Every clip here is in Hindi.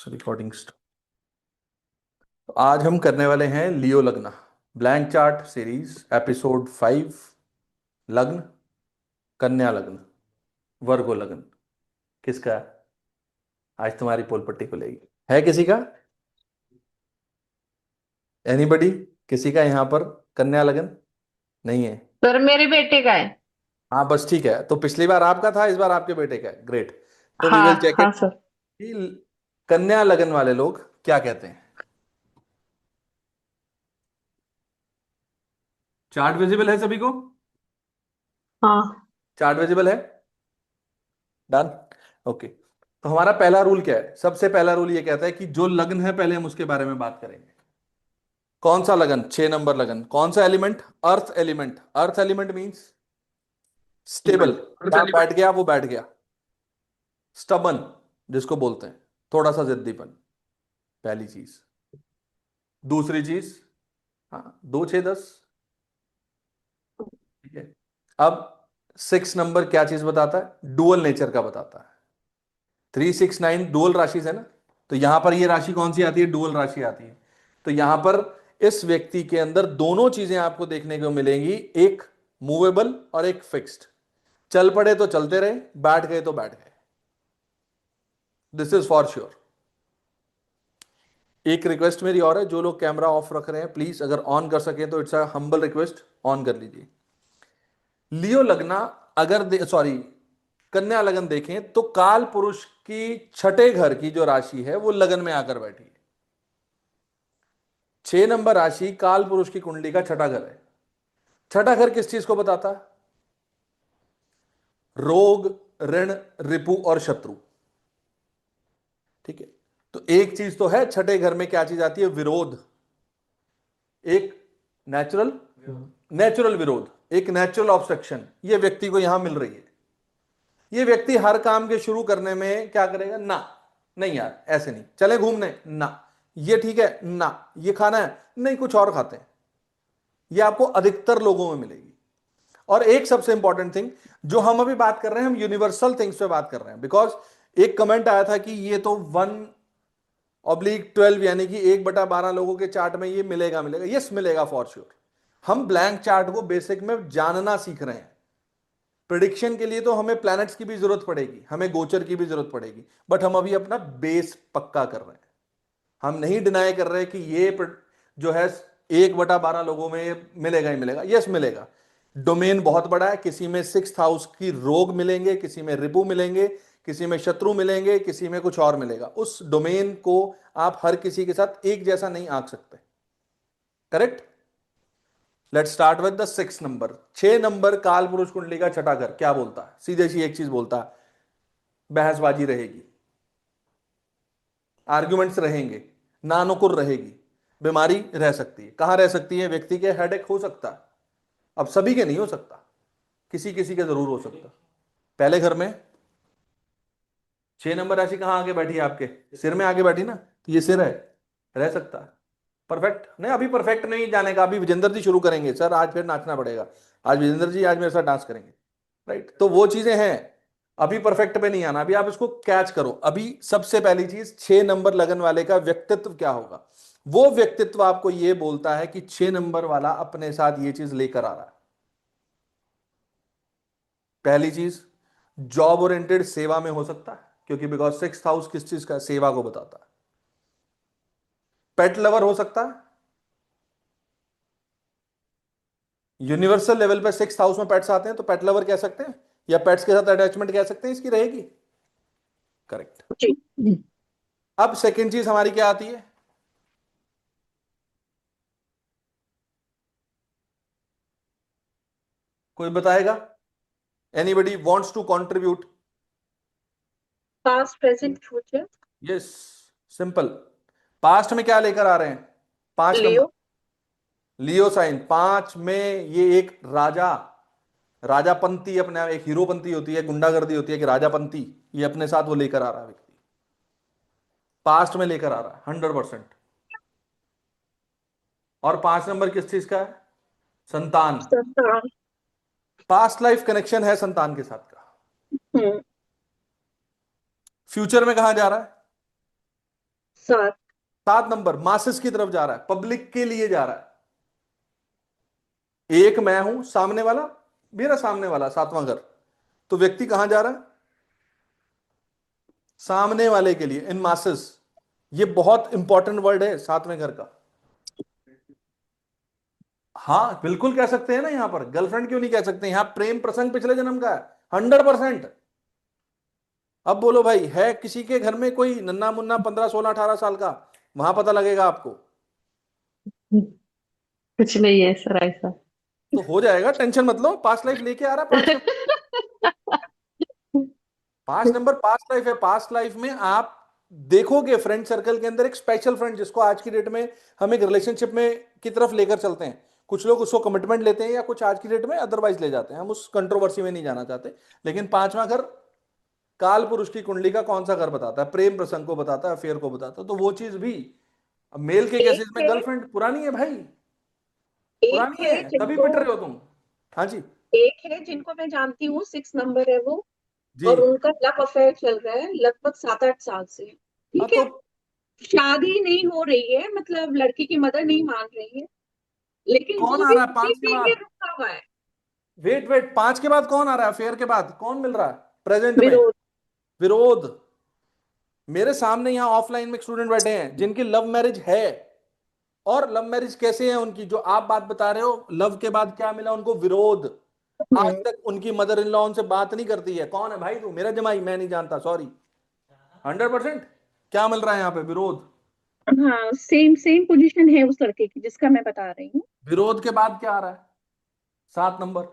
रिकॉर्डिंग। तो आज हम करने वाले हैं लियो लग्न, ब्लैंक चार्ट सीरीज एपिसोड 5। लग्न, कन्या लग्न, वर्गो लग्न। किसका? आज तुम्हारी पोल पट्टी खुलेगी। है किसी का? एनीबडी? किसी का यहाँ पर कन्या लग्न नहीं है? सर मेरे बेटे का है। हाँ बस ठीक है, तो पिछली बार आपका था, इस बार आपके बेटे का है। ग्रेट। तो वी विल हाँ चेक हाँ इट सर। कि कन्या लगन वाले लोग क्या कहते हैं। चार्ट विजिबल है सभी को? हाँ चार्ट विजिबल है? डन। ओके। तो हमारा पहला रूल क्या है? सबसे पहला रूल ये कहता है कि जो लग्न है पहले हम उसके बारे में बात करेंगे। कौन सा लगन? 6 नंबर लगन। कौन सा element? Earth element. Earth element means stable. जहां बैठ गया वो बैठ गया। स्टबन जिसको बोलते हैं, थोड़ा सा जिद्दीपन। पहली चीज। दूसरी चीज, हाँ 2 6 10। ठीक है। अब 6 नंबर क्या चीज बताता है? डुअल नेचर का बताता है। 3 6 9 डुअल राशि है ना। तो यहां पर ये राशि कौन सी आती है? डुअल राशि आती है। तो यहां पर इस व्यक्ति के अंदर दोनों चीजें आपको देखने को मिलेंगी, एक मूवेबल और एक फिक्स्ड। चल पड़े तो चलते रहे, बैठ गए तो बैठ गए। This is for sure. एक रिक्वेस्ट मेरी और है, जो लोग कैमरा ऑफ रख रहे हैं प्लीज अगर ऑन कर सके तो it's a humble request, on कर लीजिए। लियो लगना, अगर सॉरी कन्या लगन देखें तो काल पुरुष की छठे घर की जो राशि है वो लगन में आकर बैठी है। 6 नंबर राशि काल पुरुष की कुंडली का छठा घर है। छठा घर किस चीज को बताता है? रोग, ऋण, रिपु और शत्रु। ठीक है। तो एक चीज तो है, छठे घर में क्या चीज आती है? विरोध। एक नेचुरल, नेचुरल विरोध, एक नेचुरल ऑब्स्ट्रक्शन, ये व्यक्ति को यहां मिल रही है। ये व्यक्ति हर काम के शुरू करने में क्या करेगा? ना, नहीं यार ऐसे नहीं, चले घूमने ना, ये ठीक है ना, ये खाना है नहीं, कुछ और खाते हैं। ये आपको अधिकतर लोगों में मिलेगी। और एक सबसे इंपॉर्टेंट थिंग, जो हम अभी बात कर रहे हैं, हम यूनिवर्सल थिंग्स पे बात कर रहे हैं। बिकॉज एक कमेंट आया था कि ये तो 1/12 यानी कि 1/12 लोगों के चार्ट में ये मिलेगा। मिलेगा, यस मिलेगा फॉर श्योर। हम ब्लैंक चार्ट को बेसिक में जानना सीख रहे हैं। प्रिडिक्शन के लिए तो हमें प्लैनेट्स की भी जरूरत पड़ेगी, हमें गोचर की भी जरूरत पड़ेगी, बट हम अभी अपना बेस पक्का कर रहे हैं। हम नहीं डिनाई कर रहे कि ये जो है 1/12 लोगों में मिलेगा ही मिलेगा। यस मिलेगा। डोमेन बहुत बड़ा है, किसी में 6th हाउस की रोग मिलेंगे, किसी में रिपु मिलेंगे, किसी में शत्रु मिलेंगे, किसी में कुछ और मिलेगा। उस डोमेन को आप हर किसी के साथ एक जैसा नहीं आंक सकते। Correct. Let start with the 6 number. 6 number काल पुरुष कुंडली का छठा घर क्या बोलता है? सीधे सी एक चीज बोलता है, बहसबाजी रहेगी, आर्ग्यूमेंट्स रहेंगे, नानुकुर रहेगी, बीमारी रह सकती है। कहां रह सकती है? व्यक्ति के हेडेक हो सकता है। अब सभी के नहीं हो सकता, किसी किसी के जरूर हो सकता। पहले घर में 6 नंबर राशि कहां आगे बैठी है? आपके सिर में आगे बैठी ना, तो ये सिर है, रह सकता है। परफेक्ट नहीं, अभी परफेक्ट नहीं जाने का। अभी विजेंद्र जी शुरू करेंगे, सर आज फिर नाचना पड़ेगा, आज विजेंद्र जी आज मेरे साथ डांस करेंगे। राइट, तो वो चीजें हैं। अभी परफेक्ट पे नहीं आना, अभी आप इसको कैच करो। अभी सबसे पहली चीज, 6 नंबर लगन वाले का व्यक्तित्व क्या होगा? वो व्यक्तित्व आपको ये बोलता है कि 6 नंबर वाला अपने साथ ये चीज लेकर आ रहा है। पहली चीज, जॉब ओरिएंटेड सेवा में हो सकता है, क्योंकि बिकॉज 6th हाउस किस चीज का? सेवा को बताता है। पेट लवर हो सकता है। यूनिवर्सल लेवल पे 6th हाउस में पेट्स आते हैं तो पेट लवर कह सकते हैं, या पेट्स के साथ अटैचमेंट कह सकते हैं, इसकी रहेगी। करेक्ट। जी। अब सेकेंड चीज हमारी क्या आती है? कोई बताएगा? Anybody wants to contribute? Past present future. Yes, simple. Past में क्या लेकर आ रहे हैं? 5 नंबर लियो। लियो साइन। 5 में ये एक राजा, राजापंती, अपने आप एक हीरोपंती होती है, गुंडागर्दी होती है कि राजापंती, ये अपने साथ वो लेकर आ रहा है व्यक्ति। पास्ट में लेकर आ रहा है 100%। और 5 नंबर किस चीज का है? संतान। संतान। पास्ट लाइफ कनेक्शन है संतान के साथ का। हम्म। फ्यूचर में कहां जा रहा है? 7। 7 नंबर मासेस की तरफ जा रहा है, पब्लिक के लिए जा रहा है। एक मैं हूं, सामने वाला मेरा सामने वाला 7वां घर, तो व्यक्ति कहां जा रहा है? सामने वाले के लिए, इन मासेस। ये बहुत इंपॉर्टेंट वर्ड है 7वें घर का। हाँ बिल्कुल कह सकते हैं ना, यहां पर गर्लफ्रेंड क्यों नहीं कह सकते? यहां प्रेम प्रसंग पिछले जन्म का है, 100%। अब बोलो भाई, है किसी के घर में कोई नन्ना मुन्ना 15 16 18 साल का? वहां पता लगेगा आपको। कुछ नहीं है सर ऐसा। तो हो जाएगा, टेंशन मत लो, पास्ट लाइफ लेके आ रहा है 5 नंबर। 5 नंबर पास्ट लाइफ है। पास्ट लाइफ में आप देखोगे फ्रेंड सर्कल के अंदर एक स्पेशल फ्रेंड, जिसको आज की डेट में हम एक रिलेशनशिप में की तरफ लेकर चलते हैं। कुछ लोग उसको कमिटमेंट लेते हैं, या कुछ आज की डेट में अदरवाइज ले जाते हैं, हम उस कंट्रोवर्सी में नहीं जाना चाहते। लेकिन 5वां घर काल पुरुष की कुंडली का कौन सा घर बताता है? प्रेम प्रसंग को बताता है, अफेयर को बताता है। तो वो चीज भी, अब मेल के एक केसेस में है गर्लफ्रेंड पुरानी है भाई, एक पुरानी है है, तभी जिनको पिट रहे हो तुम। हाँ जी। एक है जिनको मैं जानती हूँ, 6 नंबर है वो। जी। और उनका लव अफेयर चल रहा है लगभग 7 8 साल से। हाँ ठीक तो है। शादी नहीं हो रही है, मतलब लड़की की मदर नहीं मान रही है, लेकिन कौन वो आ भी रहा है उसी 5 के फील्ड में बाद? रुका हुआ है। वेट वेट, 5 के बाद कौन आ रहा है? अफेयर के बाद कौन मिल रहा है प्रेजेंट में? विरोध। विरोध। मेरे सामने यहाँ ऑफलाइन में एक स्टूडेंट बैठे हैं जिनकी लव मैरिज है। और लव मैरिज कैसे है उनकी, जो आप बात बता रहे हो, लव के बाद क्या मिला उनको? विरोध। आज हम्म, तक उनकी मदर इन लॉ उनसे बात नहीं करती है। कौन है भाई तू? मेरा जमाई, मैं नहीं जानता, सॉरी। 100%। क्या मिल रहा है यहाँ पे? विरोध। हाँ, सेम सेम पोजीशन है उस लड़के की जिसका मैं बता रही हूँ। विरोध के बाद क्या आ रहा है? 7 नंबर।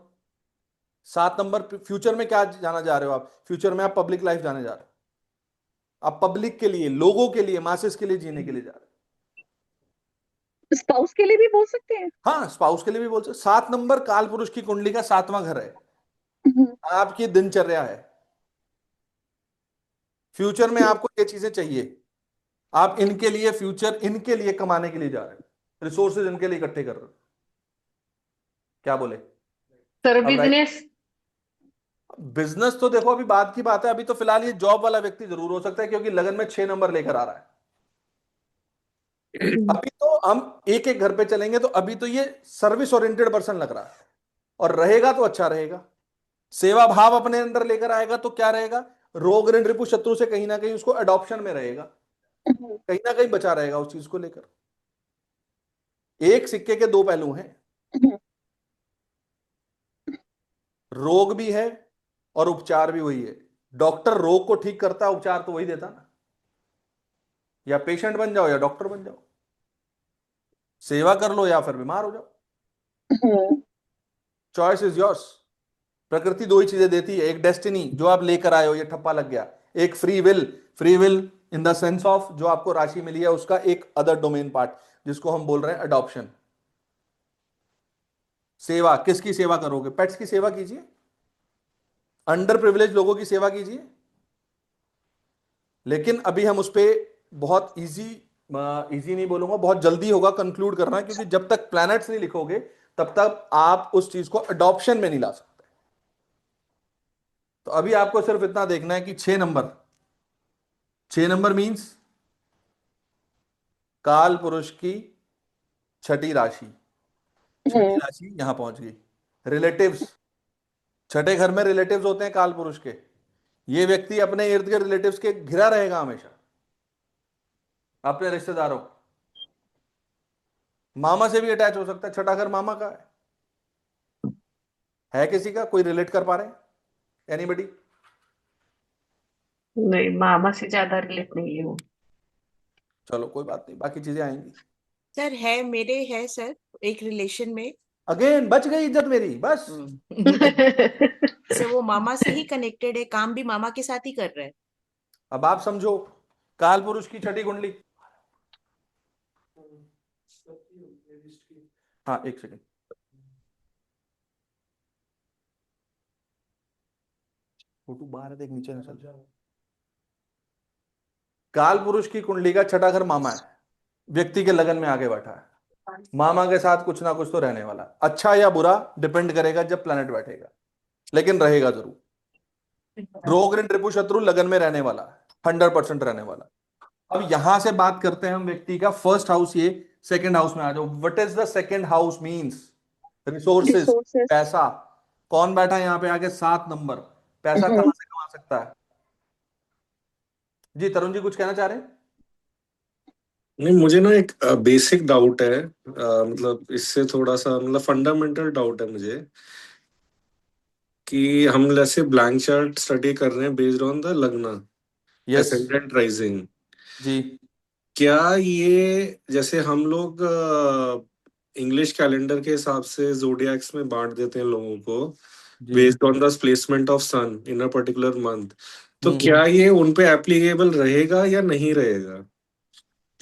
7 नंबर फ्यूचर में क्या जाना जा रहे हो आप? फ्यूचर में आप पब्लिक लाइफ जाने जा रहे हो। आप पब्लिक के लिए, लोगों के लिए, मासेस के लिए जीने के लिए जा रहे हो। स्पाउस के लिए भी बोल सकते हैं। हाँ, स्पाउस के लिए भी बोल सकते। 7 नंबर काल पुरुष की कुंडली का 7वां घर है। हम्म, आपकी दिनचर्या है। फ्यूचर में आपको ये चीजें चाहिए। आप इनके लिए, फ्यूचर इनके लिए कमाने के लिए जा रहे हो, रिसोर्सेज इनके लिए इकट्ठे कर रहे हो। क्या बोले? सर अब राइट। बिजनेस। बिजनेस तो देखो अभी बात की बात है, अभी तो फिलहाल ये जॉब वाला व्यक्ति जरूर हो सकता है, क्योंकि लगन में 6 नंबर लेकर आ रहा है। अभी तो हम एक एक घर पे चलेंगे, तो अभी तो ये सर्विस ओरिएंटेड पर्सन लग रहा है। और रहेगा तो अच्छा रहेगा। सेवा भाव अपने अंदर लेकर आएगा तो क्या रहेगा? रोग ऋण रिपु शत्रु से कहीं ना कहीं उसको अडॉप्शन में रहेगा, कहीं ना कहीं बचा रहेगा उस चीज को लेकर। एक सिक्के के दो पहलू हैं। रोग भी है और उपचार भी वही है। डॉक्टर रोग को ठीक करता है, उपचार तो वही देता ना। या पेशेंट बन जाओ या डॉक्टर बन जाओ, सेवा कर लो या फिर बीमार हो जाओ। Choice is yours. प्रकृति दो ही चीजें देती है, एक डेस्टिनी जो आप लेकर आए हो, ये ठप्पा लग गया। एक free will. Free will in the sense of जो आपको राशि मिली है उसका एक अदर डोमेन पार्ट, जिसको हम बोल रहे हैं अडॉप्शन। सेवा, किसकी सेवा करोगे? पेट्स की सेवा कीजिए, अंडर प्रिविलेज लोगों की सेवा कीजिए। लेकिन अभी हम उस पर बहुत इजी, इजी नहीं बोलूंगा, बहुत जल्दी होगा कंक्लूड करना, क्योंकि जब तक प्लैनेट्स नहीं लिखोगे तब तक आप उस चीज को अडॉप्शन में नहीं ला सकते। तो अभी आपको सिर्फ इतना देखना है कि 6 नंबर, 6 नंबर मींस काल पुरुष की छठी राशि। छठी राशि यहां पहुंच गई। रिलेटिव्स, छठे घर में रिलेटिव्स होते हैं काल पुरुष के। ये व्यक्ति अपने इर्द गिर्द रिलेटिव्स के घिरा रहेगा हमेशा, अपने रिश्तेदारों। मामा से भी अटैच हो सकता है, छठा घर मामा का है किसी का? कोई रिलेट कर पा रहे हैं? एनीबडी? नहीं, मामा से ज्यादा रिलेट नहीं है वो। चलो कोई बात नहीं, बाकी चीजें आएंगी। सर है, मेरे है सर, एक रिलेशन में। अगेन बच गई इज्जत मेरी, बस। सर वो मामा से ही कनेक्टेड है, काम भी मामा के साथ ही कर रहा है। अब आप समझो, काल पुरुष की छठी कुंडली। हाँ एक सेकेंड, फोटो बाहर है, देख नीचे ना चल जाए। काल पुरुष की कुंडली का छठा घर मामा है, व्यक्ति के लगन में आगे बैठा है। मामा के साथ कुछ ना कुछ तो रहने वाला है, अच्छा या बुरा डिपेंड करेगा जब प्लेनेट बैठेगा, लेकिन रहेगा जरूर। रोग ऋण रिपु शत्रु लगन में रहने वाला है, 100% रहने वाला। अब यहां से बात करते हैं हम व्यक्ति का फर्स्ट हाउस, ये सेकंड हाउस में आ जाओ। What is the second house means? Resources, resources. पैसा। कौन बैठा है यहाँ पे आगे? 7 नंबर। पैसा कहां से कमा सकता है? जी तरुण जी कुछ कहना चाह रहे हैं? नहीं, मुझे ना एक बेसिक डाउट है, मतलब इससे थोड़ा सा मतलब फंडामेंटल डाउट है मुझे, कि हम जैसे ब्लैंक चार्ट स्टडी कर रहे हैं based on the lagna, yes. Ascendant rising. जी क्या ये जैसे हम लोग इंग्लिश कैलेंडर के हिसाब से जोडियाक्स में बांट देते हैं लोगों को जी। Based on the placement of sun in a particular month, तो हम्म। क्या ये उन पे एप्लीकेबल रहेगा या नहीं रहेगा?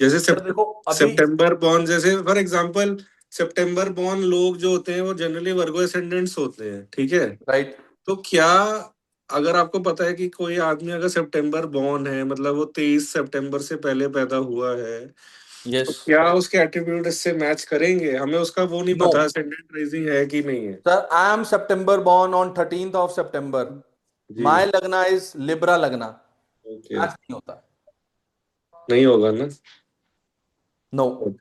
जैसे सर देखो अभी, सितंबर बॉर्न, जैसे फॉर एग्जांपल सितंबर बॉर्न लोग जो होते हैं वो जनरली वर्गो एसेंडेंट्स होते हैं, ठीक है? राइट। तो क्या, अगर आपको पता है कि कोई आदमी अगर सितंबर बॉर्न है, मतलब वो 23 सितंबर से पहले पैदा हुआ है, तो यस। क्या उसके एट्रीब्यूट इससे मैच करेंगे? हमें उसका वो नहीं नो पता असेंडेंट राइजिंग है कि नहीं है। Sir, I am September born on 13th of September. जी। My lagna is Libra lagna. Okay. Match नहीं होता। नहीं होगा ना? No,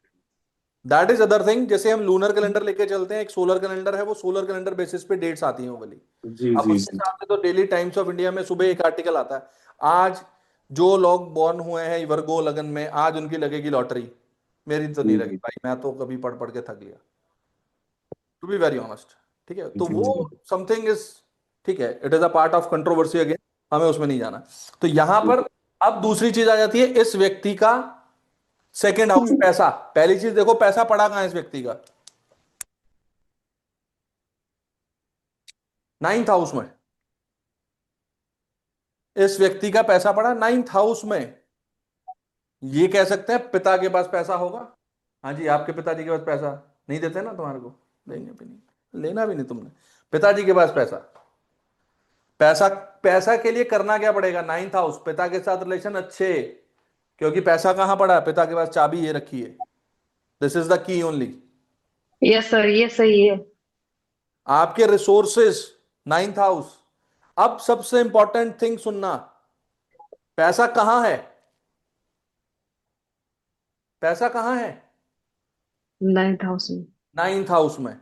that is other thing. जैसे हम लूनर कैलेंडर लेके चलते हैं, एक सोलर कैलेंडर है, वो सोलर कैलेंडर बेसिस पे डेट्स आती हैं वो वाली। जी अब जी उसके जी। हिसाब से तो डेली टाइम्स ऑफ इंडिया में सुबह एक आर्टिकल आता है, आज जो लोग बॉर्न हुए हैं वर्गो लगन में, आज उनकी लगेगी लॉटरी। मेरी तो नहीं जी लगी जी भाई, मैं तो कभी पढ़ पढ़ के थक गया, टू बी वेरी ऑनेस्ट। ठीक है, तो जी वो जी समथिंग इज, ठीक है, it is a part of controversy again, हमें उसमें नहीं जाना। तो यहां जी। पर अब दूसरी चीज आ जाती है, इस व्यक्ति का सेकंड हाउस हम्म। पैसा। पहली चीज देखो, पैसा पड़ा कहां है इस व्यक्ति का? 9th हाउस में। इस व्यक्ति का पैसा पड़ा 9th हाउस में। ये कह सकते हैं पिता के पास पैसा होगा। हाँ जी, आपके पिताजी के पास पैसा नहीं देते ना तुम्हारे को, देंगे भी नहीं, लेना भी नहीं तुमने। पिताजी के पास पैसा, पैसा पैसा के लिए करना क्या पड़ेगा? 9th हाउस, पिता के साथ रिलेशन अच्छे। क्योंकि पैसा कहां पड़ा है? पिता के पास चाबी ये रखी है। This is the key only. Yes sir, ये सही है। आपके रिसोर्सेस, 9th हाउस। अब सबसे इंपॉर्टेंट थिंग सुनना, पैसा कहां है? पैसा कहां है? 9,000। 9th हाउस में।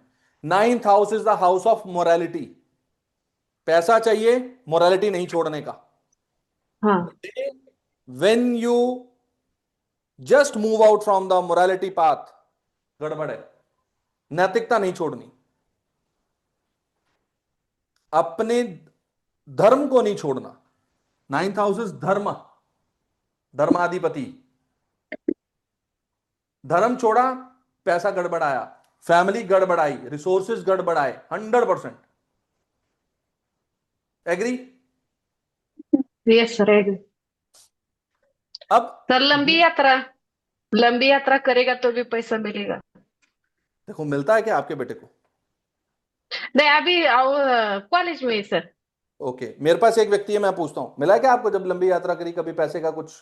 9th house is the house of morality. पैसा चाहिए, मोरालिटी नहीं छोड़ने का। हाँ। When you just move out from the morality path, गड़बड़ है। नैतिकता नहीं छोड़नी, अपने धर्म को नहीं छोड़ना। 9th हाउस इज धर्म, धर्माधिपति। धर्म छोड़ा, पैसा गड़बड़ाया, फैमिली गड़बड़ाई, रिसोर्सेज गड़बड़ाए, 100%। एग्री? Yes sir, agree. अब सर लंबी यात्रा करेगा तो भी पैसा मिलेगा? देखो, मिलता है क्या आपके बेटे को? नहीं, अभी कॉलेज में ही सर। ओके, मेरे पास एक व्यक्ति है, मैं पूछता हूं, मिला है क्या आपको जब लंबी यात्रा करी कभी पैसे का कुछ?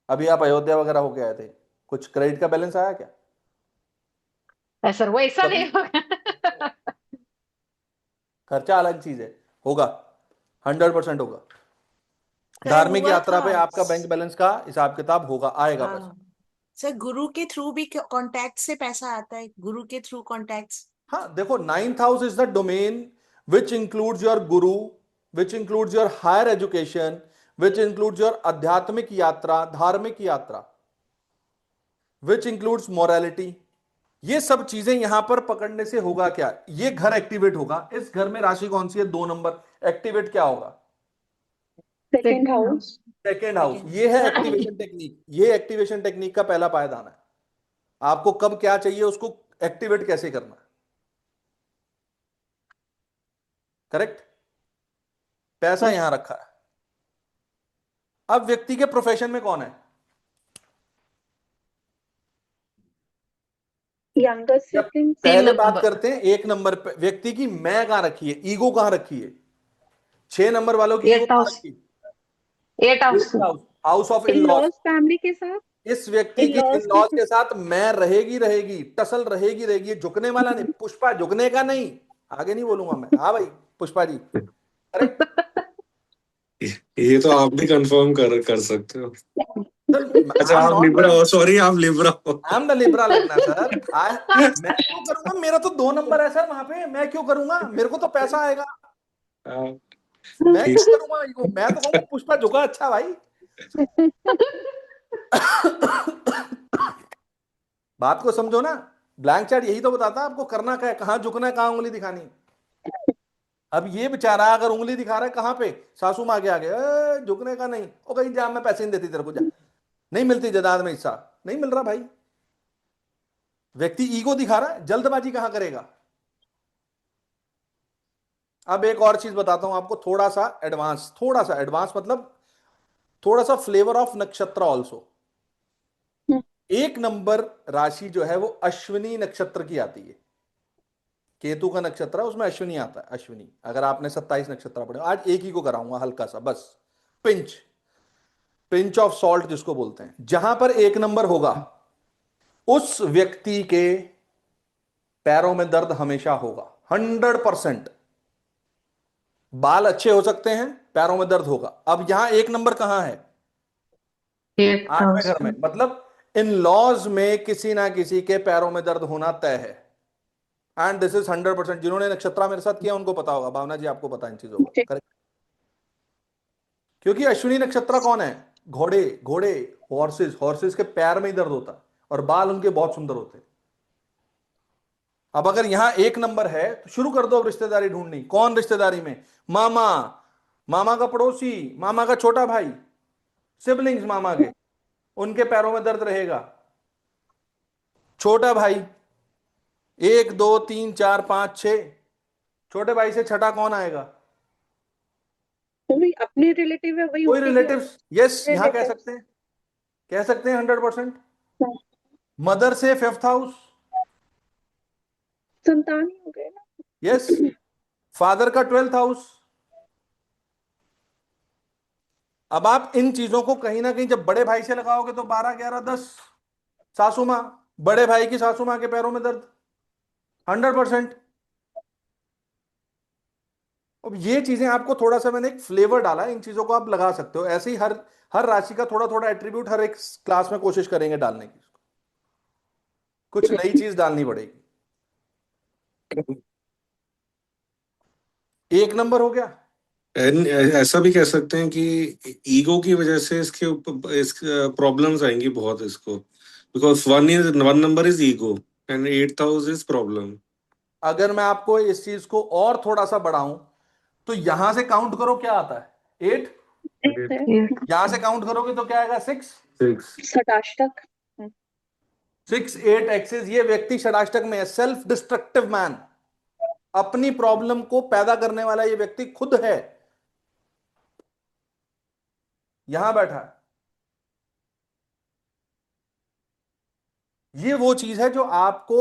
अभी आप अयोध्या वगैरह होके आए थे, कुछ क्रेडिट का बैलेंस आया क्या सर वैसा कभी? नहीं होगा। खर्चा अलग चीज है, होगा, 100% होगा। सर धार्मिक हुआ यात्रा था। पे आपका बैंक बैलेंस का हिसाब किताब होगा, आएगा पैसा। हाँ सर, गुरु के थ्रू भी कांटेक्ट से पैसा आता है, गुरु के थ्रू कॉन्टैक्ट्स। हाँ देखो, 9th house is the domain which includes your guru, which includes your higher education, which includes your आध्यात्मिक यात्रा, धार्मिक यात्रा, विच इंक्लूड्स मोरालिटी। ये सब चीजें यहां पर पकड़ने से होगा क्या? ये घर एक्टिवेट होगा। इस घर में राशि कौन सी है? 2 नंबर। एक्टिवेट क्या होगा? Second house. Second house. Second ये है एक्टिवेशन टेक्निक, ये एक्टिवेशन टेक्निक का पहला पायदान है। आपको कब क्या चाहिए, उसको एक्टिवेट कैसे करना है। करेक्ट? पैसा यहां रखा है। अब व्यक्ति के प्रोफेशन में कौन है? यंगर जब सिबलिंग। तीन पहले बात नंबर करते हैं 1 नंबर पे, व्यक्ति की मैं कहां रखी है, ईगो कहां रखी है? 6 नंबर वालों की ईगो एट कहां हाउस। रखी है? At house. House, house of in in lodge. Lodge family के साथ। इस व्यक्ति इन की इन लॉज के लॉज के साथ मैं रहेगी रहेगी, टसल रहेगी रहेगी, झुकने वाला नहीं। पुष्पा झुकने का नहीं, आगे नहीं बोलूंगा मैं। हाँ भाई पुष्पा जी, करेक्ट। ये तो आप भी कंफर्म कर सकते हो। सर अच्छा, आई एम आप नॉट लिब्रा हो, सॉरी आप लिब्रा हो। आई एम द लिब्रा लगना सर। मैं क्यों करूंगा, मेरा तो 2 नंबर है सर वहां पे, मैं क्यों करूंगा, मेरे को तो पैसा आएगा, हाँ, मैं ठीक। क्यों करूंगा ये? मैं तो कहूंगा पुष्पा झुका अच्छा भाई। बात को समझो ना, ब्लैंक चैट यही तो बताता है आपको करना क्या है, कहाँ झुकना है, कहाँ उंगली दिखानी है। अब ये बेचारा अगर उंगली दिखा रहा है कहाँ पे, सासू माँ के आगे, झुकने का नहीं, ओ कहीं जा, मैं पैसे नहीं देती तेरे को, जा, नहीं मिलती जायदाद में हिस्सा, नहीं मिल रहा भाई। व्यक्ति ईगो दिखा रहा है, जल्दबाजी कहां करेगा। अब एक और चीज बताता हूं आपको, थोड़ा सा एडवांस मतलब थोड़ा सा फ्लेवर ऑफ नक्षत्र ऑल्सो। एक नंबर राशि जो है वो अश्विनी नक्षत्र की आती है। केतु का नक्षत्र है, उसमें अश्विनी आता है। अश्विनी, अगर आपने 27 नक्षत्र पढ़े, आज एक ही को कराऊंगा हल्का सा बस, पिंच पिंच ऑफ सॉल्ट जिसको बोलते हैं। जहां पर एक नंबर होगा उस व्यक्ति के पैरों में दर्द हमेशा होगा, 100%। बाल अच्छे हो सकते हैं, पैरों में दर्द होगा। अब यहां एक नंबर कहां है, 8वें घर में, 8,000। मतलब इन लॉज में किसी ना किसी के पैरों में दर्द होना तय है। And this is 100%। जिन्होंने नक्षत्रा मेरे साथ किया उनको पता होगा, भावना जी आपको पता है इन चीजों का, करेक्ट। क्योंकि अश्विनी नक्षत्र कौन है, घोड़े, घोड़े, हॉर्सेस, हॉर्सेस के पैर में ही दर्द होता है और बाल उनके बहुत सुंदर होते हैं। अब अगर यहां एक नंबर है तो शुरू कर दो अब रिश्तेदारी ढूंढनी। कौन रिश्तेदारी में, मामा, मामा का पड़ोसी, मामा का छोटा भाई, सिबलिंग्स मामा के, उनके पैरों में दर्द रहेगा। छोटा भाई, 1 2 3 4 5 6, छोटे भाई से छठा कौन आएगा, तो वही अपने रिलेटिव है, वही कोई उनके भी रिलेटिव्स। यस, यहां कह रिलेटिव। सकते हैं, कह सकते हैं 100%। मदर से 5th हाउस, संतान ही हो गए ना। यस। फादर का 12th हाउस। अब आप इन चीजों को कहीं ना कहीं जब बड़े भाई से लगाओगे तो 12 11 10, सासू माँ, बड़े भाई की सासू माँ के पैरों में दर्द, 100%। अब ये चीजें आपको थोड़ा सा मैंने एक फ्लेवर डाला है, इन चीजों को आप लगा सकते हो। ऐसे ही हर हर राशि का थोड़ा थोड़ा एट्रीब्यूट हर एक क्लास में कोशिश करेंगे डालने की, कुछ नई चीज डालनी पड़ेगी। एक नंबर हो गया। ऐसा भी कह सकते हैं कि ईगो की वजह से इसके ऊपर इस प्रॉब्लम्स आएंगी बहुत इसको, because one number is ego and 8th house is problem. अगर मैं आपको इस चीज को और थोड़ा सा बढ़ाऊं तो यहां से काउंट करो क्या आता है, 8। एक है, यहां से काउंट करोगे तो क्या आएगा, 6। 6। षडाष्टक। 6 8 एक्सेस। ये व्यक्ति षडाष्टक में है, सेल्फ डिस्ट्रक्टिव मैन, अपनी प्रॉब्लम को पैदा करने वाला ये व्यक्ति खुद है, यहां बैठा है। ये वो चीज है जो आपको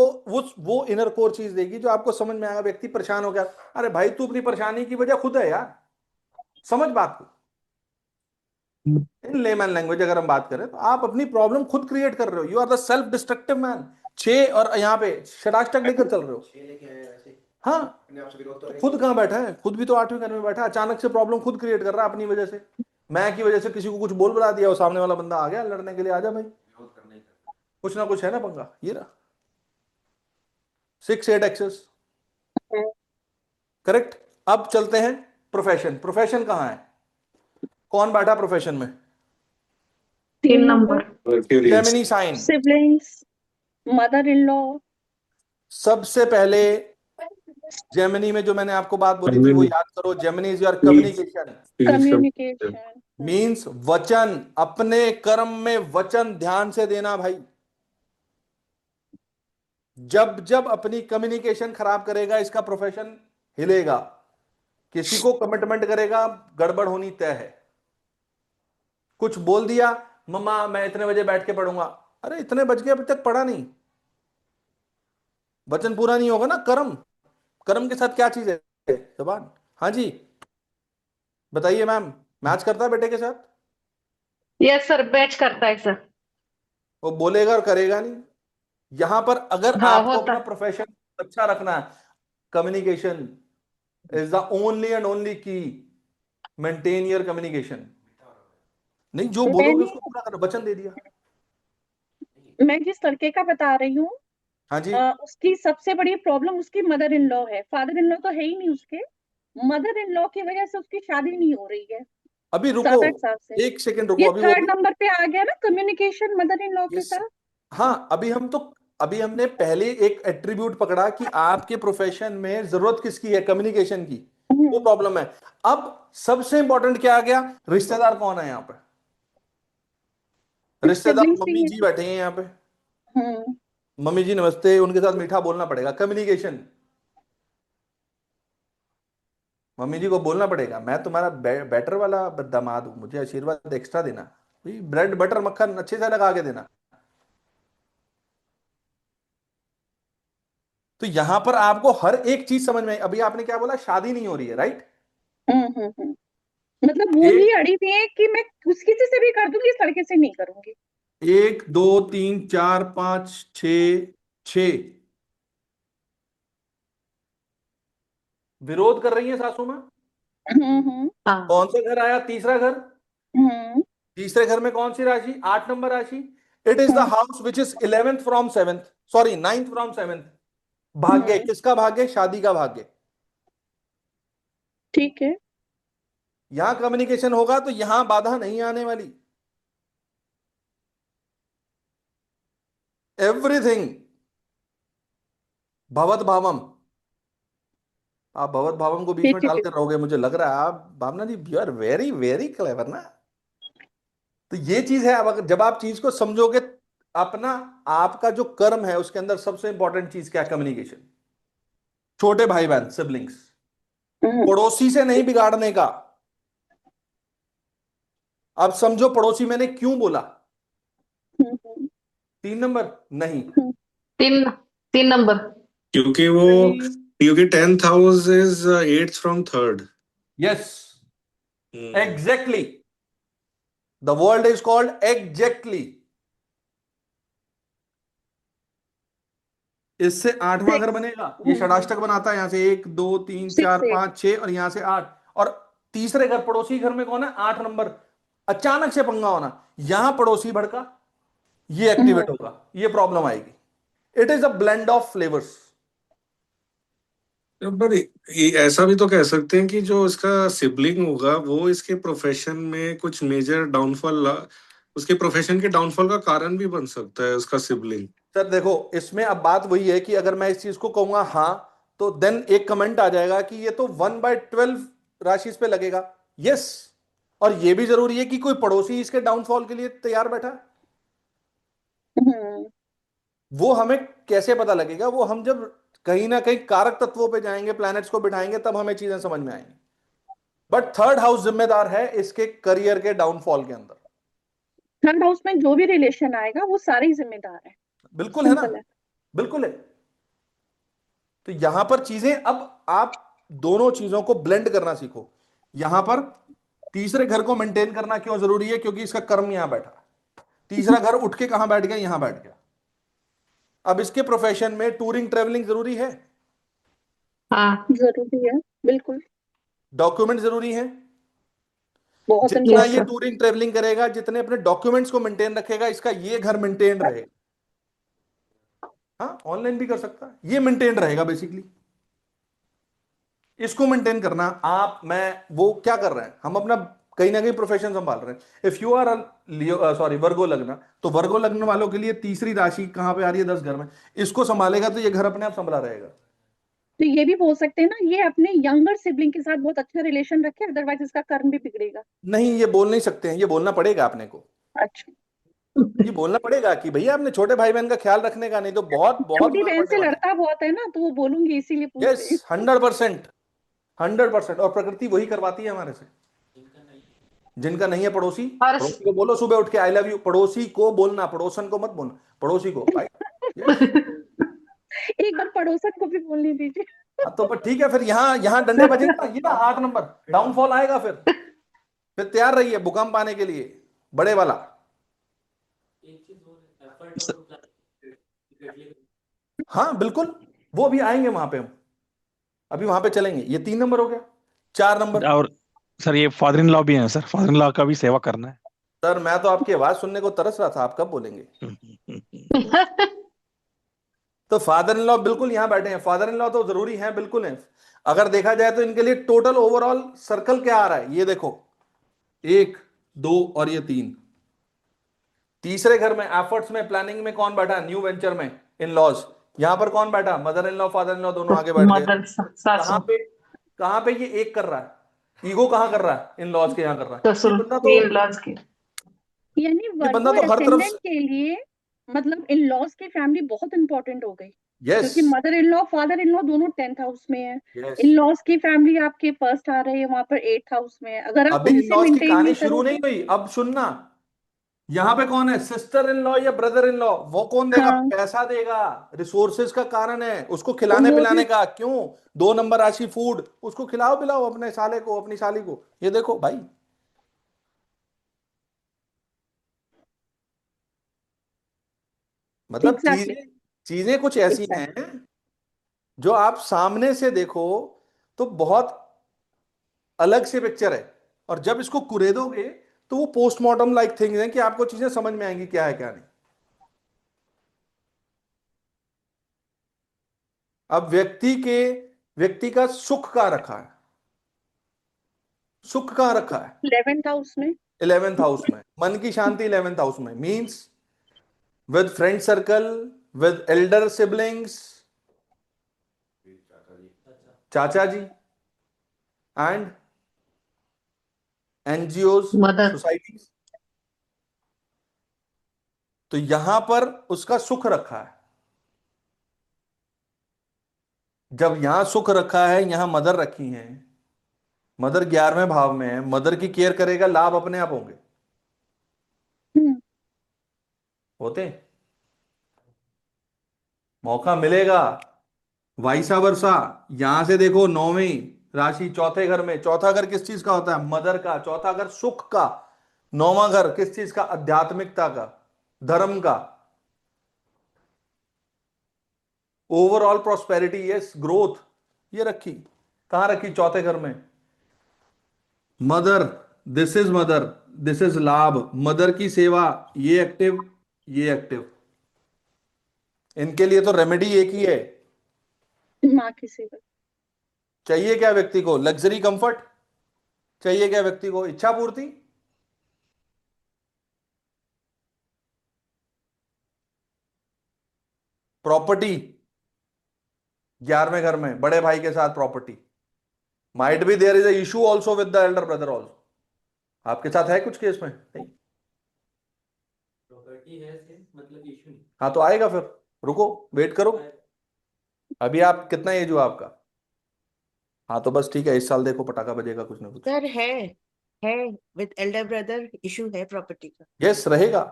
वो इनर कोर चीज देगी जो आपको समझ में आएगा। व्यक्ति परेशान हो गया, अरे भाई तू अपनी परेशानी की वजह खुद है यार, समझ बात को। इन लेमैन लैंग्वेज अगर हम बात करें तो आप अपनी प्रॉब्लम खुद क्रिएट कर रहे हो, you are the self destructive man. 6 और यहाँ पे षडाष्टक लेकर चल रहे हो। हाँ, तो खुद कहाँ बैठा है, खुद भी तो 8वें घर में बैठा है, अचानक से प्रॉब्लम खुद क्रिएट कर रहा है अपनी वजह से। मैं की वजह से किसी को कुछ बोल बुला दिया, वो सामने वाला बंदा आ गया लड़ने के लिए, आजा भाई, कुछ ना कुछ है ना पंगा। ये रहा 6 8 एक्सेस, करेक्ट। अब चलते हैं प्रोफेशन। प्रोफेशन कहाँ है, कौन बैठा प्रोफेशन में, 3 number. Gemini sign. Siblings, mother in law. सबसे पहले जेमिनी में जो मैंने आपको बात बोली थी वो याद करो, Gemini is your communication, communication. Means वचन, अपने कर्म में वचन ध्यान से देना भाई। जब जब अपनी कम्युनिकेशन खराब करेगा इसका प्रोफेशन हिलेगा, किसी को कमिटमेंट करेगा गड़बड़ होनी तय है। कुछ बोल दिया, मम्मा मैं इतने बजे बैठ के पढ़ूंगा, अरे इतने बज गए अभी तक पढ़ा नहीं, वचन पूरा नहीं होगा ना। कर्म, कर्म के साथ क्या चीज है, जबान। हाँ जी बताइए मैम, मैच करता है बेटे के साथ, यस सर, बैच करता है सर। वो बोलेगा और करेगा नहीं। यहां पर अगर हाँ आपको होता अपना है। प्रोफेशन अच्छा रखना है, communication is the only and only key. Maintain your communication. नहीं, जो बोलोगे मैंने उसको पूरा कर, वचन दे दिया। मैं जिस लड़के का बता रही हूँ, हाँ जी, उसकी सबसे बड़ी प्रॉब्लम उसकी मदर इन लॉ है। फादर इन लॉ तो है ही नहीं उसके। मदर इन लॉ की वजह से उसकी शादी नहीं हो रही है अभी रुको, 7-8 साल से। एक सेकंड रुको, ये अभी वो थर्ड नंबर पे आ गया ना, कम्युनिकेशन मदर इन लॉ के यस, साथ। हाँ, अभी हमने पहले एक एट्रीब्यूट पकड़ा कि आपके प्रोफेशन में जरूरत किसकी है, कम्युनिकेशन की, वो हम्म, प्रॉब्लम है। अब सबसे इंपॉर्टेंट क्या आ गया, रिश्तेदार कौन है यहाँ पे? रिश्तेदार सिबलिंग्स भी मम्मी है। जी बैठे हैं यहाँ पे, हम्म। मम्मी जी नमस्ते, उनके साथ मीठा बोलना पड़ेगा, कम्युनिकेशन। मम्मी जी को बोलना पड़ेगा मैं तुम्हारा बेटर वाला दामाद हूं, मुझे आशीर्वाद एक्स्ट्रा देना, भाई ब्रेड बटर मक्खन अच्छे से लगा के देना। तो यहां पर आपको हर एक चीज समझ में आई। अभी आपने क्या बोला, शादी नहीं हो रही है, राइट? हम्म। मतलब वो ही एक, अड़ी हुई है कि मैं उस किसी से भी कर दूंगी, इस लड़के से नहीं करूंगी। एक दो तीन चार पांच छ, छ विरोध कर रही है सासू मां। हम्म। हाँ कौन सा घर आया, तीसरा घर। हम्म। तीसरे घर में कौन सी राशि, 8 नंबर राशि। It is the hmm. House which is 11th from 7th, sorry 9th from 7th। भाग्य हम्म। किसका, भाग्य शादी का भाग्य। ठीक है। यहां कम्युनिकेशन होगा तो यहां बाधा नहीं आने वाली। एवरीथिंग भवत भावम। आप भवत भावम को बीच में ठीक है। डालकर रहोगे, मुझे लग रहा है आप Bhavna ji you are very very clever ना। तो ये चीज है, अब जब आप चीज को समझोगे, अपना आपका जो कर्म है उसके अंदर सबसे इंपॉर्टेंट चीज क्या है, कम्युनिकेशन। छोटे भाई बहन सिबलिंग्स, हम्म। पड़ोसी से नहीं बिगाड़ने का। अब समझो पड़ोसी मैंने क्यों बोला, हम्म। 3 नंबर नहीं। हम्म। तीन 3 नंबर। क्योंकि वो नहीं, क्योंकि 10th house is 8th from 3rd। Yes, exactly, the world is called exactly. इससे 8वां घर 6। बनेगा, ये षडाष्टक बनाता है, यहां से 1 2 3 4 6 8। 5 6 और यहां से 8। और तीसरे घर पड़ोसी घर में कौन है, 8 नंबर। अचानक से पंगा होना, यहां पड़ोसी भड़का, ये एक्टिवेट होगा, ये प्रॉब्लम आएगी। It is a blend of flavours. पर ऐसा भी तो कह सकते हैं कि जो इसका सिबलिंग होगा वो इसके प्रोफेशन में कुछ मेजर डाउनफॉल, उसके प्रोफेशन के डाउनफॉल का कारण भी बन सकता है उसका सिबलिंग। सर देखो, इसमें अब बात वही है कि अगर मैं इस चीज को कहूंगा हाँ, तो देन एक कमेंट आ जाएगा कि ये तो 1/12 राशि पे लगेगा। यस, और ये भी जरूरी है कि कोई पड़ोसी इसके डाउनफॉल के लिए तैयार बैठा है। हम्म। वो हमें कैसे पता लगेगा, वो हम जब कहीं ना कहीं कारक तत्वों पे जाएंगे, प्लैनेट्स को बिठाएंगे, तब हमें चीजें समझ में आएंगी। बट थर्ड हाउस जिम्मेदार है इसके करियर के डाउनफॉल के अंदर। थर्ड हाउस में जो भी रिलेशन आएगा वो सारे ही जिम्मेदार है। बिल्कुल है ना, सिंपल है। बिल्कुल है। तो यहां पर चीजें, अब आप दोनों चीजों को ब्लेंड करना सीखो। यहां पर तीसरे घर को मेंटेन करना क्यों जरूरी है, क्योंकि इसका कर्म यहां बैठा। तीसरा घर उठ के कहां बैठ गया, यहां बैठ गया। अब इसके प्रोफेशन में टूरिंग ट्रेवलिंग जरूरी है, हाँ जरूरी है, बिल्कुल। डॉक्यूमेंट जरूरी है। बहुत जितना यस ये इम्पोर्टेंट। सर। टूरिंग ट्रेवलिंग करेगा, जितने अपने डॉक्यूमेंट्स को मेंटेन रखेगा, इसका ये घर मेंटेन रहेगा। हाँ, ऑनलाइन भी कर सकता है, ये मेंटेन रहेगा बेसिकली। इसको मेंटेन करना, आप मैं वो क्या कर रहे हैं, हम अपना कहीं ना कहीं प्रोफेशन संभाल रहे हैं। इफ यू आर सॉरी वर्गो लग्न, तो वर्गो लग्न वालों के लिए तीसरी राशि कहां पे आ रही है, 10 घर में। इसको संभालेगा तो ये घर अपने आप संभला रहेगा। तो ये भी बोल सकते हैं ना, ये अपने यंगर सिबलिंग के साथ बहुत अच्छा रिलेशन रखे, अदरवाइज इसका कर्म भी बिगड़ेगा। नहीं, ये बोल नहीं सकते हैं, ये बोलना पड़ेगा अपने को। अच्छा। ये बोलना पड़ेगा कि भैया अपने छोटे भाई बहन का ख्याल रखने का, नहीं तो बहुत बहुत छोटी मार बहन पड़ने से वाली है। लड़का बहुत है ना, तो वो बोलूंगी, इसीलिए पूछ यस, रही हूँ। 100%, 100%। और प्रकृति वही करवाती है हमारे से। जिनका नहीं है पड़ोसी, और पड़ोसी को बोलो सुबह उठ के आई लव यू, पड़ोसी को बोलना, पड़ोसन को मत बोलना, पड़ोसी को भाई। यस। एक बार पड़ोसन को भी बोलने दीजिए। हाँ, तो पर ठीक है, फिर यहाँ यहाँ डंडे बजेंगे ना, ये ना 8 नंबर डाउनफॉल आएगा। फिर तैयार रहिए भूकंप आने के लिए, बड़े वाला। हाँ बिल्कुल, वो भी आएंगे वहां पे हम, अभी वहां पे चलेंगे। ये 3 नंबर हो गया, 4 नंबर। और सर ये फादर इन लॉ भी हैं सर, फादर इन लॉ का भी सेवा करना है। सर मैं तो आपकी आवाज सुनने को तरस रहा था, आप कब बोलेंगे? तो फादर इन लॉ बिल्कुल यहां बैठे हैं, फादर इन लॉ तो जरूरी है, बिल्कुल है। अगर देखा जाए तो इनके लिए टोटल ओवरऑल सर्कल क्या आ रहा है, ये देखो, 1 2 और ये 3। तीसरे घर में, एफर्ट्स में, प्लानिंग में कौन बैठा? न्यू वेंचर में, इन लॉज। यहां पर कौन बैठा? Mother in law, father in law दोनों आगे बैठ गए। मदर कहां सासू पे, कहां पे ये एक कर रहा है, ईगो कहां कर रहा है? इन लॉज के यहां कर रहा है। ये ससुर बंदा तो, इन लॉज की। यानी ये बंदा वर्गो तो हर तरफ असेंडेंट के लिए मतलब इन लॉज की फैमिली बहुत इंपॉर्टेंट हो गई, यस क्योंकि mother in law father in law दोनों 10th हाउस में है। यस। इन लॉज की फैमिली आपके फर्स्ट आ रही है, वहां पर 8th हाउस में है। अगर आप अभी इन उनसे लॉज की मेंटेन कहानी नहीं शुरू नहीं करोगे। हुई, अब सुनना। यहां पे कौन है, सिस्टर इन लॉ या ब्रदर इन लॉ? वो कौन देगा? हाँ, पैसा देगा, रिसोर्सेज का कारण है, उसको खिलाने वो भी पिलाने का। क्यों? 2 नंबर राशि फूड, उसको खिलाओ पिलाओ अपने साले को, अपनी साली को। ये देखो भाई, मतलब एग्जैक्टली। चीजें, चीजें कुछ ऐसी एग्जैक्टली। हैं जो आप सामने से देखो तो बहुत अलग से पिक्चर है, और जब इसको कुरेदोगे तो वो पोस्टमार्टम लाइक थिंग्स हैं कि आपको चीजें समझ में आएंगी क्या है क्या नहीं। अब व्यक्ति का सुख कहाँ रखा है? सुख कहाँ रखा है? 11th हाउस में। 11th हाउस में। मन की शांति 11th हाउस में means with friend circle, with Elder siblings, चाचा जी, एंड एनजीओज, मदर। सोसाइटीज। तो यहां पर उसका सुख रखा है। जब यहां सुख रखा है, यहां मदर रखी है, मदर 11वें भाव में है, मदर की केयर करेगा, लाभ अपने आप होंगे, हम्म। होते हैं। मौका मिलेगा, वाइसा वर्षा। यहां से देखो, 9वीं राशि चौथे घर में। चौथा घर किस चीज का होता है? मदर का। चौथा घर सुख का। 9वां घर किस चीज का? आध्यात्मिकता का, धर्म का, ओवरऑल प्रोस्पेरिटी, यस, ग्रोथ। ये रखी कहां? रखी चौथे घर में। Mother, this is mother, this is लाभ, मदर की सेवा, ये एक्टिव, ये एक्टिव। इनके लिए तो रेमेडी एक ही है। माँ की सेवा। चाहिए क्या व्यक्ति को? लग्जरी कंफर्ट चाहिए क्या व्यक्ति को? इच्छा पूर्ति। प्रॉपर्टी, 11वें घर में बड़े भाई के साथ property. Might be there is a issue also with the elder brother also. आपके साथ है कुछ केस में? नहीं। प्रॉपर्टी है सेम, मतलब इशू नहीं। हाँ तो आएगा फिर, रुको, वेट करो। अभी आप कितना एज हुआ आपका? हाँ तो बस ठीक है, इस साल देखो पटाखा बजेगा कुछ ना कुछ। सर है विद एल्डर ब्रदर इशू है प्रॉपर्टी का। यस, रहेगा,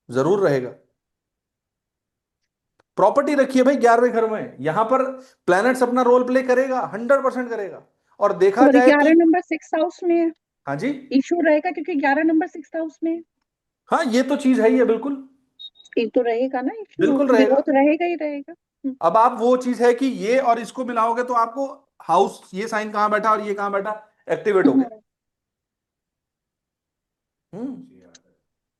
जरूर रहेगा। प्रॉपर्टी रखी है भाई 11वें घर में, यहां पर प्लैनेट्स अपना रोल प्ले करेगा, 100% करेगा। और देखा और जाए तो, 11 नंबर 6th हाउस में है, हाँ जी, इशू रहेगा क्योंकि 11 नंबर 6th हाउस में है। हाँ ये तो चीज है ही है, बिल्कुल ये तो रहेगा ना, इशू बिल्कुल रहेगा। विरोध रहेगा ही रहेगा। अब आप वो चीज है कि ये और इसको मिलाओगे तो आपको हाउस, ये साइन कहां बैठा और ये कहां बैठा, एक्टिवेट हो गया। हम्म।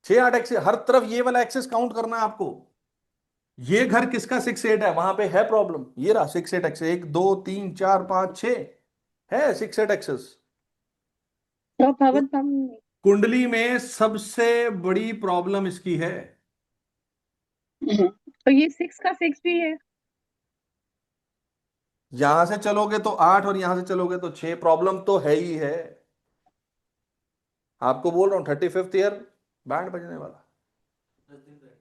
6 8 एक्सेस, हर तरफ ये वाला एक्सेस काउंट करना है आपको। ये घर किसका 6 8 है? वहां पे है प्रॉब्लम। ये रहा 6 8 एक्सेस, 1 2 3 4 5 6 है 6 8 एक्सेस। और भगवत धाम में। कुंडली में सबसे बड़ी प्रॉब्लम इसकी है। तो ये 6 का 6 भी है। यहां से चलोगे तो 8 और यहां से चलोगे तो 6, प्रॉब्लम तो है ही है। आपको बोल रहा हूँ 35th ईयर बैंड बजने वाला। 10 दिन रहे।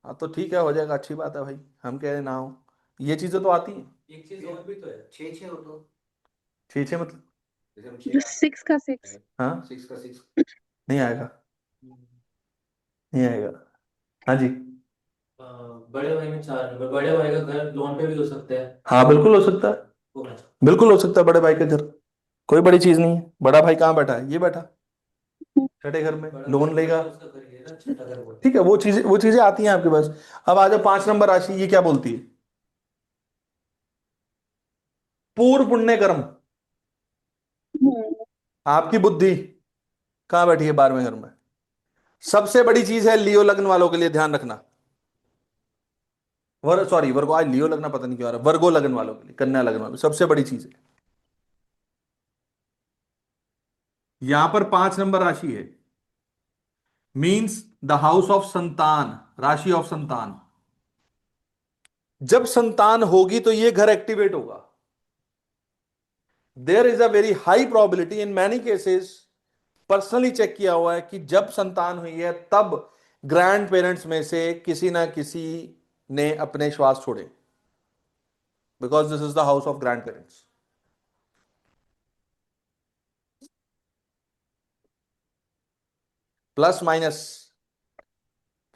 हाँ तो ठीक है, हो जाएगा, अच्छी बात है भाई, हम कह रहे ना हो, ये चीजें तो आती हैं। एक चीज और भी तो है, 6 6 हो तो 6 6 मतलब, जैसे हम जो 6 6 का 6। हाँ 6 का 6। नहीं आएगा, नहीं आएगा। हाँ जी, बड़े भाई में 4 नंबर, बड़े भाई का घर लोन पे भी हो सकता है। हाँ बिल्कुल हो सकता है, वो मैं बिल्कुल हो सकता है बड़े भाई के घर। कोई बड़ी चीज नहीं है। बड़ा भाई कहाँ बैठा है? ये बैठा छठे घर में, बड़ा लोन भाई लेगा। उसका घर ये है ना, छठा घर बोलते ठीक है, वो चीजें आती हैं आपके पास। अब आ जाओ 5 नंबर राशि, ये क्या बोलती है? पूर्व पुण्य कर्म। हम्म। आपकी बुद्धि कहां बैठी है 12वें घर में। सबसे बड़ी चीज है लियो लग्न वालों के लिए ध्यान रखना। सॉरी वर्गो, आज लियो लगना पता नहीं क्यों आ रहा है, वर्गो लगन वालों के लिए, कन्या लगन वालों, सबसे बड़ी चीज है। यहां पर 5 नंबर राशि है, मींस द हाउस ऑफ संतान, राशि ऑफ संतान। जब संतान होगी तो ये घर एक्टिवेट होगा। There is a very high probability in many cases, personally check किया हुआ है कि जब संतान हुई है तब ग्रैंड पेरेंट्स में से किसी ना किसी ने अपने श्वास छोड़े, because this is the house of grand parents. Plus minus,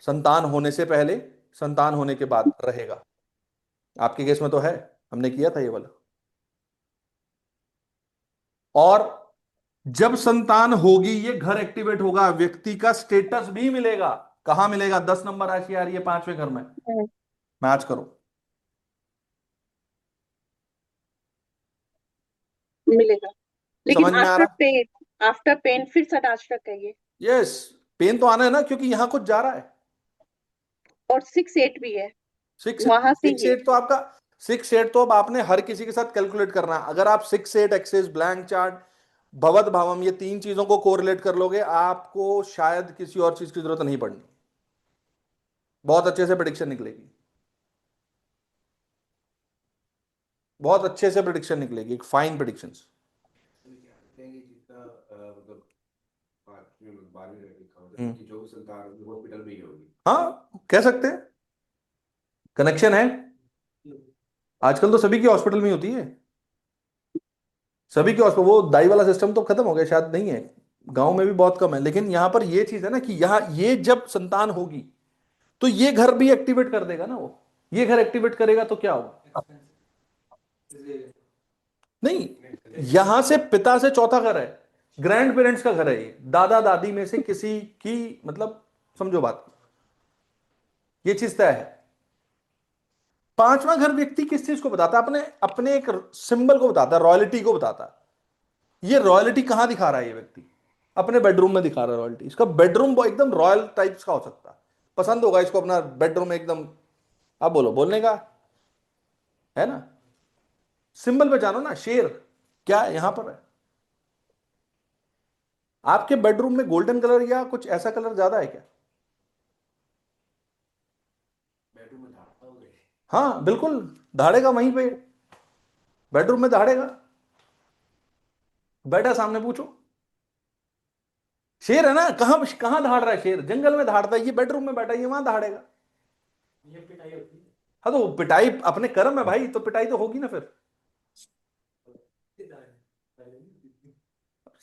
संतान होने से पहले, संतान होने के बाद रहेगा। आपके केस में तो है, हमने किया था ये वाला। और जब संतान होगी ये घर एक्टिवेट होगा, व्यक्ति का स्टेटस भी मिलेगा। कहां मिलेगा? 10 नंबर राशि आ रही है 5वें घर में, मैच करो। मिलेगा, लेकिन समझ में आ आफ्टर रहा पेन, आफ्टर पेन फिर सदाश्रक है ये। है? यस, पेन तो आना है ना, क्योंकि यहां कुछ जा रहा है। और 6-8 भी है, सिक्स वहां से सिक्स ये। एट तो आपका, 6-8 तो अब आपने हर किसी के साथ कैलकुलेट करना है। अगर आप 6-8 एक्सेस, ब्लैंक चार्ट, भवत भावम, ये 3 चीजों को कोरिलेट कर लोगे, आपको शायद किसी और चीज की जरूरत नहीं पड़नी। बहुत अच्छे से प्रिडिक्शन निकलेगी, बहुत अच्छे से प्रिडिक्शन निकलेगी, एक फाइन प्रिडिक्शन। जो भी संतान होगी वो हॉस्पिटल में ही होगी। हाँ, कह सकते हैं, कनेक्शन है। आजकल तो सभी की हॉस्पिटल में होती है, सभी के हॉस्पिटल। वो दाई वाला सिस्टम तो खत्म हो गया, शायद नहीं है, गांव में भी बहुत कम है। लेकिन यहां पर ये चीज है ना कि यहां ये जब संतान होगी तो ये घर भी एक्टिवेट कर देगा ना। वो ये घर एक्टिवेट करेगा तो क्या होगा? नहीं, यहां से पिता से चौथा घर है, ग्रैंड पेरेंट्स का घर है ये, दादा दादी में से किसी की, मतलब समझो बात, ये चीज तय है। 5वां घर व्यक्ति किस चीज को बताता है? अपने अपने एक सिंबल को बताता है, रॉयल्टी को बताता है। ये रॉयल्टी कहां दिखा रहा है ये व्यक्ति? अपने बेडरूम में दिखा रहा है रॉयल्टी। इसका बेडरूम एकदम रॉयल टाइप्स का हो सकता है, पसंद होगा इसको अपना बेडरूम एकदम, आप बोलो बोलने का है ना। सिंबल पे जानो ना, शेर क्या है यहां पर है। आपके बेडरूम में गोल्डन कलर या कुछ ऐसा कलर ज्यादा है क्या? बेडरूम में धापा हो गए। हाँ बिल्कुल, धाड़ेगा वहीं पे, बेडरूम में धाड़ेगा। बैठा सामने पूछो, शेर है ना, कहां कहां धाड़ रहा है शेर? जंगल में धाड़ता है, ये बेडरूम में बैठा है, ये वहां धाड़ेगा। ये पिटाई होती है। हाँ तो पिटाई अपने कर्म है भाई, तो पिटाई तो होगी ना फिर।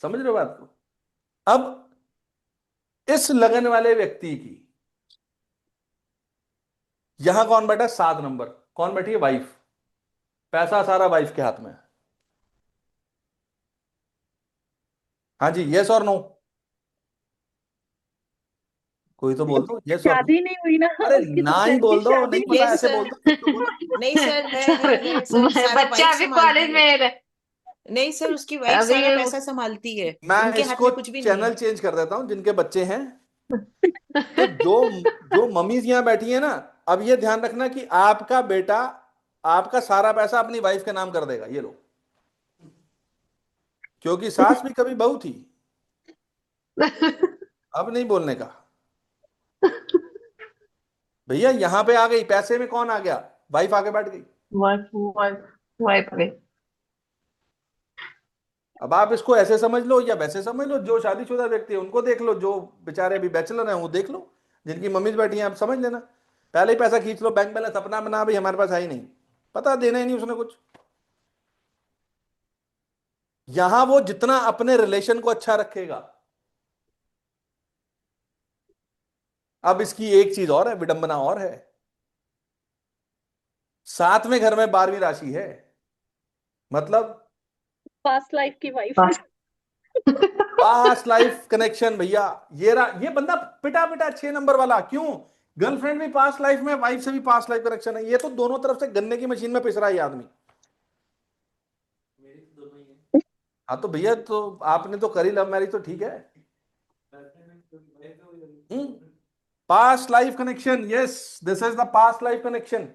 समझ रहे हो बात को? अब इस लगन वाले व्यक्ति की यहां कौन बैठा है? 7 नंबर, कौन बैठी है? वाइफ। पैसा सारा वाइफ के हाथ में है। हाँ जी, यस और नो? कोई तो बोल दो यस और नो। शादी नहीं हुई ना, अरे उसकी तो ना ही फ्रेंड की बोल दो, शादी नहीं हुई। पता, यस ऐसे सर, बोल दो, कुछ तो बोलो। नहीं सर है सर, सर सारा बच्चा वाइफ अभी संभालती कॉलेज है। में है। नहीं सर, उसकी वाइफ अभी सारा पैसा संभालती है, मैं उनके हाथ इसको में कुछ भी नहीं चैनल है। चेंज कर देता हूं, जिनके बच्चे हैं। तो जो जो मम्मीज यहां बैठी है ना, अब ये ध्यान रखना कि आपका बेटा आपका सारा पैसा अपनी वाइफ के नाम कर देगा, ये लो। क्योंकि सास भी कभी बहू थी, अब नहीं बोलने का। भैया यहां पे आ गई, पैसे में कौन आ गया? वाइफ आके बैठ गई। वाइफ वाइफ वाइफ गई। अब आप इसको ऐसे समझ लो या वैसे समझ लो, जो शादीशुदा व्यक्ति है उनको देख लो, जो बेचारे अभी बैचलर हैं वो देख लो, जिनकी मम्मीज बैठी हैं आप समझ लेना। पहले ही पैसा खींच लो, बैंक बैलेंस अपना बना, भाई हमारे पास है ही नहीं, पता देना ही नहीं उसने कुछ। यहां वो जितना अपने रिलेशन को अच्छा रखेगा। अब इसकी एक चीज और है, विडंबना और है, 7वें घर में 12वीं राशि है, मतलब पास्ट लाइफ की वाइफ। बस पास्ट लाइफ कनेक्शन। भैया ये बंदा पिटा पिटा 6 नंबर वाला क्यों? गर्लफ्रेंड भी पास्ट लाइफ में, वाइफ से भी पास्ट लाइफ कनेक्शन है। ये तो दोनों तरफ से गन्ने की मशीन में पिस रहा है ये आदमी। मेरी तो दोनों ही है। हाँ तो भैया, तो आपने तो करी लव मैरिज, तो ठीक है। Past life connection, yes, this is the past life connection.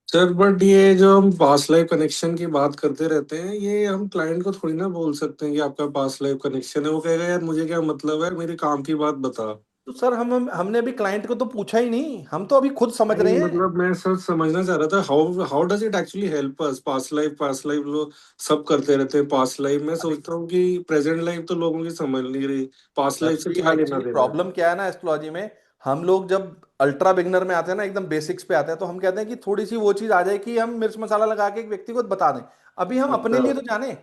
Sir but ये जो हम पास्ट लाइफ कनेक्शन की बात करते रहते हैं, ये हम क्लाइंट को थोड़ी ना बोल सकते हैं कि आपका पास्ट लाइफ कनेक्शन है। वो कहेगा यार मुझे क्या मतलब है, मेरे काम की बात बता। तो सर हमने अभी क्लाइंट को तो पूछा ही नहीं, हम तो अभी खुद समझ रहे नहीं हैं। मतलब मैं सर समझना चाह रहा था, how how does it actually help us. Past life लोग सब करते रहते हैं। पास्ट लाइफ मैं सोचता हूँ कि प्रेजेंट लाइफ तो लोगों की समझ नहीं रही, पास्ट सर लाइफ से जी, क्या लेना एक्चुअली देना है। प्रॉब्लम क्या है ना एस्ट्रोलॉजी में, हम लोग जब अल्ट्रा बिगनर में आते हैं ना, एकदम बेसिक्स पे आते हैं, तो हम कहते हैं कि थोड़ी सी वो चीज आ जाए कि हम मिर्च मसाला लगा के एक व्यक्ति को बता दें। अभी हम अपने अच्छा। लिए तो जाने।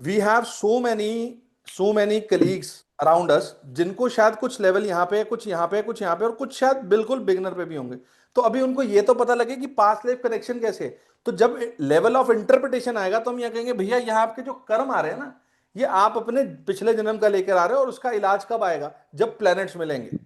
We have so many colleagues around us, जिनको शायद कुछ लेवल यहाँ पे, कुछ यहाँ पे, कुछ यहाँ पे, और कुछ शायद बिल्कुल बिगनर पे भी होंगे। तो अभी उनको ये तो पता लगे कि पास्ट लाइफ कनेक्शन कैसे है। तो जब लेवल ऑफ इंटरप्रिटेशन आएगा, तो हम यहाँ कहेंगे भैया, यहाँ आपके जो कर्म आ रहे हैं ना, ये आप अपने पिछले जन्म का लेकर आ रहे हो, और उसका इलाज कब आएगा? जब प्लैनेट्स मिलेंगे।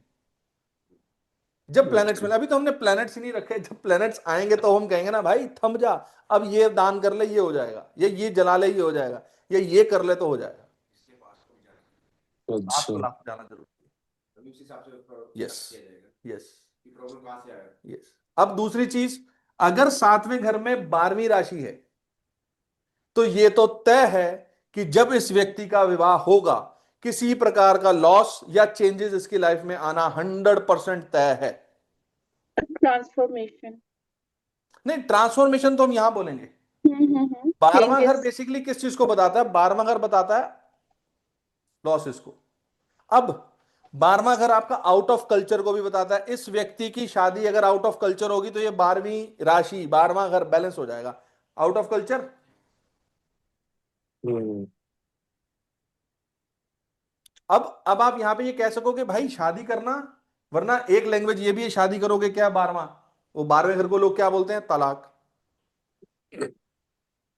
जब प्लैनेट्स अच्छा। मिले, अभी तो हमने प्लैनेट्स ही नहीं रखे, जब प्लैनेट्स आएंगे तो हम कहेंगे ना भाई थम जा, अब ये दान कर ले ये हो जाएगा, ये जला ले ये हो जाएगा, ये कर ले तो हो जाएगा। इसके पास को भी पास अच्छा। को लाख जाना जरूरी जाना उस हिसाब से है। यस, किया जाएगा यस, कि प्रॉब्लम कहाँ से आया। यस। अब दूसरी चीज, अगर सातवें घर में 12वीं राशि है, तो ये तो तय है कि जब इस व्यक्ति का विवाह होगा, किसी प्रकार का लॉस या चेंजेस इसकी लाइफ में आना 100% तय है। ट्रांसफॉर्मेशन। नहीं, ट्रांसफॉर्मेशन तो हम यहां बोलेंगे। 12वां घर चेंजेस। बेसिकली किस चीज को बताता है? 12वां घर बताता है लॉसेस को। अब 12वां घर आपका आउट ऑफ कल्चर को भी बताता है। इस व्यक्ति की शादी अगर आउट ऑफ कल्चर होगी, तो ये 12वीं राशि, 12वां घर बैलेंस हो जाएगा। Out of culture. हम्म। अब आप यहां पे ये कह सकोगे भाई शादी करना, वरना एक लैंग्वेज ये भी है, शादी करोगे क्या 12वां, वो 12वें घर को लोग क्या बोलते हैं? तलाक।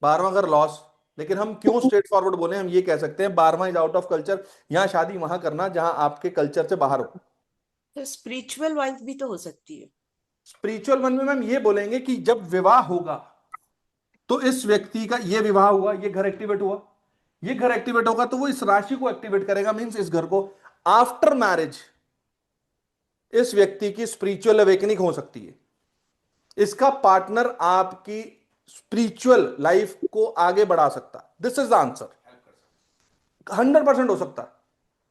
12वां घर लॉस। लेकिन हम क्यों स्ट्रेट फॉरवर्ड बोले, हम ये कह सकते हैं 12वां इज आउट ऑफ कल्चर, यहां शादी वहां करना जहां आपके कल्चर से बाहर हो। तो स्पिरिचुअल वाइफ भी तो हो सकती है। स्पिरिचुअल वन में मैम ये बोलेंगे कि जब विवाह होगा, तो इस व्यक्ति का ये विवाह हुआ, ये घर एक्टिवेट हुआ, ये घर एक्टिवेट होगा, तो वो इस राशि को एक्टिवेट करेगा, मींस इस घर को। आफ्टर मैरिज इस व्यक्ति की स्पिरिचुअल अवेकनिंग हो सकती है। इसका पार्टनर आपकी स्पिरिचुअल लाइफ को आगे बढ़ा सकता है। This is the answer. 100% हो सकता है।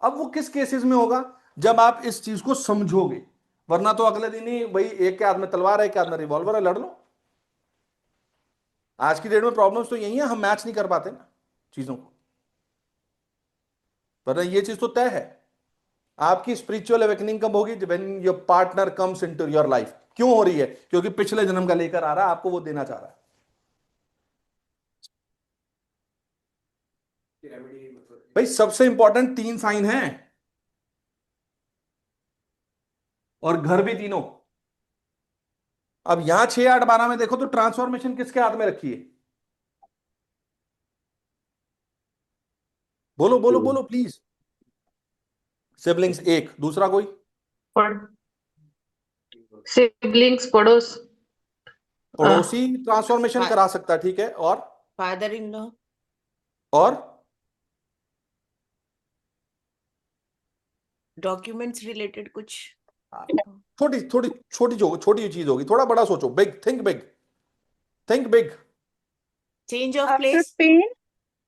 अब वो किस केसेस में होगा? जब आप इस चीज को समझोगे, वरना तो अगले दिन ही भाई एक के हाथ में तलवार है, एक के हाथ में रिवॉल्वर है, लड़ लो। आज की डेट में प्रॉब्लम्स तो यही है, हम मैच नहीं कर पाते ना चीजों को। वरना ये चीज तो तय है, आपकी स्पिरिचुअल अवेकनिंग कब होगी? When your partner comes into your life. क्यों हो रही है? क्योंकि पिछले जन्म का लेकर आ रहा है, आपको वो देना चाह रहा है। रेमेडी मतलब भाई सबसे इंपॉर्टेंट 3 साइन हैं, और घर भी तीनों। अब यहां 6 8 12 में देखो तो ट्रांसफॉर्मेशन किसके हाथ में रखी है? बोलो बोलो बोलो प्लीज। सिबलिंग्स एक, दूसरा कोई? सिबलिंग्स, पड़ोस। पड़ोसी ट्रांसफॉर्मेशन करा सकता है, ठीक है, और फादर इन लॉ। और डॉक्यूमेंट्स रिलेटेड कुछ। छोटी थोड़ी छोटी चीज होगी, थोड़ा बड़ा सोचो, big think, big think big. Change of after place. Pen.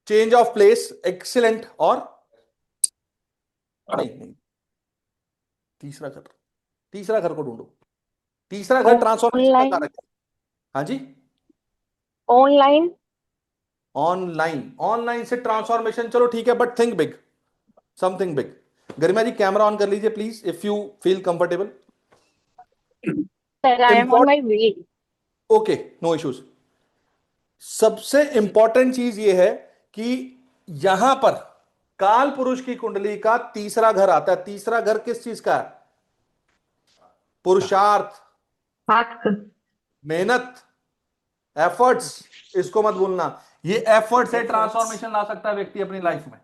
Change of place, excellent. और नहीं नहीं, तीसरा घर, तीसरा घर को ढूंढो। तीसरा घर ट्रांसफॉर्मेशन का ऑनलाइन। कारक है। हाँ जी। ऑनलाइन। ऑनलाइन, ऑनलाइन से ट्रांसफॉर्मेशन, चलो ठीक है, but think big, something big. Garima ji camera on कर लीजिए please, if you feel comfortable. Sir I am on my way. Okay, no issues. सबसे इंपॉर्टेंट चीज ये है कि यहां पर काल पुरुष की कुंडली का तीसरा घर आता है। तीसरा घर किस चीज का है? पुरुषार्थ, हाथ। मेहनत, एफर्ट्स। इसको मत भूलना, ये एफर्ट से ट्रांसफॉर्मेशन ला सकता है व्यक्ति अपनी लाइफ में।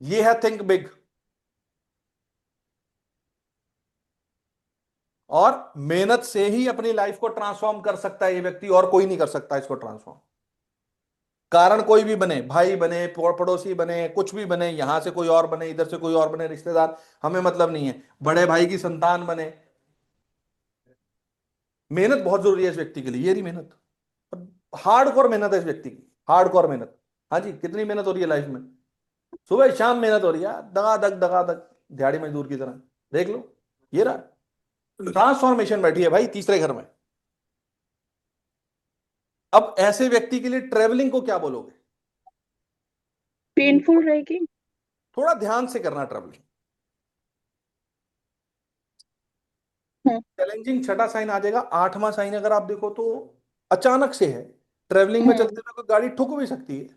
ये है थिंक बिग। और मेहनत से ही अपनी लाइफ को ट्रांसफॉर्म कर सकता है ये व्यक्ति, और कोई नहीं कर सकता इसको ट्रांसफॉर्म। कारण कोई भी बने, भाई बने, पड़ोसी बने, कुछ भी बने, यहां से कोई और बने, इधर से कोई और बने, रिश्तेदार, हमें मतलब नहीं है, बड़े भाई की संतान बने, मेहनत बहुत जरूरी है इस व्यक्ति के लिए, ये रही मेहनत। हार्डकोर मेहनत है इस व्यक्ति की, हार्डकोर मेहनत। हाँ जी, कितनी मेहनत हो रही है लाइफ में, सुबह शाम मेहनत हो रही है, दगा दग दिहाड़ी मजदूर की तरह। देख लो, ये रहा ट्रांसफॉर्मेशन बैठी है भाई तीसरे घर में। अब ऐसे व्यक्ति के लिए ट्रेवलिंग को क्या बोलोगे? पेनफुल रहेगी। थोड़ा ध्यान से करना ट्रेवलिंग। हम्म, चैलेंजिंग छठा साइन आ जाएगा। आठवां साइन अगर आप देखो तो अचानक से है, ट्रेवलिंग में चलते हुए कोई गाड़ी ठुक भी सकती है।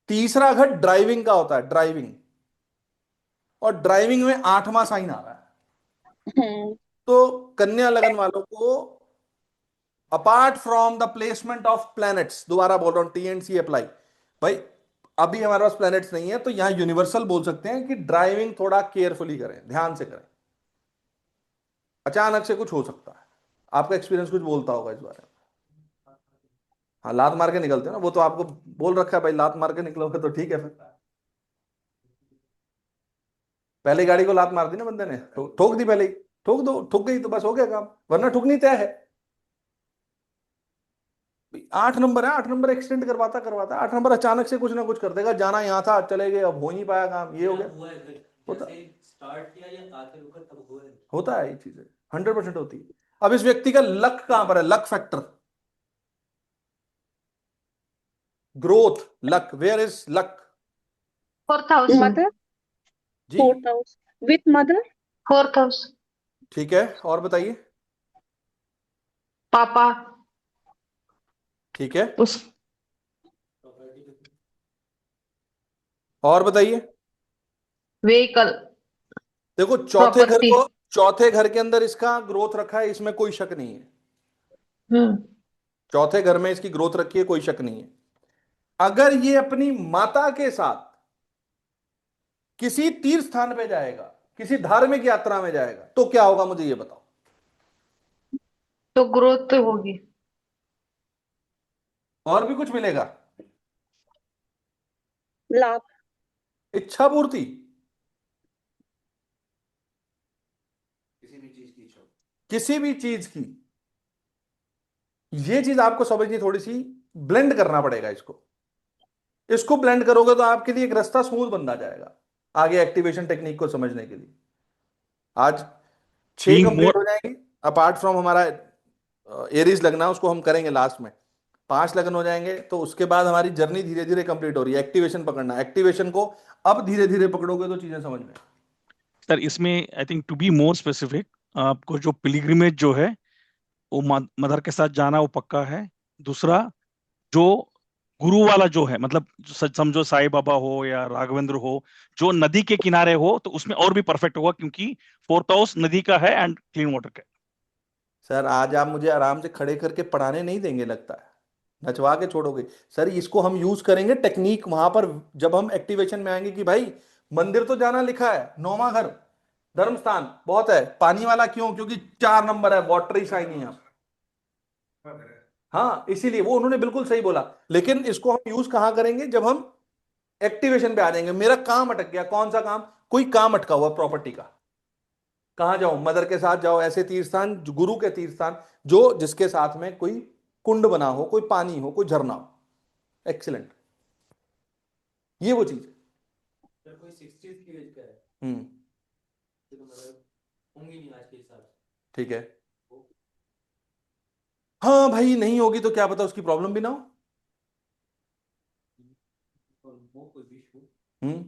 तीसरा घर ड्राइविंग का होता है, ड्राइविंग, और ड्राइविंग में आठवां साइन आ रहा है। हम्म, तो कन्या लगन वालों को apart from the placement of planets, दोबारा बोल रहा हूं, टीएनसी अप्लाई भाई, अभी हमारे पास प्लैनेट्स नहीं है तो यहां यूनिवर्सल बोल सकते हैं कि ड्राइविंग थोड़ा केयरफुली करें, ध्यान से करें। अचानक से कुछ हो सकता है, आपका एक्सपीरियंस कुछ बोलता होगा इस बारे में। हाँ, लात मार के निकलते हो ना, वो तो आपको बोल रखा है भाई, लात मार के निकलोगे तो ठीक है फिर। पहले गाड़ी को लात मार दी ना बंदे ने, तो ठोक दी पहले ही, ठोक दो, ठुक गई तो बस हो गया काम, वरना ठुकनी तय है। 8 नंबर है, 8 नंबर एक्सटेंड करवाता करवाता 8 नंबर अचानक से कुछ ना कुछ कर देगा। जाना यहाँ था, चले गए, अब हो नहीं पाया काम, ये हो गया। हुआ है फिर, होता जैसे स्टार्ट किया या आखिर रुका तब हुआ है। होता है, ये चीजें 100% होती है। अब इस व्यक्ति का लक कहां पर है, luck factor, growth, luck, where is luck? 4th house में। मदर, जी, 4th house with mother. 4th house। ठीक है, और बताइए। पापा। ठीक है, उस और बताइए। व्हीकल। देखो चौथे घर प्रॉपर्टी। को, चौथे घर के अंदर इसका ग्रोथ रखा है, इसमें कोई शक नहीं है। हम्म। चौथे घर में इसकी ग्रोथ रखी है, कोई शक नहीं है। अगर ये अपनी माता के साथ किसी तीर्थ स्थान पे जाएगा, किसी धार्मिक यात्रा में जाएगा, तो क्या होगा मुझे ये बताओ। तो ग्रोथ होगी। और भी कुछ मिलेगा? लाभ। इच्छा पूर्ति, किसी भी चीज की इच्छा। किसी भी चीज की। ये चीज आपको समझनी, थोड़ी सी ब्लेंड करना पड़ेगा इसको। इसको ब्लेंड करोगे तो आपके लिए एक रास्ता स्मूथ बनता जाएगा आगे एक्टिवेशन टेक्निक को समझने के लिए। आज 6 Being कंप्लीट more हो जाएंगे, अपार्ट फ्रॉम हमारा एरीज लगना, उसको हम करेंगे लास्ट में। 5 लगन हो जाएंगे तो उसके बाद हमारी जर्नी धीरे धीरे कंप्लीट हो रही है। एक्टिवेशन पकड़ना, एक्टिवेशन को अब धीरे धीरे पकड़ोगे तो चीजें समझ में। सर इसमें I think to be more specific, आपको जो पिलग्रिमेज जो है वो मदर के साथ जाना वो पक्का है। दूसरा, जो गुरु वाला जो है, मतलब जो समझो साईं बाबा हो या राघवेंद्र हो, जो नदी के किनारे हो तो उसमें और भी परफेक्ट होगा, क्योंकि 4th हाउस नदी का है एंड क्लीन वाटर का है। सर आज आप मुझे आराम से खड़े करके पढ़ाने नहीं देंगे लगता है, नचवा के छोड़ोगे। सर इसको हम यूज करेंगे टेक्निक वहां पर, जब हम एक्टिवेशन में आएंगे कि भाई मंदिर तो जाना लिखा है, 9वां घर धर्म स्थान बहुत है, पानी वाला क्यों, क्योंकि 4 नंबर है, वाटरी साइन है यहाँ। हाँ, इसीलिए वो उन्होंने बिल्कुल सही बोला। लेकिन इसको हम यूज कहां करेंगे, जब हम एक्टिवेशन पे आ जाएंगे। मेरा काम अटक गया, कौन सा काम? कोई काम अटका हुआ प्रॉपर्टी का, कहां जाऊं? मदर के साथ जाओ, ऐसे तीर्थ स्थान, गुरु के तीर्थ स्थान, जो जिसके साथ में कोई कुंड बना हो, कोई पानी हो, कोई झरना हो। एक्सीलेंट, ये वो चीज है। फिर कोई 60s की एज का है हम्म, तो मतलब होंगी नहीं आज के हिसाब से। ठीक है। हाँ भाई, नहीं होगी तो क्या पता उसकी प्रॉब्लम भी ना हो। और वो कोई भी इशू। हम्म,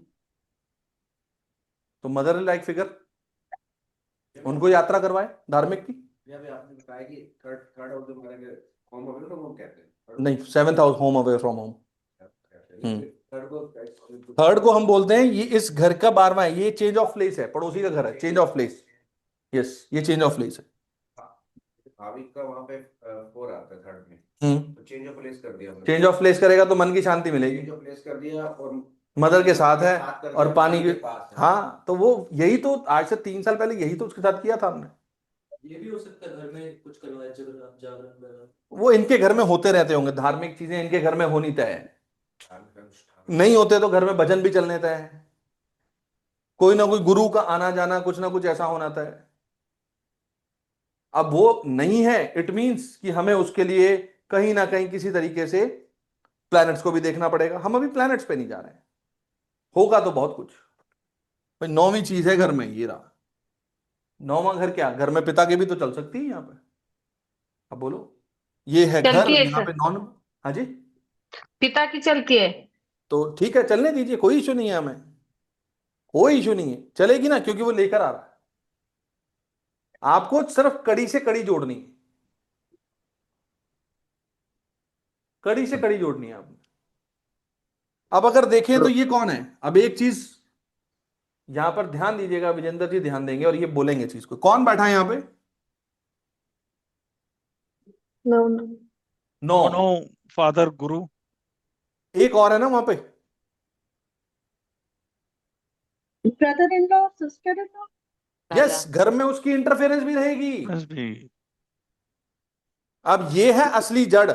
तो मदर लाइक फिगर, उनको यात्रा करवाए धार्मिक की। या भी आपने बताया कि थर्ड थर्ड हाउस जो हमारे होम अवे तो वो कहते हैं। नहीं, 7th house home away from home. Third को थर्ड को हम बोलते हैं, ये इस घर का 12वां है, ये चेंज ऑफ प्लेस है, पड़ोसी का घर है, चेंज ऑफ प्लेस। यस, ये चेंज ऑफ प्लेस है। भाभी का वहां पे 4 आता है थर्ड में, हम्म, तो चेंज ऑफ प्लेस कर दिया हमने। चेंज ऑफ प्लेस करेगा तो मन की शांति मिलेगी। चेंज ऑफ प्लेस कर दिया और मदर के साथ है साथ कर और दिया, पानी के पास है। हाँ, तो वो यही तो आज से 3 साल पहले यही तो उसके साथ किया था हमने। ये भी हो सकता है घर में कुछ करवाए जागरण जागरण वगैरह। वो इनके घर में होते रहते होंगे, धार्मिक चीजें इनके घर में होनी तय है। धार्मिक अनुष्ठान। नहीं होते तो घर में भजन भी चलने तय है, कोई ना कोई गुरु का आना जाना कुछ ना कुछ ऐसा होना तय है। अब वो नहीं है, इट मींस कि हमें उसके लिए कहीं ना कहीं किसी तरीके से प्लैनेट्स को भी देखना पड़ेगा। हम अभी प्लैनेट्स पे नहीं जा रहे हैं, होगा तो बहुत कुछ। भाई नौवीं चीज है घर में, ये रहा नौवां घर। क्या घर में पिता की भी तो चल सकती है यहाँ पे? अब बोलो, ये है घर, चलती है यहाँ सर, पे नॉन। हाँ जी, पिता की चलती है। तो ठीक है, चलने दीजिए, कोई इशू नहीं है हमें, कोई इशू नहीं है, चलेगी ना, क्योंकि वो लेकर आ रहा है। आपको सिर्फ कड़ी से कड़ी जोड़नी है, कड़ी से कड़ी जोड़नी है आपने। अब अगर देखें तो ये कौन है? अब एक चीज यहां पर ध्यान दीजिएगा, विजेंद्र जी ध्यान देंगे और ये बोलेंगे चीज को, कौन बैठा है यहां पे? No no. नौ। No, father guru. एक और है ना वहां पे? Brother in law, sister in law. Yes, Raja. घर में उसकी इंटरफेरेंस भी रहेगी। बस भी। अब ये है असली जड़,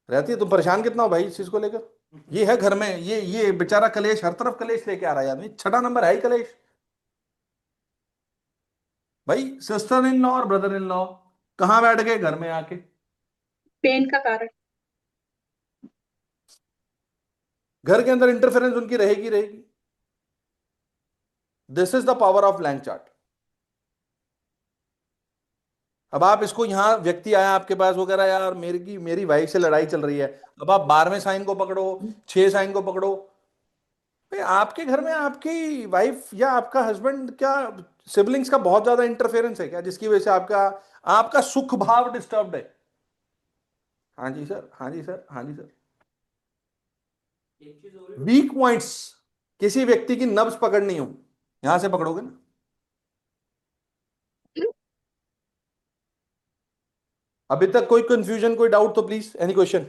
रहती है। तुम परेशान कितना हो भाई इस चीज को लेकर? ये है घर में, ये बेचारा कलेश, हर तरफ कलेश लेके आ रहा है आदमी, छठा नंबर है ही कलेश। भाई सिस्टर इन लॉ और ब्रदर इन लॉ कहां बैठ गए? घर में आके। पेन का कारण। घर के अंदर इंटरफेरेंस उनकी रहेगी रहेगी। This is the power of blank chart. अब आप इसको, यहां व्यक्ति आया आपके पास, वो कह रहा है यार मेरी वाइफ से लड़ाई चल रही है। अब आप 12वें साइन को पकड़ो, 6 साइन को पकड़ो। भाई आपके घर में आपकी वाइफ या आपका हस्बैंड, क्या सिबलिंग्स का बहुत ज्यादा इंटरफेरेंस है क्या, जिसकी वजह से आपका आपका सुख भाव डिस्टर्ब्ड है? हाँ जी सर, हाँ जी सर, हाँ जी सर। एक चीज और है। वीक पॉइंट्स, किसी व्यक्ति की नब्ज पकड़नी हो, यहां से पकड़ोगे ना। अभी तक कोई कंफ्यूजन, कोई डाउट तो प्लीज, एनी क्वेश्चन?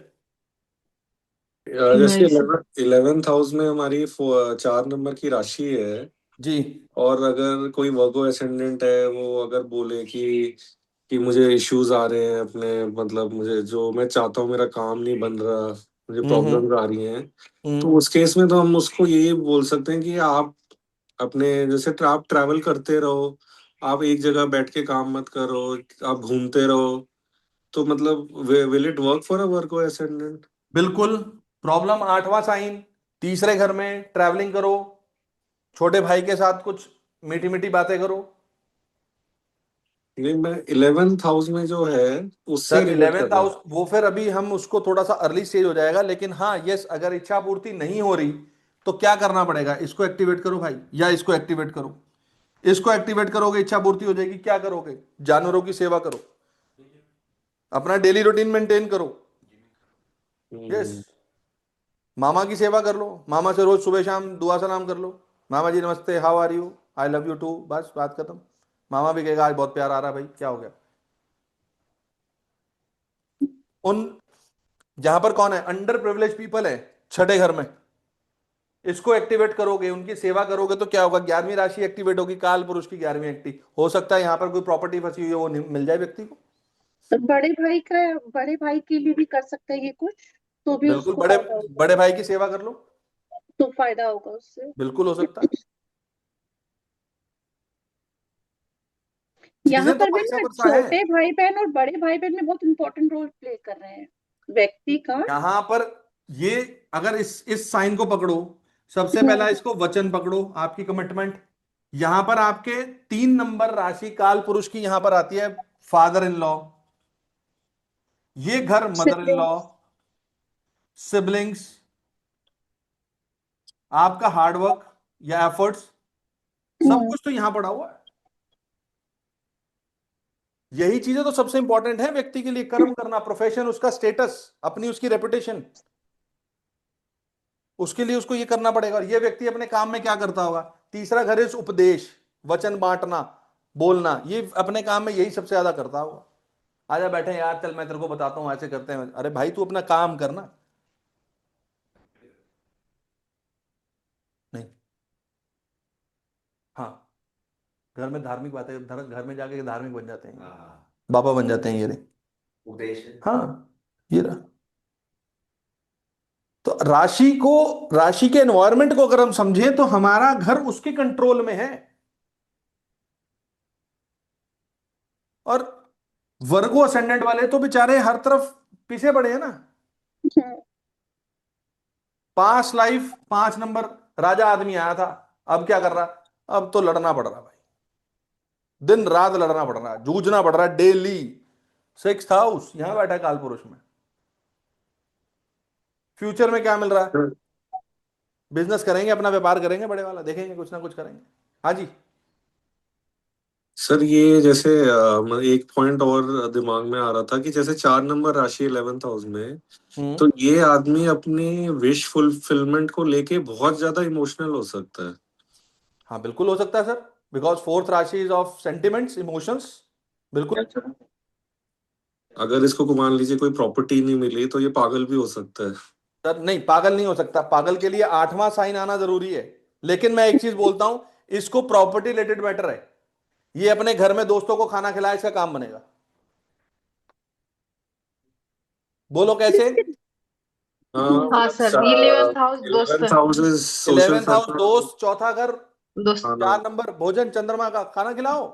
जैसे नहीं सर। 11th हाउस में हमारी 4 नंबर की राशि है, जी। और अगर कोई वर्गो एसेंडेंट है, वो अगर बोले कि मुझे इश्यूज आ रहे हैं अपने, मतलब मुझे जो मैं चाहता हूँ मेरा काम नहीं बन रहा, मुझे हम्म। प्रॉब्लम्स आ रही हैं, तो हम्म। उस केस में तो हम उसको यही बोल सकते हैं कि आप अपने, जैसे आप ट्रैवल करते रहो, आप एक जगह बैठ के काम मत करो, आप घूमते रहो, तो मतलब will it work for a Virgo ascendant? बिल्कुल। प्रॉब्लम 8वां साइन, तीसरे घर में ट्रैवलिंग करो, छोटे भाई के साथ कुछ मीठी मीठी बातें करो। नहीं, मैं 11th हाउस में जो है उससे सर रिलेट कर 11th रहा हूँ। हाउस, वो फिर अभी हम उसको थोड़ा सा अर्ली स्टेज हो जाएगा, लेकिन हाँ यस, अगर इच्छा पूर्ति नहीं हो रही तो क्या करना पड़ेगा? इसको एक्टिवेट करो भाई, या इसको एक्टिवेट करो। इसको एक्टिवेट करोगे, इच्छा पूर्ति हो जाएगी। क्या करोगे? जानवरों की सेवा करो, अपना डेली रूटीन मेंटेन करो। यस, हम्म। मामा की सेवा कर लो, मामा से रोज सुबह शाम दुआ सलाम कर लो। मामा जी नमस्ते, how are you, I love you too, बस बात खत्म। मामा भी कहेगा आज बहुत प्यार आ रहा है भाई, क्या हो गया। उन, जहां पर कौन है, अंडर प्रिविलेज पीपल है, छठे घर में, इसको एक्टिवेट करोगे, उनकी सेवा करोगे तो क्या होगा? 11वीं राशि एक्टिवेट होगी, काल पुरुष की 11वीं एक्टिव हो सकता है। यहां पर कोई प्रॉपर्टी फंसी हुई है, वो मिल जाए व्यक्ति को। तो बड़े भाई के लिए भी कर सकते हैं ये कुछ, तो भी बिल्कुल, उसको बड़े फायदा होगा। बड़े भाई की सेवा कर लो, तो फायदा होगा उससे। बिल्कुल हो सकता है। यहाँ चीजें तो पर भी वर्षा ना वर्षा है। छोटे भाई बहन और बड़े भाई बहन में बहुत इंपॉर्टेंट रोल प्ले कर रहे हैं व्यक्ति का। यहां पर ये, अगर इस साइन को पकड़ो, सबसे पहला इसको वचन पकड़ो, आपकी कमिटमेंट। यहां पर आपके 3 नंबर राशि काल पुरुष की यहां पर आती है, फादर इन लॉ। ये घर mother in law, siblings. Siblings, आपका हार्डवर्क या एफर्ट्स, सब कुछ तो यहां पड़ा हुआ है। यही चीजें तो सबसे इंपॉर्टेंट है व्यक्ति के लिए, कर्म करना, प्रोफेशन, उसका स्टेटस, अपनी उसकी रेपुटेशन, उसके लिए उसको ये करना पड़ेगा। और ये व्यक्ति अपने काम में क्या करता होगा? तीसरा घर इस उपदेश, वचन बांटना, बोलना, ये अपने काम में यही सबसे ज्यादा करता होगा। आजा बैठे यार, चल मैं तेरे को बताता हूं ऐसे करते हैं। अरे भाई तू अपना काम करना। नहीं। हाँ, घर में धार्मिक बातें, घर में जाके धार्मिक बन जाते हैं, हाँ बाबा बन जाते हैं ये रे। उपदेश है। हाँ, ये रहा। तो राशि के एनवायरनमेंट को अगर हम समझें तो हमारा घर उसके कंट्रोल में है। और वर्गो असेंडेंट वाले तो बेचारे हर तरफ पीछे पड़े हैं ना। पास्ट लाइफ 5 नंबर राजा आदमी आया था, अब क्या कर रहा, अब तो लड़ना पड़ रहा भाई, दिन रात लड़ना पड़ रहा, जूझना पड़ रहा डेली। 6th हाउस यहां बैठा है काल पुरुष में। फ्यूचर में क्या मिल रहा है, बिजनेस करेंगे, अपना व्यापार करेंगे, बड़े वाला देखेंगे, कुछ ना कुछ करेंगे। हाँ जी। सर ये जैसे एक पॉइंट और दिमाग में आ रहा था कि जैसे 4 नंबर राशि 11th हाउस में, तो ये आदमी अपनी विश फुलफिलमेंट को लेके बहुत ज्यादा इमोशनल हो सकता है। हाँ बिल्कुल हो सकता है सर, बिकॉज 4th राशि इज ऑफ सेंटिमेंट्स, इमोशंस। बिल्कुल। अगर इसको को मान लीजिए कोई प्रॉपर्टी नहीं मिली तो ये पागल भी हो सकता है। सर नहीं, पागल नहीं हो सकता, पागल के लिए 8वां साइन आना जरूरी है। लेकिन मैं एक चीज बोलता हूं, इसको प्रॉपर्टी रिलेटेड मैटर है, ये अपने घर में दोस्तों को खाना खिलाए, इसका काम बनेगा। बोलो कैसे। हाँ सर, 11th हाउस दोस्त। 11th house is social 11th house दोस्त, चौथा घर, दोस्त। 4 नंबर भोजन, चंद्रमा का खाना खिलाओ।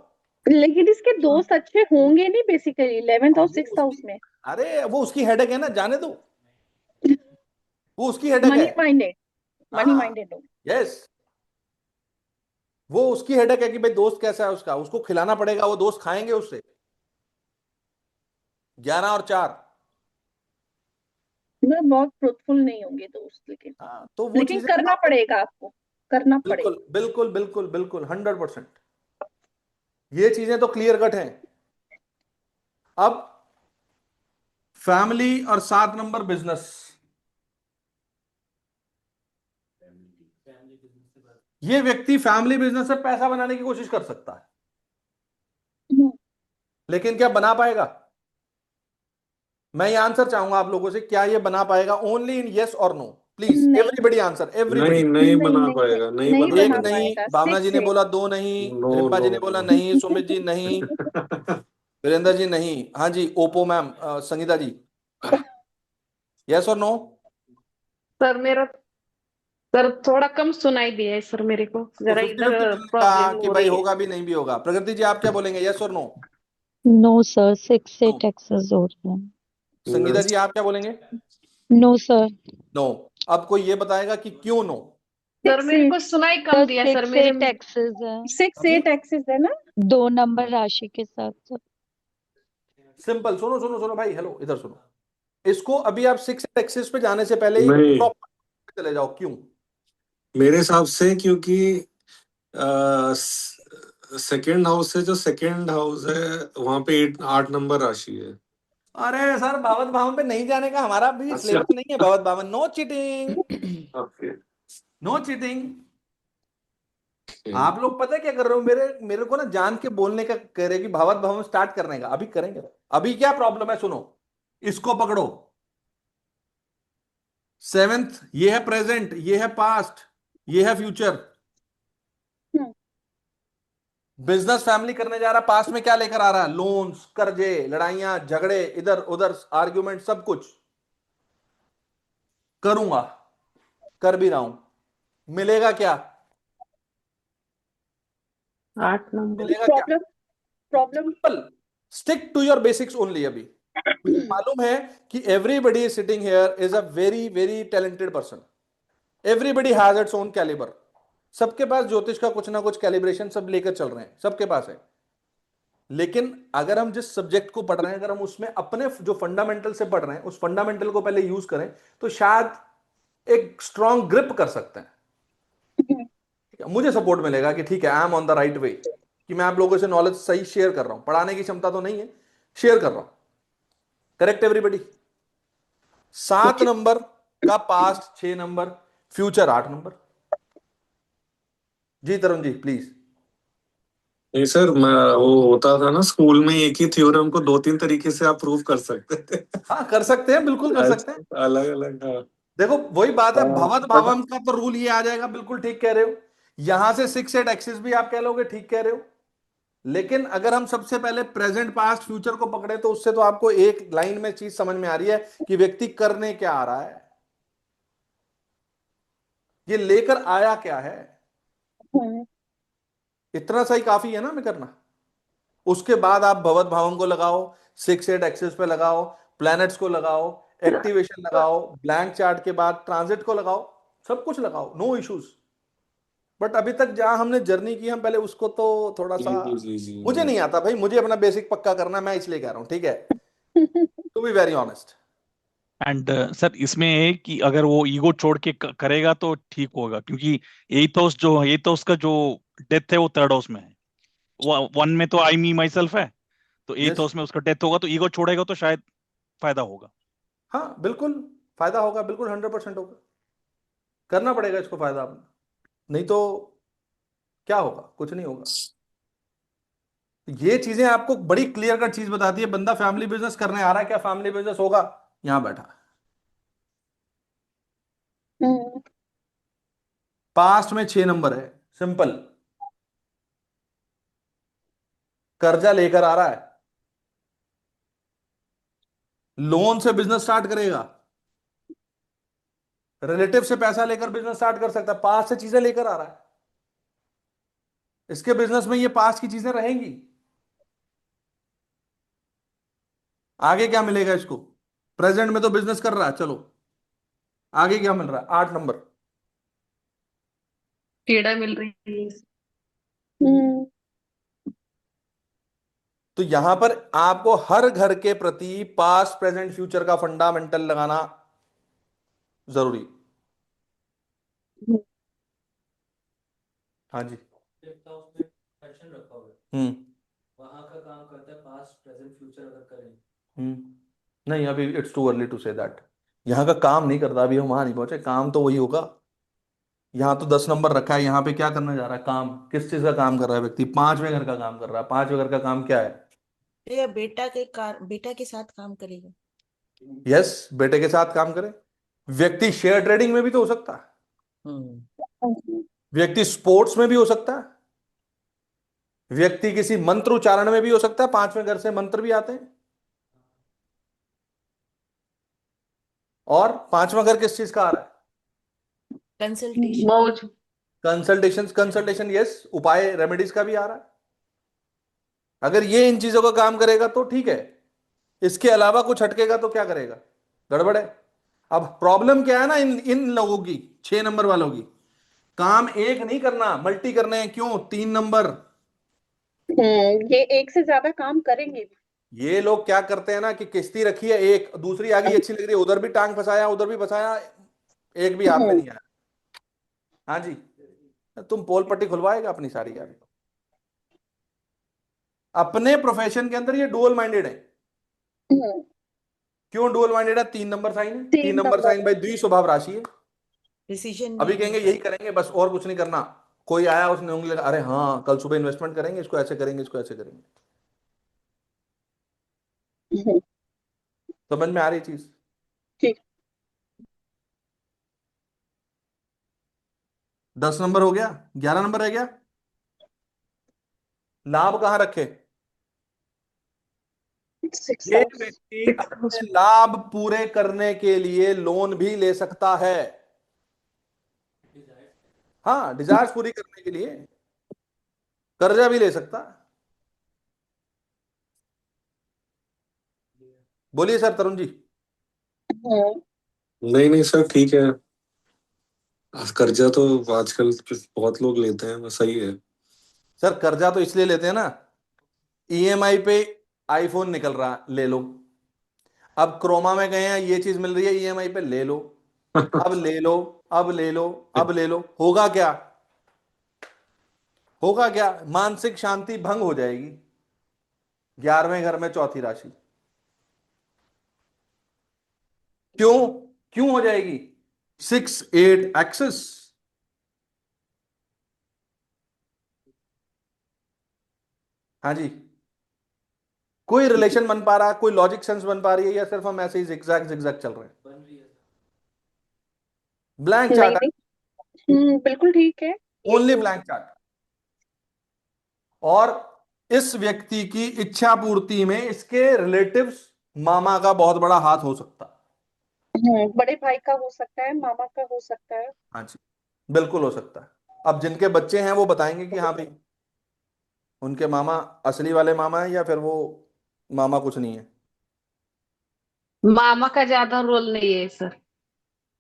लेकिन इसके दोस्त अच्छे होंगे नहीं बेसिकली 11th और वो 6th हाउस उसकी, में। अरे वो उसकी हेडेक है ना, जाने दो, वो उसकी हेडेक है। मनी माइंडेड, मनी हाँ, माइंडेड लोग। यस, वो उसकी हेडेक है कि भाई दोस्त कैसा है उसका, उसको खिलाना पड़ेगा, वो दोस्त खाएंगे उससे। 11 और 4। मतलब बहुत फ्रूटफुल नहीं होंगे दोस्त, लेकिन हाँ, तो वो लेकिन चीजें करना पड़ेगा आपको, करना बिल्कुल पड़ेगा। बिल्कुल बिल्कुल बिल्कुल 100%। ये चीजें तो क्लियर कट हैं। अब फैमिली और 7 नंबर बिजनेस, ये व्यक्ति फैमिली बिजनेस से पैसा बनाने की कोशिश कर सकता है, लेकिन क्या बना पाएगा। मैं ये आंसर चाहूंगा आप लोगों से, क्या ये बना पाएगा, ओनली इन यस और नो, प्लीज नहीं एवरीबॉडी आंसर, एवरीबॉडी। नहीं नहीं नहीं बना नहीं पाएगा, नहीं नहीं बना एक बना पाएगा। नहीं, पाएगा। भावना जी 6 ने से बोला 2 नहीं, नो रिम्पा जी नो ने बोला नो। नहीं, सुमित जी नहीं, वीरेंद्र जी नहीं, हाँ जी ओप्पो मैम, संगीता जी, यस और नो। सर मेरा, सर थोड़ा कम सुनाई दिया है सर मेरे को, तो जरा 50-50 इधर चलेगा प्रॉब्लम कि हो भाई रही है। होगा भी नहीं भी होगा। प्रगति जी आप क्या बोलेंगे, यस और नो। नो सर, 6 से नो। टैक्सेस हो रहे हैं। संगीता जी आप क्या बोलेंगे, नो सर। नो। अब कोई ये बताएगा कि क्यों नो। सर 6 मेरे से को सुनाई कम सर दिया सर 6 मेरे। से टैक्सेस है, 6 से टैक्सेस है ना। 2 नंबर राशि के साथ सर। सिंपल, सुनो सुनो सुनो भाई, हेलो इधर सुनो। इसको अभी आप 6 एक्सिस पे जाने से पहले ही नहीं, प्रॉपर चले जाओ, क्यों। मेरे हिसाब से क्योंकि सेकेंड हाउस से जो सेकेंड हाउस है वहां पे 8 नंबर राशि है। अरे सर, भावत भावन पे नहीं जाने का हमारा भी अच्छा। सिलेबस नहीं है, भावत भावन, no cheating, okay. No cheating. आप लोग पता है क्या कर रहे हो, मेरे मेरे को ना जान के बोलने का कह रहे कि भावत भवन स्टार्ट करने का, अभी करेंगे। अभी क्या प्रॉब्लम है सुनो, इसको पकड़ो। 7th ये है प्रेजेंट, ये है पास्ट, ये है फ्यूचर। बिजनेस फैमिली करने जा रहा, पास्ट में क्या लेकर आ रहा है, लोन्स, कर्जे, लड़ाइयां, झगड़े, इधर उधर आर्ग्यूमेंट, सब कुछ करूंगा, कर भी रहा हूं। मिलेगा क्या, 8 नंबर। मिलेगा क्या। Problem, problem. Stick to your basics only. अभी मुझे मालूम है कि everybody sitting here is a very very talented person, everybody has its own calibre. सबके पास ज्योतिष का कुछ ना कुछ कैलिब्रेशन सब लेकर चल रहे हैं, सबके पास है। लेकिन अगर हम जिस सब्जेक्ट को पढ़ रहे हैं, अगर हम उसमें अपने जो फंडामेंटल से पढ़ रहे हैं, उस फंडामेंटल को पहले यूज करें, तो शायद एक स्ट्रॉन्ग ग्रिप कर सकते हैं। ठीक है? मुझे सपोर्ट मिलेगा कि ठीक है, आई am on the right way, कि मैं आप लोगों से नॉलेज सही शेयर कर रहा हूं, पढ़ाने की क्षमता तो नहीं है, शेयर कर रहा हूं। Correct everybody. 7 नंबर का पास्ट 6 नंबर, फ्यूचर 8 नंबर। जी तरुण जी प्लीज। नहीं सर, मैं वो होता था ना स्कूल में, एक ही थ्योरम को 2-3 तरीके से आप प्रूव कर सकते थे। हाँ कर सकते हैं, बिल्कुल कर सकते हैं। अलग अलग। हाँ देखो वही बात है, भवत बट भावम का तो रूल ये आ जाएगा, बिल्कुल ठीक कह रहे हो। यहां से 6 8 एक्सिस भी आप कह लोगे, ठीक कह रहे हो। लेकिन अगर हम सबसे पहले प्रेजेंट पास्ट फ्यूचर को पकड़े तो उससे तो आपको एक लाइन में चीज समझ में आ रही है कि व्यक्ति करने क्या आ रहा है, ये लेकर आया क्या है। हम्म, इतना सही काफी है ना हमें करना। उसके बाद आप भवत भावों को लगाओ, 6-8 एक्सिस पे लगाओ, प्लैनेट्स को लगाओ, एक्टिवेशन लगाओ, ब्लैंक चार्ट के बाद ट्रांजिट को लगाओ, सब कुछ लगाओ, नो इश्यूज। बट अभी तक जहां हमने जर्नी की हम पहले उसको तो थोड़ा सा, जी जी जी मुझे जी। नहीं आता भाई, मुझे अपना बेसिक पक्का करना है, मैं इसलिए कह रहा हूं, ठीक है, to be very honest. And sir इसमें है कि अगर वो ईगो छोड़ के करेगा तो ठीक होगा, क्योंकि एथ हाउस का जो डेथ है वो थर्ड हाउस में है। वन में तो आई मी माई सेल्फ है, तो एथ यस, हाउस में उसका डेथ होगा, तो ईगो छोड़ेगा तो शायद फायदा होगा। हाँ बिल्कुल, फायदा होगा, बिल्कुल 100% होगा, करना पड़ेगा इसको फायदा अपना, नहीं तो क्या होगा, कुछ नहीं होगा। ये चीजें आपको बड़ी क्लियर कट चीज बताती है, बंदा फैमिली बिजनेस करने आ रहा है, क्या फैमिली बिजनेस होगा, यहां बैठा। हम्म, पास्ट में 6 नंबर है, सिंपल, कर्जा लेकर आ रहा है, लोन से बिजनेस स्टार्ट करेगा, रिलेटिव से पैसा लेकर बिजनेस स्टार्ट कर सकता है, पास्ट से चीजें लेकर आ रहा है, इसके बिजनेस में ये पास्ट की चीजें रहेंगी। आगे क्या मिलेगा इसको, प्रेजेंट में तो बिजनेस कर रहा है, चलो आगे क्या मिल रहा है, 8 नंबर। पीड़ा मिल रही है। हम्म, तो यहां पर आपको हर घर के प्रति पास्ट प्रेजेंट फ्यूचर का फंडामेंटल लगाना जरूरी। हाँ जी। फिफ्थ हाउस में टेंशन रखा हुआ है, हम्म। वहां का काम करता है पास्ट प्रेजेंट फ्यूचर अगर करें। नहीं, अभी it's too early to say that, यहाँ का काम नहीं करता, अभी हम वहां नहीं पहुंचे, काम तो वही होगा। यहाँ तो 10 नंबर रखा है, यहाँ पे क्या करने जा रहा है, काम किस चीज का काम कर रहा है व्यक्ति, 5वें घर का काम कर रहा है, 5वें घर का काम क्या है। या बेटा के साथ काम करेगा। यस, बेटे के साथ काम करे, व्यक्ति शेयर ट्रेडिंग में भी तो हो सकता है, हम्म। व्यक्ति स्पोर्ट्स में भी हो सकता है, व्यक्ति किसी मंत्र उच्चारण में भी हो सकता है, 5वें घर से मंत्र भी आते हैं। और 5वां घर किस चीज का आ रहा है, कंसल्टेशन। मौज। कंसल्टेशन, कंसल्टेशन यस, उपाय रेमेडीज का भी आ रहा है। अगर ये इन चीजों का काम करेगा तो ठीक है, इसके अलावा कुछ हटकेगा तो क्या करेगा, गड़बड़ है। अब प्रॉब्लम क्या है ना, इन इन लोगों की, 6 नंबर वालों की, काम एक नहीं करना, मल्टी करने हैं, क्यों, 3 नंबर। ये एक से ज्यादा काम करेंगे भी। ये लोग क्या करते हैं ना कि किश्ती रखी है एक, दूसरी आगे अच्छी लग रही है, उधर भी टांग फंसाया, उधर भी फंसाया, एक भी हाथ में हम्म, नहीं आया। हाँ जी, तुम पोल पट्टी खुलवाएगा अपनी सारी यार। अपने प्रोफेशन के अंदर ये डुअल माइंडेड है। हम्म, क्यों डुअल माइंडेड है, 3 नंबर साइन है, तीन तीन नंबर नंबर साइन भाई द्वि स्वभाव राशि है। डिसीजन अभी नहीं कहेंगे लेता। यही करेंगे बस, और कुछ नहीं करना। कोई आया उसने उंगली लगा, अरे हाँ कल सुबह इन्वेस्टमेंट करेंगे, इसको ऐसे करेंगे, इसको ऐसे करेंगे। हम्म, समझ में आ रही चीज। ठीक। 10 नंबर हो गया, 11 नंबर रह गया, लाभ कहाँ रखे। सिक्स ये हाउस। व्यक्ति अपने लाभ पूरे करने के लिए लोन भी ले सकता है। हाँ, डिजायर्स पूरी करने के लिए कर्जा भी ले सकता है। बोलिए सर तरुण जी। नहीं नहीं सर, ठीक है। कर्जा तो आजकल बहुत लोग लेते हैं, बस सही है। सर कर्जा तो इसलिए लेते हैं ना, ईएमआई पे आईफोन निकल रहा, ले लो। अब क्रोमा में गए हैं, ये चीज मिल रही है ईएमआई पे, ले लो। अब ले लो, अब ले लो, अब ले लो, होगा क्या, होगा क्या, मानसिक शांति भंग हो जाएगी। 11वें घर में चौथी राशि, क्यों, क्यों हो जाएगी, 6-8 एक्सेस। हाँ जी, कोई रिलेशन बन पा रहा, कोई लॉजिक सेंस बन पा रही है, या सिर्फ हम ऐसे ही जिगजैग जिगजैग चल रहे हैं, बन रही है। ब्लैंक नहीं चार्ट, नहीं, बिल्कुल ठीक है। ये ओनली तो ब्लैंक चार्ट। और इस व्यक्ति की इच्छा पूर्ति में इसके रिलेटिव्स मामा का बहुत बड़ा हाथ हो सकता है। बड़े भाई का हो सकता है, मामा का हो सकता है। हाँ जी, बिल्कुल हो सकता है। अब जिनके बच्चे हैं वो बताएंगे कि हाँ भाई उनके मामा असली वाले मामा है या फिर वो मामा कुछ नहीं है। मामा का ज्यादा रोल नहीं है सर।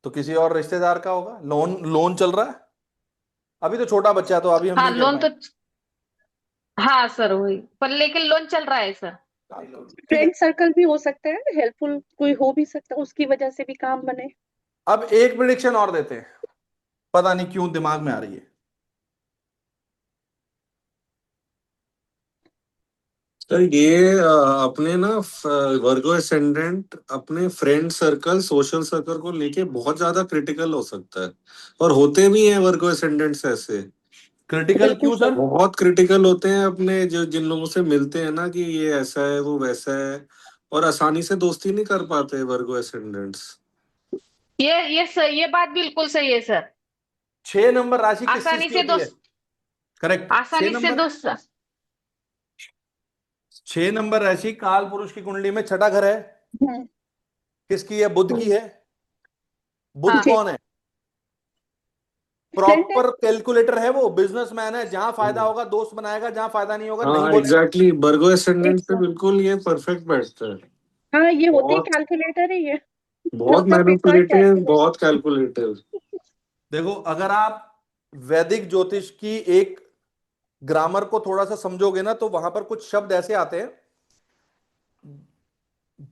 तो किसी और रिश्तेदार का होगा। लोन लोन चल रहा है, अभी तो छोटा बच्चा है तो अभी हम हाँ नहीं कह लोन तो, पाएंगे। हाँ सर वही, पर लेकिन लोन चल रहा है सर। ठीक है। फ्रेंड सर्कल भी हो सकता है, हेल्पफुल कोई हो भी सकता है, उसकी वजह से भी काम बने। अब एक प्रिडिक्शन और देते हैं, पता नहीं क्यों दिमाग में आ रही है। सर ये अपने ना वर्गो एसेंडेंट अपने फ्रेंड सर्कल सोशल सर्कल को लेके बहुत ज्यादा क्रिटिकल हो सकता है, और होते भी हैं वर्गो एसेंडेंट्स ऐसे। क्रिटिकल बिल्कुल क्यों सर। सर? बहुत क्रिटिकल होते हैं अपने, जो जिन लोगों से मिलते हैं ना कि ये ऐसा है वो वैसा है, और आसानी से दोस्ती नहीं कर पाते वर्गो एसेंडेंट्स। ये सर, ये बात बिल्कुल सही है सर। 6 नंबर राशि किस चीज आसानी की से होती है? दोस्त, करेक्ट, छह आसानी से नंबर दोस्त। 6 नंबर राशि काल पुरुष की कुंडली में छठा घर है। हम्म, किसकी है? बुध की है। बुध हाँ ठीक। कौन है? फ्रेंड है। प्रॉपर कैलकुलेटर है, वो बिजनेसमैन है। जहां फायदा होगा दोस्त बनाएगा, जहां फायदा नहीं होगा नहीं हाँ बोलेगा। एग्जैक्टली, वर्गो एसेंडेंट पे एकदम। बिल्कुल ये परफेक्ट बैठता है। हाँ, ये होते ही बहुत कैलकुलेटर ही है। बहुत होता पिता मैनिपुलेटिव, कैलकुलेटर। बहुत कैलकुलेटिव। देखो, अगर आप वैदिक ज्योतिष की एक ग्रामर को थोड़ा सा समझोगे ना तो वहां पर कुछ शब्द ऐसे आते हैं।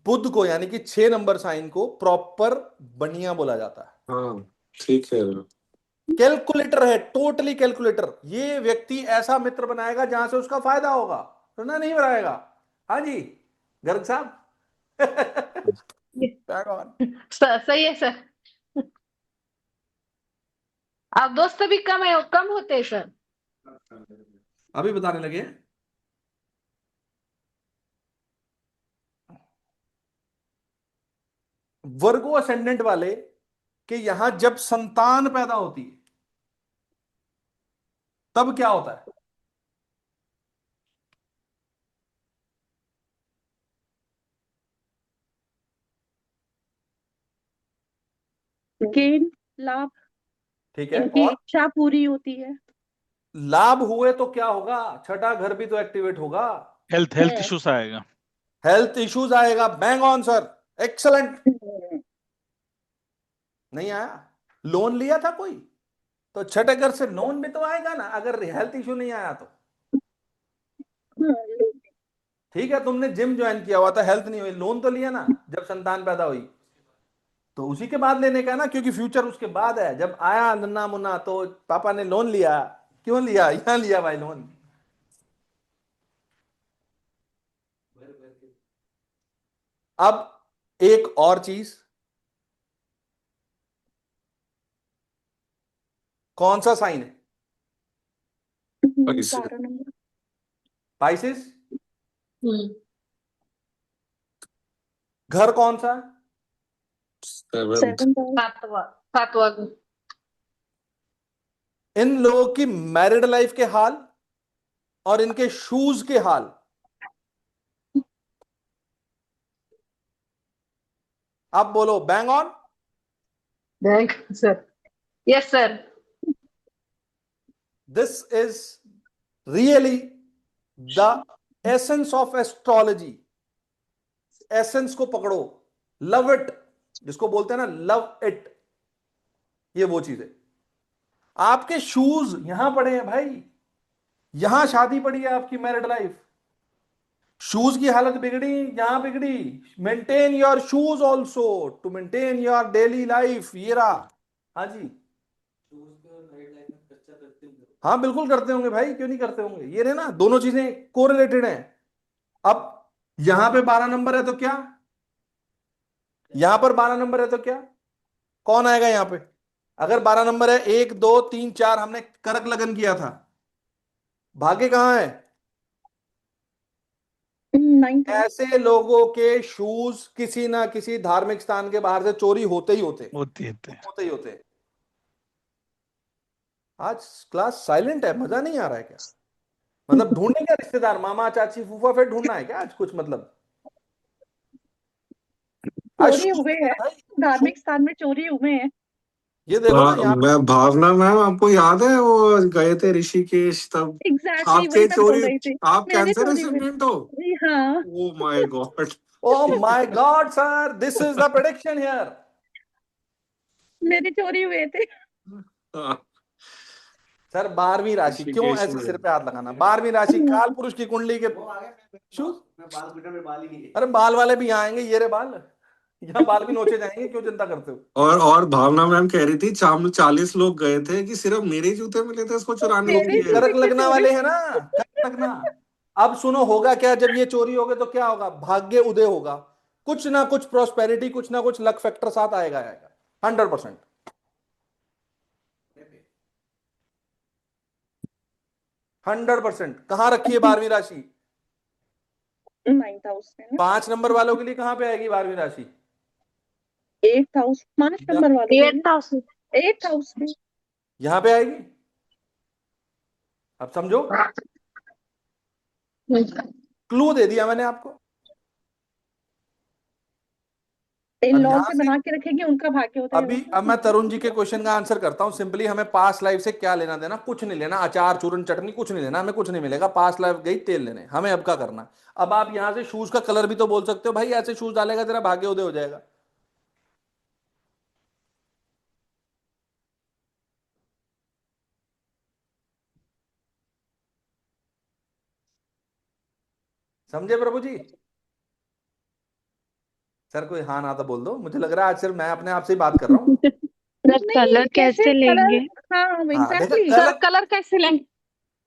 बुध को यानी कि 6 नंबर साइन को प्रॉपर बनिया बोला जाता है। हाँ ठीक है। कैलकुलेटर है, टोटली कैलकुलेटर। ये व्यक्ति ऐसा मित्र बनाएगा जहां से उसका फायदा होगा, सुना नहीं बनाएगा। हाँ जी, गर्ग साहब। Bang on। सही है सर। अब दोस्त भी कम है, कम होते हैं सर। अभी बताने लगे। वर्गो असेंडेंट वाले के यहां जब संतान पैदा होती है तब क्या होता है? गेन, लाभ। ठीक है, इनकी और इच्छा पूरी होती है। लाभ हुए तो क्या होगा? छठा घर भी तो एक्टिवेट होगा। हेल्थ हेल्थ इश्यूज आएगा। हेल्थ इश्यूज आएगा। Bang on sir, excellent. हम्म, नहीं आया? लोन लिया था कोई तो छठे घर से लोन भी तो आएगा ना, अगर हेल्थ इशू नहीं आया तो। हम्म, ठीक है, तुमने जिम ज्वाइन किया हुआ था, हेल्थ नहीं हुई, लोन तो लिया ना जब संतान पैदा हुई। तो उसी के बाद लेने का ना, क्योंकि फ्यूचर उसके बाद है। जब आया नन्ना मुन्ना तो पापा ने लोन लिया। क्यों लिया? यहां लिया भाई लोन। अब एक और चीज, कौन सा साइन है? 12 नंबर। पाइसेस। हम्म। घर कौन सा? 7th। 7 बार। सातवां, सातवां। इन लोगों की मैरिड लाइफ के हाल और इनके शूज के हाल। आप बोलो bang on. Bank sir. Yes sir. This is really the essence of astrology. Essence को पकड़ो, लव इट, जिसको बोलते हैं ना लव इट, ये वो चीज है। आपके शूज यहां पड़े हैं भाई, यहां शादी पड़ी है आपकी, मैरिड लाइफ। शूज की हालत बिगड़ी, यहां बिगड़ी। Maintain your shoes also to maintain your daily life. ये रहा। हाँ जी, हाँ बिल्कुल करते होंगे भाई, क्यों नहीं करते होंगे। ये रहे ना, दोनों चीजें कोरिलेटेड हैं। अब यहां पे 12 नंबर है तो क्या, यहां पर 12 नंबर है तो क्या, कौन आएगा यहां पे? अगर 12 नंबर है, 1 2 3 4, हमने करक लगन किया था, भाग्य कहां है? 9th house. ऐसे लोगों के शूज किसी ना किसी धार्मिक स्थान के बाहर से चोरी होते ही होते, होते होते। होते ही होते। आज क्लास साइलेंट है, मजा नहीं आ रहा है क्या? मतलब ढूंढने क्या रिश्तेदार, मामा चाची फूफा फिर ढूंढना है क्या आज कुछ, मतलब आज चोरी shoes हुए में हैं, भाई, धार्मिक स्थान में चोरी हुए हैं। ये देखो ना यहाँ मैं भावना मैम, आपको याद है वो गए थे ऋषिकेश तब, एग्जैक्टली आपके वही मैं बोल चोरी, रही थी, आप मेरे कैंसर चोरी हुए। एसिडेंट हो? हाँ, oh my God. Oh my God sir, this is the prediction here. मेरे चोरी हुए थे। सर 12वीं राशि, क्यों ऋषिकेश ऐसे में। सिर पे हाथ लगाना, 12वीं राशि काल पुरुष की कुंडली के वो आ गया शूज। मैं बाल पीटा में बाल ही नहीं है। अरे बाल वाले भी यहाँ आएंगे, ये रे बाल, यहाँ बाल भी नोचे जाएंगे, क्यों चिंता करते हो। और भावना मैम कह रही थी 40 लोग गए थे कि सिर्फ मेरे जूते मिले थे उसको चुराने तो के मेरे लिए। जूते कर्क की लगना चोरी। वाले हैं ना, कर्क लगना। अब सुनो होगा क्या, जब ये चोरी होगे तो क्या होगा, भाग्य उदय होगा, कुछ ना कुछ प्रॉस्पेरिटी, कुछ ना कुछ लक फैक्टर साथ आएगा आएगा 100%। 100%। कहां रखी है 12वीं राशि, 9th हाउस में ना, 5 नंबर वालों के लिए कहां पे आएगी 12वीं राशि। 8th हाउस, 5 नंबर वालों के लिए 8,000। 8th हाउस में। यहां पे आएगी। अब समझो, क्लू दे दिया मैंने आपको। इन अब लॉ यहां से से बना के रखेगी, उनका भाग्य उदय अभी, होगा। अब मैं तरुण जी के क्वेश्चन का आंसर करता हूं सिंपली। हमें पास्ट लाइफ से क्या लेना देना, कुछ नहीं लेना, अचार चूरन चटनी कुछ नहीं लेना, हमें कुछ नहीं मिलेगा। पास्ट लाइफ गई तेल लेने, हमें अब का करना। अब आप यहां से शूज का कलर भी तो बोल सकते हो, भाई ऐसे शूज डालेगा तेरा भाग्य उदय हो जाएगा। समझे प्रभु जी। सर कोई हाँ ना तो बोल दो, मुझे लग रहा है आज सिर्फ मैं अपने आप से ही बात कर रहा हूँ। सर नहीं, कलर कैसे कैसे कलर। लेंगे? हाँ हाँ देखा, एग्जैक्टली। सर कलर कलर कैसे लेंगे?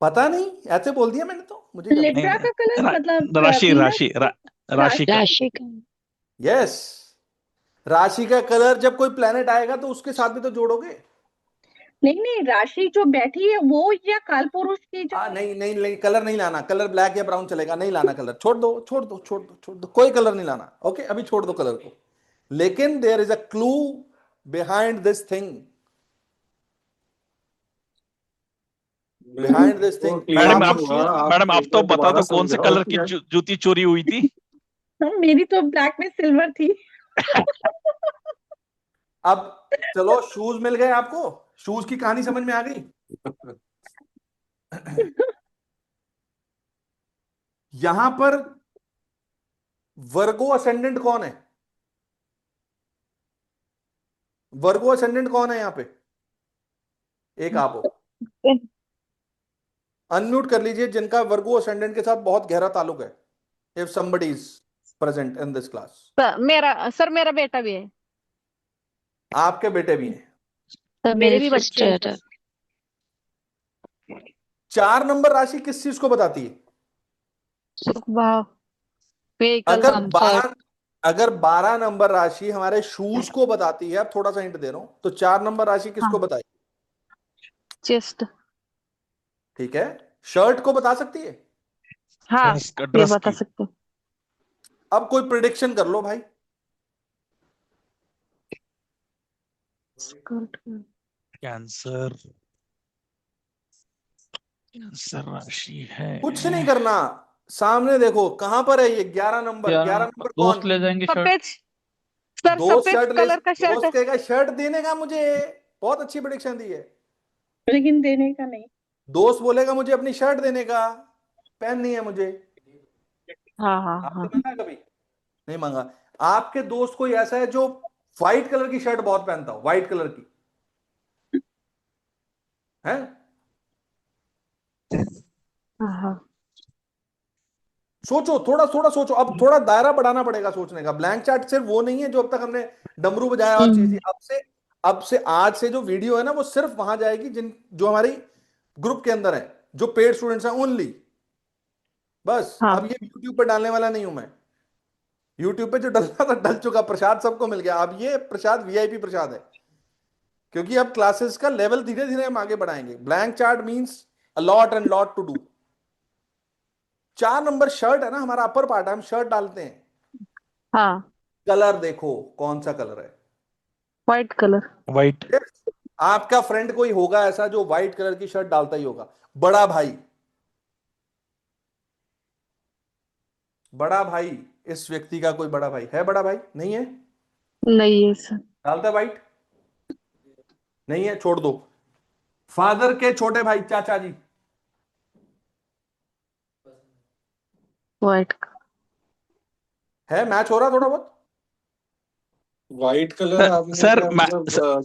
पता नहीं, ऐसे बोल दिया मैंने, तो मुझे क्या नहीं लिब्रा नहीं, का कलर मतलब राशि वीनस राशि का। राशि का। राशि का। यस, राशि का कलर, जब कोई प्लेनेट आएगा तो उसके साथ भी तो जोड़ोगे। नहीं नहीं, राशि जो बैठी है वो, या काल पुरुष की जो। नहीं नहीं नहीं, कलर नहीं लाना, कलर ब्लैक या ब्राउन चलेगा, नहीं लाना कलर, छोड़ दो छोड़ दो छोड़ दो छोड़ दो, कोई कलर नहीं लाना। ओके अभी छोड़ दो कलर को। लेकिन there is a clue behind this thing, behind this वो थिंग। मैं क्लियर मैडम आपको आप, नहीं हुआ, चूज, आप मैडम आप एक तो बार बता दोबारा दो कौन से समझाओ कलर की क्या। जूती चोरी हुई थी। हाँ, मेरी तो ब्लैक में सिल्वर थी। अब चलो शूज मिल गए आपको, शूज की कहानी समझ में आ गई। यहां पर वर्गो असेंडेंट कौन है, वर्गो असेंडेंट कौन है यहाँ पे, एक आप हो। अनम्यूट कर लीजिए जिनका वर्गो असेंडेंट के साथ बहुत गहरा ताल्लुक है, if somebody is present in this class। मेरा बेटा भी है। आपके बेटे भी हैं। सर मेरे मेरी भी बच्चे हैं सिस्टर है। सर। 4 नंबर राशि किस चीज को बताती है। सुख भाव, व्हीकल। अगर कंफर्ट। 12, अगर 12 नंबर राशि हमारे शूज को बताती है, अब थोड़ा सा हिंट दे रहा हूं, तो 4 नंबर राशि किसको हाँ, बताएगी। चेस्ट। ठीक है, शर्ट को बता सकती है। हाँ, ड्रेस का, ये ड्रेस बता की। सकते हैं। अब कोई प्रिडिक्शन कर लो भाई। स्कर्ट। कैंसर, कैंसर राशि है। कुछ नहीं करना, सामने देखो कहां पर है ये 11 नंबर, क्या 11 नंबर कौन। दोस्त ले जाएंगे शर्ट? सफेद। सर दोस्त सफेद शर्ट ले, कलर का शर्ट दोस्त है। कहेगा शर्ट देने का मुझे, बहुत अच्छी प्रिडिक्शन दी है। लेकिन देने का नहीं। दोस्त बोलेगा मुझे अपनी शर्ट देने का, पहननी है मुझे। हाँ हाँ आपसे हाँ। मांगा कभी, नहीं मांगा। आपके दोस्त कोई ऐसा है जो व्हाइट कलर की शर्ट बहुत पहनता हो, व्हाइट कलर की है। हाँ हाँ। सोचो, थोड़ा थोड़ा सोचो, अब थोड़ा दायरा बढ़ाना पड़ेगा सोचने का। ब्लैंक चार्ट सिर्फ वो नहीं है जो अब तक हमने डमरू बजाया और चीज। अब से आज से जो वीडियो है ना, वो सिर्फ वहां जाएगी जिन, जो हमारी ग्रुप के अंदर है, जो पेड स्टूडेंट्स हैं ओनली। बस अब हाँ ये यूट्यूब पे डालने वाला नहीं हूं मैं। यूट्यूब पे जो डलना था डल चुका, प्रसाद सबको मिल गया। अब ये प्रसाद वीआईपी प्रसाद है, क्योंकि अब क्लासेस का लेवल धीरे धीरे हम आगे बढ़ाएंगे। Blank chart means a lot and lot to do. 4 number shirt है ना, हमारा अपर पार्ट है, हम शर्ट डालते हैं। हाँ। कलर देखो कौन सा कलर है। White colour. वाइट। आपका फ्रेंड कोई होगा ऐसा जो व्हाइट कलर की शर्ट डालता ही होगा, बड़ा भाई। बड़ा भाई, इस व्यक्ति का कोई बड़ा भाई है? बड़ा भाई नहीं है? नहीं है सर। डालता व्हाइट? नहीं है, छोड़ दो। फादर के छोटे भाई, चाचा जी, व्हाइट। है? मैच हो रहा थोड़ा बहुत? व्हाइट कलर आपने सर क्या मतलब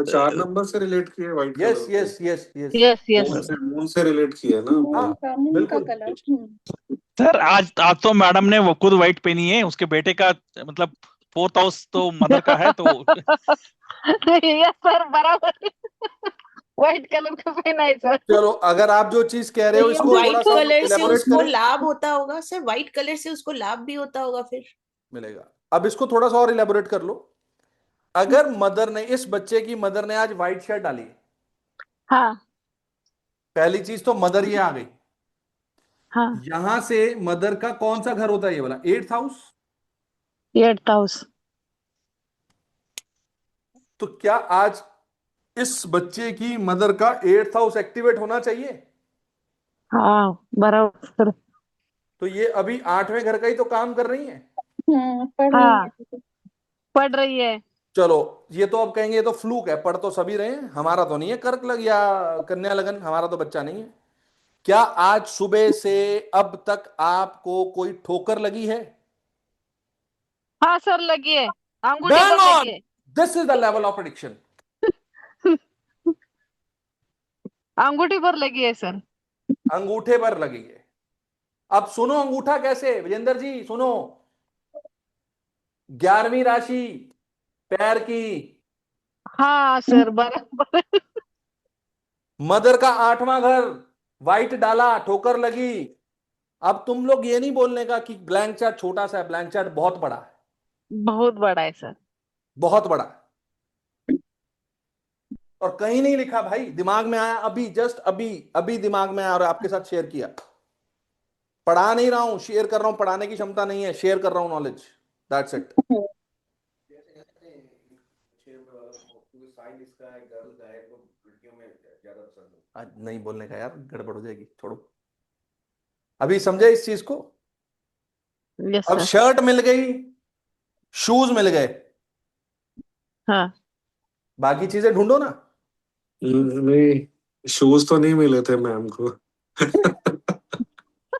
चार नंबर से रिलेट किया white yes colour yes yes yes. Yes yes. Moon से रिलेट किया ना मून आपने? का, मून का बिल्कुल। कलर। सर आज आज तो मैडम ने वो खुद व्हाइट पहनी है, उसके बेटे का मतलब 4th हाउस तो मदर का है, तो यस सर, बराबर। व्हाइट कलर का पहना है सर। चलो, अगर आप जो चीज कह रहे तो हो ये इसको थोड़ा व्हाइट सा कलर से इलेबोरेट उसको करें। लाभ होता होगा सर, व्हाइट कलर से उसको लाभ भी होता होगा फिर। मिलेगा। अब इसको थोड़ा सा और इलेबोरेट कर लो। अगर मदर ने, इस बच्चे की मदर ने आज व्हाइट शर्ट डाली है, हाँ पहली चीज तो मदर ये आ गई। हाँ। यहां से मदर का कौन सा घर होता है? ये वाला 8th हाउस। 8th house. तो क्या आज इस बच्चे की मदर का 8th हाउस एक्टिवेट होना चाहिए? हाँ बराबर सर। तो ये अभी 8वें घर का ही तो काम कर रही है। पढ़ रही हाँ है। पढ़ रही है। चलो, ये तो अब कहेंगे ये तो फ्लूक है, पढ़ तो सभी रहे हैं, हमारा तो नहीं है कर्क लग या कन्या लगन, हमारा तो बच्चा नहीं है। क्या आज सुबह से अब तक आपको कोई ठोकर लगी है? हाँ सर, लगी है, अंगूठी बैंग पर लगी ऑन! है। This is the level of prediction. अंगूठी पर लगी है सर। अंगूठे पर लगी है। अब सुनो अंगूठा कैसे, विजेंद्र जी सुनो। 11वीं राशि, पैर की, हाँ सर बराबर। मदर का 8वां घर, व्हाइट डाला, ठोकर लगी। अब तुम लोग ये नहीं बोलने का कि ब्लैंक चार्ट छोटा सा है, ब्लैंक चार्ट बहुत बड़ा है, बहुत बड़ा है सर। बहुत बड़ा है। और कहीं नहीं लिखा भाई, दिमाग में आया अभी, जस्ट अभी अभी दिमाग में आया और आपके साथ शेयर किया। पढ़ा नहीं रहा हूं, शेयर कर रहा हूं, पढ़ाने की क्षमता नहीं है, शेयर कर रहा हूं नॉलेज, दैट्स इट। साइन इसका है, गर्ल का है, वो लड़कियों में ज्यादा पसंद है। आज नहीं बोलने का यार, गड़बड़ हो जाएगी, छोड़ो। अभी समझे इस चीज को? यस अब सर। शर्ट मिल गई, शूज मिल गए, हाँ बाकी चीजें ढूंढो ना। नहीं, शूज तो नहीं मिले थे मैम को।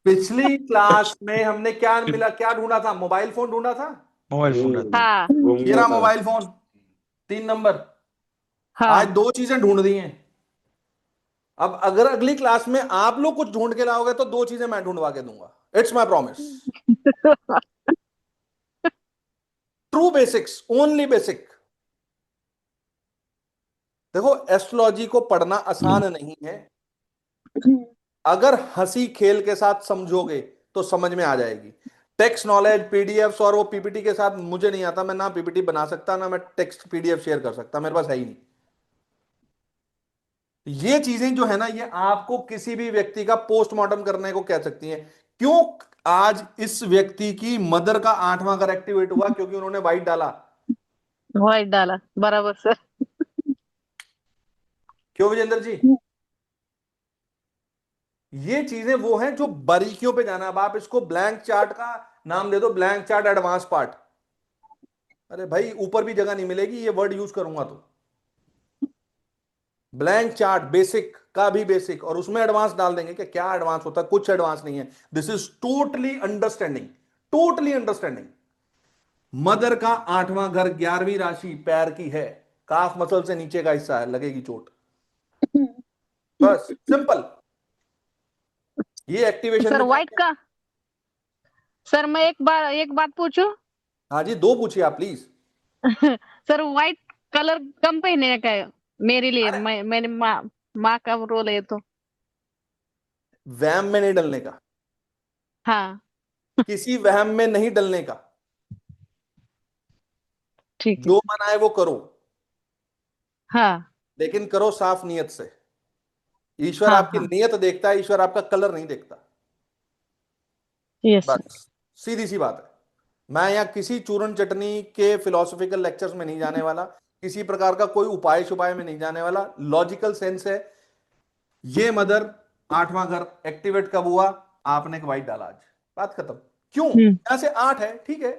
पिछली क्लास में हमने क्या मिला, क्या ढूंढा था? मोबाइल फोन ढूंढा था। मोबाइल फोन रहता है। हाँ घूम ये गया रहा था। Mobile phone, 3 number. आज हाँ। 2 चीजें ढूंढ दी हैं। अब अगर अगली क्लास में आप लोग कुछ ढूंढ के लाओगे तो 2 चीजें मैं ढूंढवा के दूंगा, it's my promise. True basics, only basic. देखो, एस्ट्रोलॉजी को पढ़ना आसान नहीं है। अगर हंसी खेल के साथ समझोगे तो समझ में आ जाएगी। टेक्स्ट नॉलेज, पीडीएफ्स और वो पीपीटी के साथ मुझे नहीं आता, मैं ना पीपीटी बना सकता, ना मैं टेक्स्ट पीडीएफ शेयर कर सकता, मेरे पास है ही नहीं। ये चीजें जो है ना, ये आपको किसी भी व्यक्ति का पोस्टमार्टम करने को कह सकती हैं। क्यों आज इस व्यक्ति की मदर का 8वां घर एक्टिवेट हुआ? क्योंकि उन्होंने व्हाइट डाला। व्हाइट डाला, बराबर सर। क्यों विजेंद्र जी? ये चीजें वो हैं जो बारीकियों पे जाना। अब आप इसको ब्लैंक चार्ट का नाम दे दो, ब्लैंक चार्ट एडवांस पार्ट। अरे भाई, ऊपर भी जगह नहीं मिलेगी ये वर्ड यूज करूंगा तो। ब्लैंक चार्ट बेसिक का भी बेसिक, और उसमें एडवांस डाल देंगे कि क्या एडवांस होता है? कुछ एडवांस नहीं है। This is totally understanding, totally understanding. Mother का 8वां घर 11वीं राशि पैर की है, काफ मसल से नीचे का हिस्सा है, लगेगी चोट। बस सिंपल। ये एक्टिवेशन सर में व्हाइट जाएंगे। का, सर मैं एक बात पूछूं? हाँ जी, 2 पूछिए आप प्लीज। सर व्हाइट कलर कम पहनने का है मेरे लिए, अरे, मेरी माँ का रोल है तो। वहम में नहीं डलने का, हाँ किसी वहम में नहीं डलने का। ठीक है। जो मन आए वो करो, हाँ लेकिन करो साफ नियत से। ईश्वर हाँ आपकी हाँ। नियत देखता है, ईश्वर आपका कलर नहीं देखता। Yes sir. बस सीधी सी बात है। मैं यहाँ किसी चूरन चटनी के फिलोसॉफिकल लेक्चर्स में नहीं जाने वाला, किसी प्रकार का कोई उपाय शुपाय में नहीं जाने वाला। लॉजिकल सेंस है। ये मदर 8वां घर एक्टिवेट कब हुआ? आपने एक व्हाइट डाला आज, बात खत्म। क्यों? यहां से 8 है, ठीक है।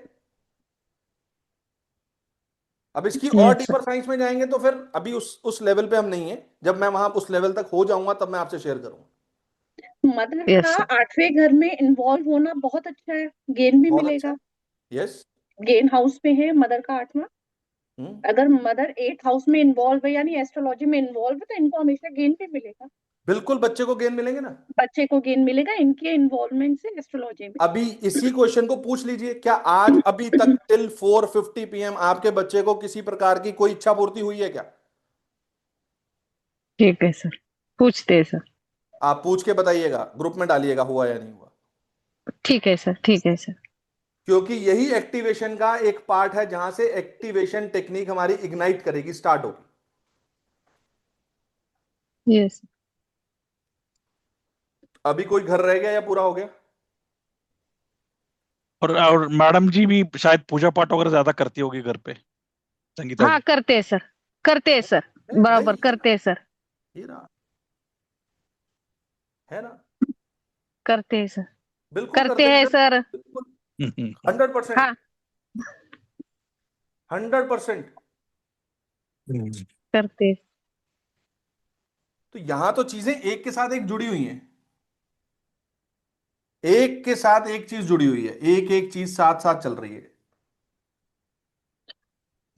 अब इसकी और Yes, sir. डीपर साइंस में जाएंगे तो फिर अभी उस लेवल पे हम नहीं है। जब मैं वहां उस लेवल तक हो जाऊंगा तब मैं आपसे शेयर करूंगा। मदर Yes, का sir. 8वें घर में इन्वॉल्व होना बहुत अच्छा है, गेन भी बहुत अच्छा मिलेगा। है। यस। गेन हाउस में है मदर का 8वां। हम्म, अगर मदर 8th हाउस में इन्वॉल्व है यानी एस्ट्रोलॉजी में इन्वॉल्व है तो इनको हमेशा गेन भी मिलेगा। बिल्कुल बच्चे को गेन मिलेंगे ना। बच्चे को गेन मिलेगा इनके इन्वॉल्वमेंट से एस्ट्रोलॉजी में। अभी इसी क्वेश्चन को पूछ लीजिए, क्या आज अभी तक टिल 4:50 PM आपके बच्चे को किसी प्रकार की कोई इच्छा पूर्ति हुई है क्या? ठीक है सर, पूछते हैं सर। आप पूछ के बताइएगा, ग्रुप में डालिएगा हुआ या नहीं हुआ। ठीक है सर, ठीक है सर। क्योंकि यही एक्टिवेशन का एक पार्ट है जहां से एक्टिवेशन टेक्निक हमारी इग्नाइट करेगी, स्टार्ट होगी। यस। अभी कोई घर रह गया या पूरा हो गया? और मैडम जी भी शायद पूजा पाठ वगैरह ज्यादा करती होगी घर पे, संगीता हाँ जी। करते हैं सर, करते हैं सर, है भाई, बराबर करते हैं सर, ये रहा, है ना? करते हैं सर, बिल्कुल करते करते हैं हैं सर, सर। बिल्कुल। हम्म। 100%, हाँ 100%। करते हैं। तो यहां तो चीजें एक के साथ एक जुड़ी हुई हैं, एक के साथ एक चीज जुड़ी हुई है, एक एक चीज साथ साथ चल रही है।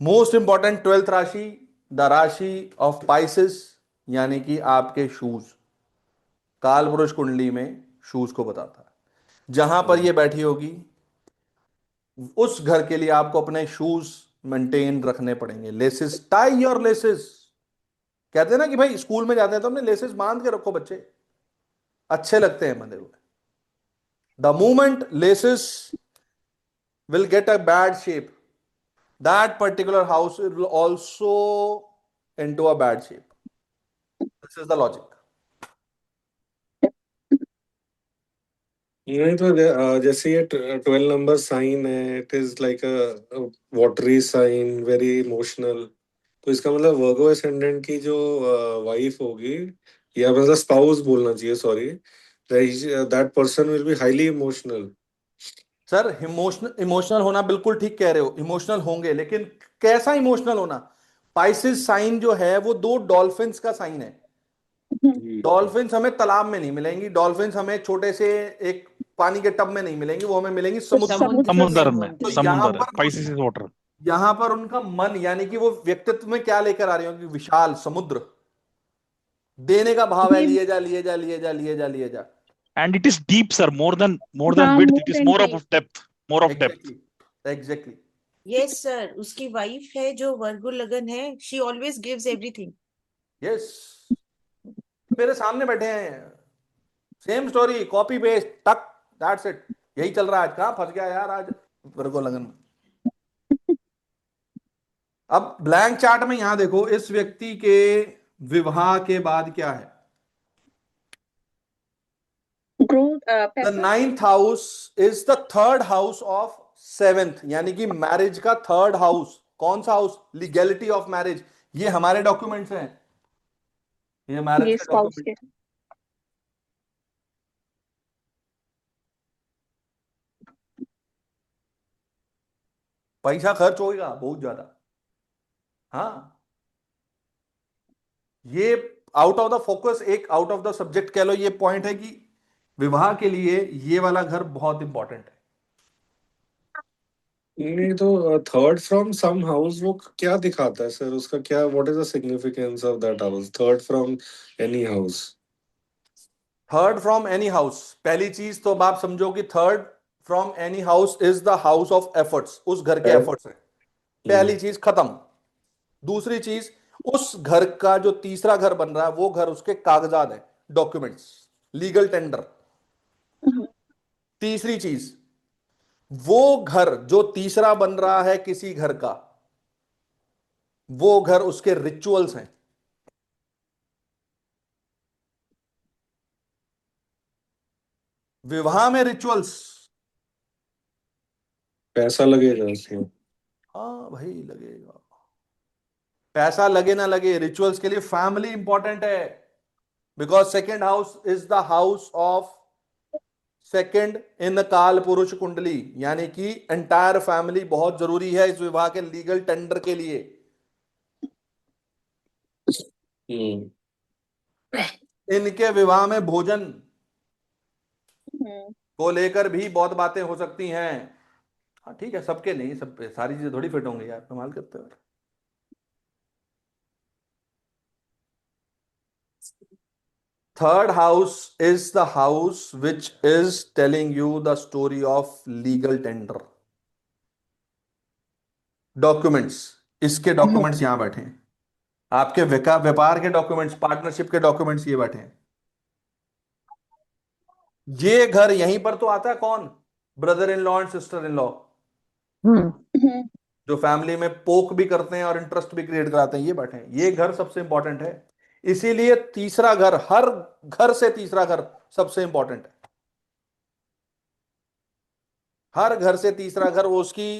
मोस्ट इंपॉर्टेंट 12th राशि, द राशि ऑफ पाइसेस, यानी कि आपके शूज। काल पुरुष कुंडली में शूज को बताता है। जहां पर ये बैठी होगी उस घर के लिए आपको अपने शूज मेंटेन रखने पड़ेंगे। Laces, tie your laces. कहते हैं ना कि भाई स्कूल में जाते हैं तो अपने लेसेस बांध के रखो, बच्चे अच्छे लगते हैं बंधे हुए। The moment laces will get a bad shape, that particular house will also into a bad shape. This is the logic. नहीं तो जैसे ये 12 नंबर साइन है, it is like a watery sign, very emotional. तो इसका मतलब वर्गो असेंडेंट की जो वाइफ होगी, या मतलब स्पाउस बोलना चाहिए, sorry, that person will be highly emotional. Sir emotional होना बिल्कुल ठीक कह रहे हो, इमोशनल होंगे, लेकिन कैसा इमोशनल होना? पाइसिस साइन जो है वो दो डॉल्फिन्स का साइन है। डॉल्फिन्स हमें तालाब में नहीं मिलेंगी, डॉल्फिन्स हमें छोटे से एक पानी के टब में नहीं मिलेंगी, वो हमें मिलेंगी समुद्र में। समुद्र में, तो समुद्र है, स्पाइसेस इज वाटर। यहां पर उनका मन, यानी कि वो व्यक्तित्व में क्या लेकर आ रही होंगी? विशाल समुद्र, देने का भाव है, ये लिए जा लिए जा लिए जा लिए जा लिए जा। And it is deep sir, more than हाँ, width, more it is then more deep. Of depth, more of depth. Exactly, exactly. Yes sir, उसकी वाइफ है जो वर्गो लगन है, she always gives everything. Yes, मेरे सामने बैठे हैं, सेम स्टोरी, कॉपी पेस्ट, टक, दैट्स इट। यही चल रहा है आज। कहां फंस गया यार आज वर्गो लगन में। अब ब्लैंक चार्ट में यहां देखो, इस व्यक्ति के विवाह के बाद क्या है? ग्रोथ, द पैसा। 9th house is the third house of 7th, यानी कि मैरिज का थर्ड हाउस। कौन सा हाउस? Legality of marriage. ये हमारे डॉक्यूमेंट्स हैं, ये मैरिज ये के स्पाउस डॉक्यूमेंट। के। पैसा खर्च होगा बहुत ज्यादा। हाँ, ये आउट ऑफ द फोकस, एक आउट ऑफ द सब्जेक्ट कह लो, ये पॉइंट है कि विवाह के लिए ये वाला घर बहुत इंपॉर्टेंट है। नहीं तो थर्ड फ्रॉम सम हाउस वो क्या दिखाता है सर? उसका क्या, what is the significance of that house, third from any house? Third from any house, पहली चीज तो अब आप समझो कि third from any house is the house of efforts, उस घर के एफर्ट्स है। पहली चीज खत्म। दूसरी चीज, उस घर का जो तीसरा घर बन रहा है वो घर उसके कागजात है, डॉक्यूमेंट्स, लीगल टेंडर। तीसरी चीज, वो घर जो तीसरा बन रहा है किसी घर का, वो घर उसके रिचुअल्स हैं। विवाह में रिचुअल्स। पैसा लगेगा उसमें। हाँ भाई लगेगा, पैसा लगे ना लगे, रिचुअल्स के लिए फैमिली इंपॉर्टेंट है। Because second house is the house of second in काल पुरुष कुंडली, यानी कि एंटायर फैमिली बहुत जरूरी है इस विवाह के लीगल टेंडर के लिए। इनके विवाह में भोजन को लेकर भी बहुत बातें हो सकती हैं। हाँ ठीक है, सबके नहीं, सब पे सारी चीजें थोड़ी फिट होंगी यार, कमाल करते हो। Third house is the house which is telling you the story of legal tender. Documents, इसके डॉक्यूमेंट्स यहां बैठे हैं, आपके व्यापार के डॉक्यूमेंट्स, पार्टनरशिप के डॉक्यूमेंट्स ये बैठे हैं। ये घर यहीं पर तो आता है कौन, brother in law and sister in law, जो फैमिली में पोक भी करते हैं और इंटरेस्ट भी क्रिएट कराते हैं, ये बैठे हैं। ये घर सबसे इंपॉर्टेंट है, इसीलिए तीसरा घर, हर घर से तीसरा घर सबसे इंपॉर्टेंट है। हर घर से तीसरा घर वो उसकी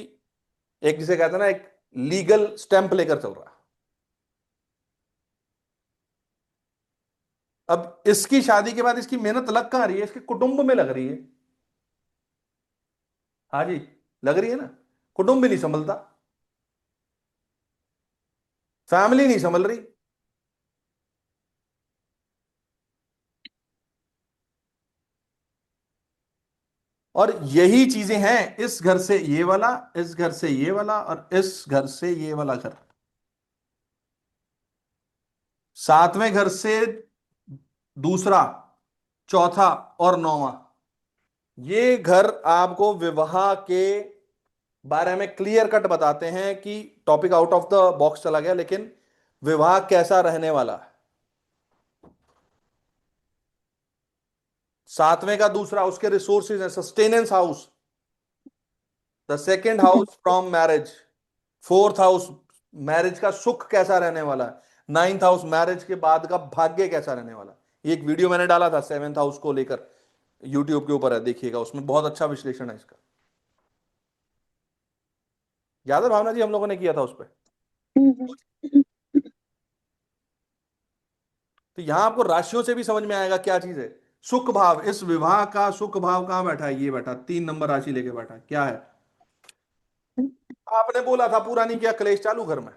एक, जिसे कहते हैं ना, एक लीगल स्टैंप लेकर चल रहा है। अब इसकी शादी के बाद इसकी मेहनत लग कहां रही है, इसके कुटुंब में लग रही है। हाँ जी, लग रही है ना, कुटुंब भी नहीं संभलता, फैमिली नहीं संभल रही। और यही चीजें हैं, इस घर से ये वाला, इस घर से ये वाला, और इस घर से ये वाला घर, सातवें घर से दूसरा, चौथा और नौवां, ये घर आपको विवाह के बारे में क्लियर कट बताते हैं कि topic out of the box चला गया, लेकिन विवाह कैसा रहने वाला है। सातवें का दूसरा, उसके रिसोर्सेज है, sustenance house, the second house from marriage, fourth house marriage का सुख कैसा रहने वाला है, नाइन्थ हाउस मैरिज के बाद का भाग्य कैसा रहने वाला है। ये एक वीडियो मैंने डाला था सेवेंथ हाउस को लेकर, यूट्यूब के ऊपर है, देखिएगा, उसमें बहुत अच्छा विश्लेषण है इसका। याद है भावना जी, हम लोगों ने किया था उस पर। तो यहां आपको राशियों से भी समझ में आएगा क्या चीज है। सुख भाव, इस विवाह का सुख भाव कहां बैठा है, ये बैठा 3 नंबर राशि लेके बैठा है, क्या है। आपने बोला था पूरा नहीं किया, कलेश चालू घर में।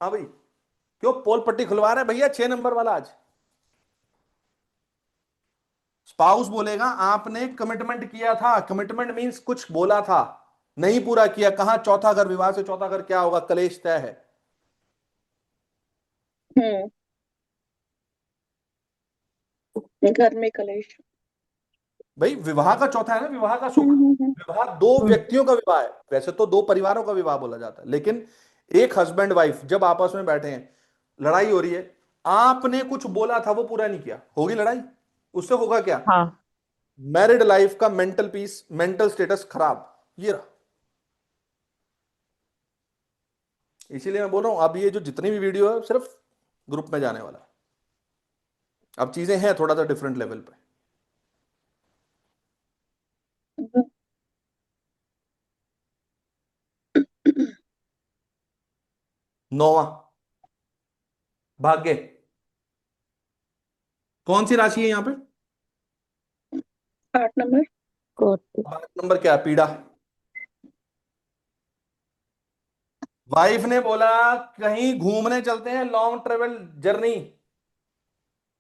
हाँ भाई, क्यों पोल पट्टी खुलवा रहे हैं भैया, 6 नंबर वाला आज। स्पाउस बोलेगा आपने कमिटमेंट किया था, कमिटमेंट मींस कुछ बोला था, नहीं पूरा किया, कहां चौथा घर, विवाह से चौथा घर क्या होगा, कलेश तय है। घर में कलेश। भाई विवाह का चौथा है ना, विवाह का सुख। विवाह दो व्यक्तियों का विवाह है, वैसे तो दो परिवारों का विवाह बोला जाता है, लेकिन एक हस्बैंड वाइफ जब आपस में बैठे हैं, लड़ाई हो रही है, आपने कुछ बोला था वो पूरा नहीं किया, होगी लड़ाई, उससे होगा क्या, हाँ। मैरिड लाइफ का मेंटल पीस, मेंटल स्टेटस खराब, ये रहा। इसीलिए मैं बोल रहा हूं, अब ये जो जितनी भी वीडियो है सिर्फ ग्रुप में जाने वाला है। अब चीजें हैं थोड़ा सा डिफरेंट लेवल पे। नौवां, भाग्य, कौन सी राशि है यहां पे, 8 नंबर। 8 नंबर क्या है, पीड़ा। वाइफ ने बोला कहीं घूमने चलते हैं, लॉन्ग ट्रेवल जर्नी,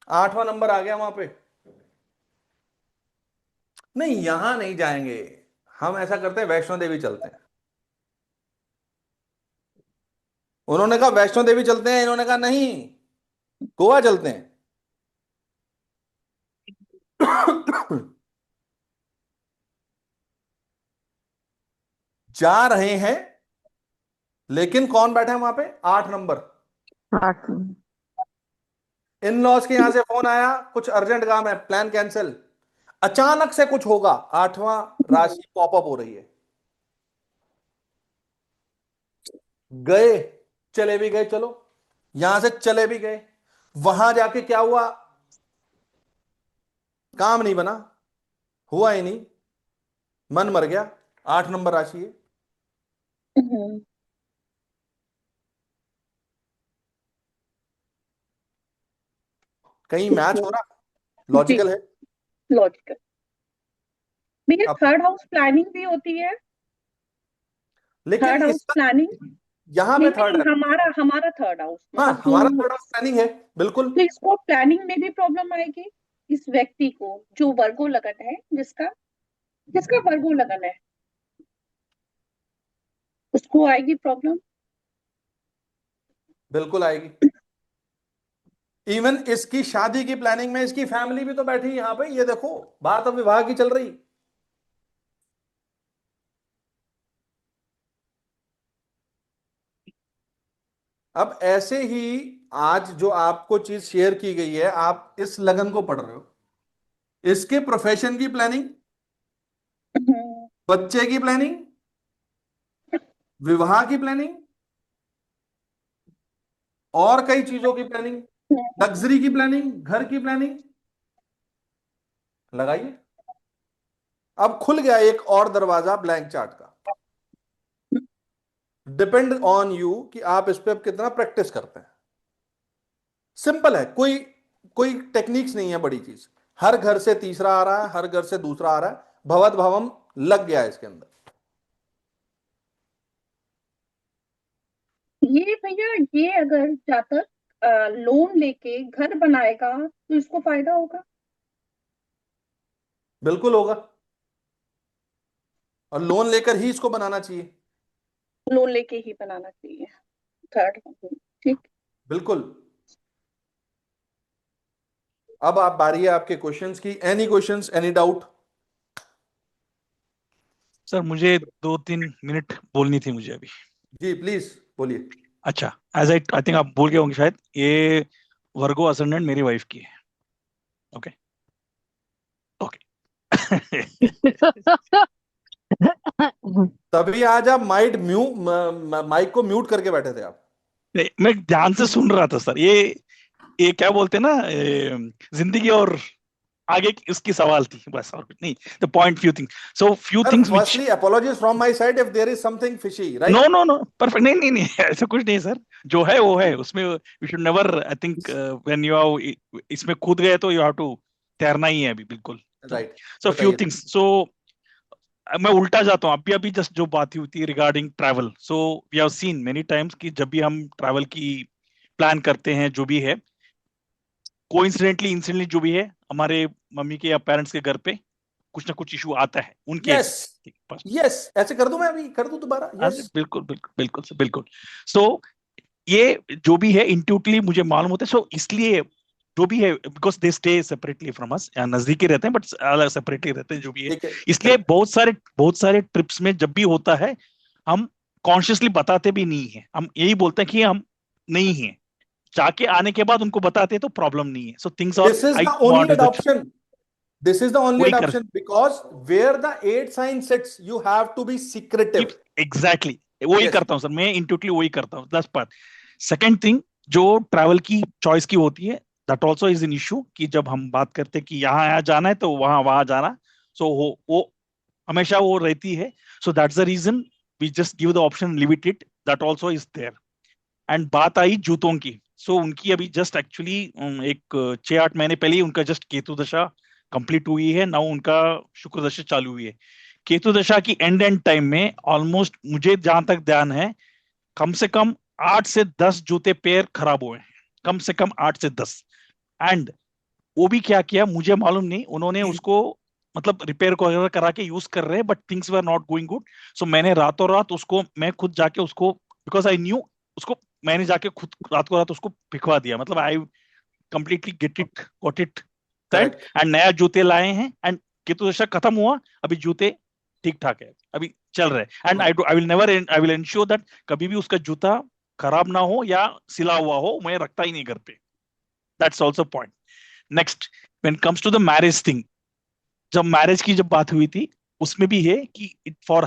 8वां नंबर आ गया वहां पे। नहीं यहां नहीं जाएंगे, हम ऐसा करते हैं वैष्णो देवी चलते हैं। उन्होंने कहा वैष्णो देवी चलते हैं, इन्होंने कहा नहीं गोवा चलते हैं। जा रहे हैं, लेकिन कौन बैठा है वहां पे, 8 नंबर। 8। इन लॉज के यहां से फोन आया, कुछ अर्जेंट काम है, प्लान कैंसिल, अचानक से कुछ होगा, 8वां राशि पॉपअप हो रही है। गए, चले भी गए, चलो यहां से चले भी गए, वहां जाके क्या हुआ, काम नहीं बना, हुआ ही नहीं, मन मर गया, 8 नंबर राशि है। कहीं मैच हो रहा, लॉजिकल है। लॉजिकल। भैया अब थर्ड हाउस प्लानिंग भी होती है, लेकिन थर्ड हाउस इसका प्लानिंग। यहाँ पे नहीं थर्ड नहीं, है। हमारा हमारा थर्ड हाउस हाँ, मतलब हमारा जो, थर्ड हाउस प्लानिंग है, बिल्कुल। तो इसको प्लानिंग में भी प्रॉब्लम आएगी। इस व्यक्ति को जो वर्गो लगन है, जिसका जिसका वर्गो लगन है, उसको आएगी प्रॉब्लम। बिल्कुल आएगी। इवन इसकी शादी की प्लानिंग में इसकी फैमिली भी तो बैठी है यहाँ पे, ये देखो बात अब विवाह की चल रही। अब ऐसे ही आज जो आपको चीज शेयर की गई है, आप इस लगन को पढ़ रहे हो, इसके प्रोफेशन की प्लानिंग, बच्चे की प्लानिंग, विवाह की प्लानिंग, और कई चीजों की प्लानिंग, लग्जरी की प्लानिंग, घर की प्लानिंग, लगाइए। अब खुल गया एक और दरवाजा ब्लैंक चार्ट का। डिपेंड ऑन यू कि आप इस पे अब कितना प्रैक्टिस करते हैं। सिंपल है, कोई कोई टेक्निक्स नहीं है बड़ी चीज। हर घर से तीसरा आ रहा है, हर घर से दूसरा आ रहा है, भवत भवम लग गया है इसके अंदर। ये भैया, ये अगर जातक लोन लेके घर बनाएगा तो इसको फायदा होगा। बिल्कुल होगा, और लोन लेकर ही इसको बनाना चाहिए। लोन लेके ही बनाना चाहिए थर्ड। ठीक। बिल्कुल। अब आप बारी है आपके क्वेश्चंस की। Any questions, any doubt? Sir मुझे 2-3 मिनट बोलनी थी मुझे अभी। जी प्लीज बोलिए। अच्छा, एज आई थिंक आप बोल गए होंगे शायद, ये वर्गो असेंडेंट मेरी वाइफ की है। Okay okay. तभी आज आप माइक को म्यूट करके बैठे थे आप। मैं ध्यान से सुन रहा था सर। ये क्या बोलते हैं ना, जिंदगी और आगे की उसकी सवाल थी, बस और कुछ नहीं। The point, few sir things which, firstly apologies from my side if there is something fishy, no right? No no, perfect. नहीं नहीं नहीं, ऐसा कुछ नहीं सर। जो है वो है, उसमें we should never, I think when you are इसमें कूद गए तो यू हैव टू तैरना ही है अभी, बिल्कुल। राइट, सो फ्यू बताइए। थिंग्स, मैं उल्टा जाता हूँ। अभी अभी जस्ट जो बात हुई थी regarding travel, so we have seen many times कि जब भी हम ट्रैवल की प्लान करते हैं, जो भी है, कोइंसिडेंटली इंसिडेंटली जो भी है, हमारे मम्मी के या पेरेंट्स के घर पे कुछ ना कुछ इशू आता है उनके यस, पास। यस, ऐसे कर दूं मैं, अभी कर दूं दोबारा? हाँ यस। जी, बिल्कुल बिल्कुल बिल्कुल सर, बिल्कुल। सो ये जो भी है इंट्यूटिवली मुझे मालूम होता है। सो इसलिए जो भी है, because they stay separately from us, या नजदीक ही रहते हैं बट अलग सेपरेटली रहते हैं, जो भी है। ठीक है, इसलिए बहुत सारे ट्रिप्स में जब भी होता है, हम कॉन्शियसली बताते भी नहीं है। हम यही बोलते हैं कि हम नहीं है, जाके आने के बाद उनको बताते हैं तो प्रॉब्लम नहीं है। सो थिंग्स और this is I the only want that. adoption. This is the only वही कर adoption because where the eight sign sits, you have to be secretive. Exactly वही Yes. करता हूँ सर, मैं इंट्यूटिवली वही करता हूँ। दस बात। सेकंड थिंग, जो ट्रैवल की चॉइस की होती है, that also is an issue, कि जब हम बात करते हैं कि यहाँ यहाँ जाना है तो वहां वहां जाना, सो वो हमेशा वो रहती है। So that's the reason we just give the option, leave it, that also is there. And बात आई जूतों की, सो उनकी अभी जस्ट एक्चुअली एक 6-8 महीने पहले ही उनका जस्ट केतु दशा कंप्लीट हुई है। नाउ उनका शुक्र दशा चालू हुई है। केतु दशा की एंड टाइम में ऑलमोस्ट, मुझे जहां तक ध्यान है, कम से कम 8 से 10 जूते पैर खराब हुए हैं, कम से कम 8 से 10। एंड वो भी क्या किया मुझे मालूम नहीं, उन्होंने उसको मतलब रिपेयर को करा के यूज कर रहे हैं, but things were not going good. So मैंने रातों रात उसको, मैं खुद जाके उसको, बिकॉज आई न्यू उसको, मैंने जाके खुद रात को रात उसको भिखवा दिया। मतलब I completely got it set, Correct. And नया जूते लाए हैं। एंड केतु दशा खत्म हुआ, अभी जूते ठीक ठाक है, अभी चल रहे हैं। And I will ensure that कभी भी उसका जूता खराब ना हो या सिला हुआ हो, मैं रखता ही नहीं घर पे। That's also point. Next, when comes to the marriage thing, जब बात हुई थी, उसमें भी है कि for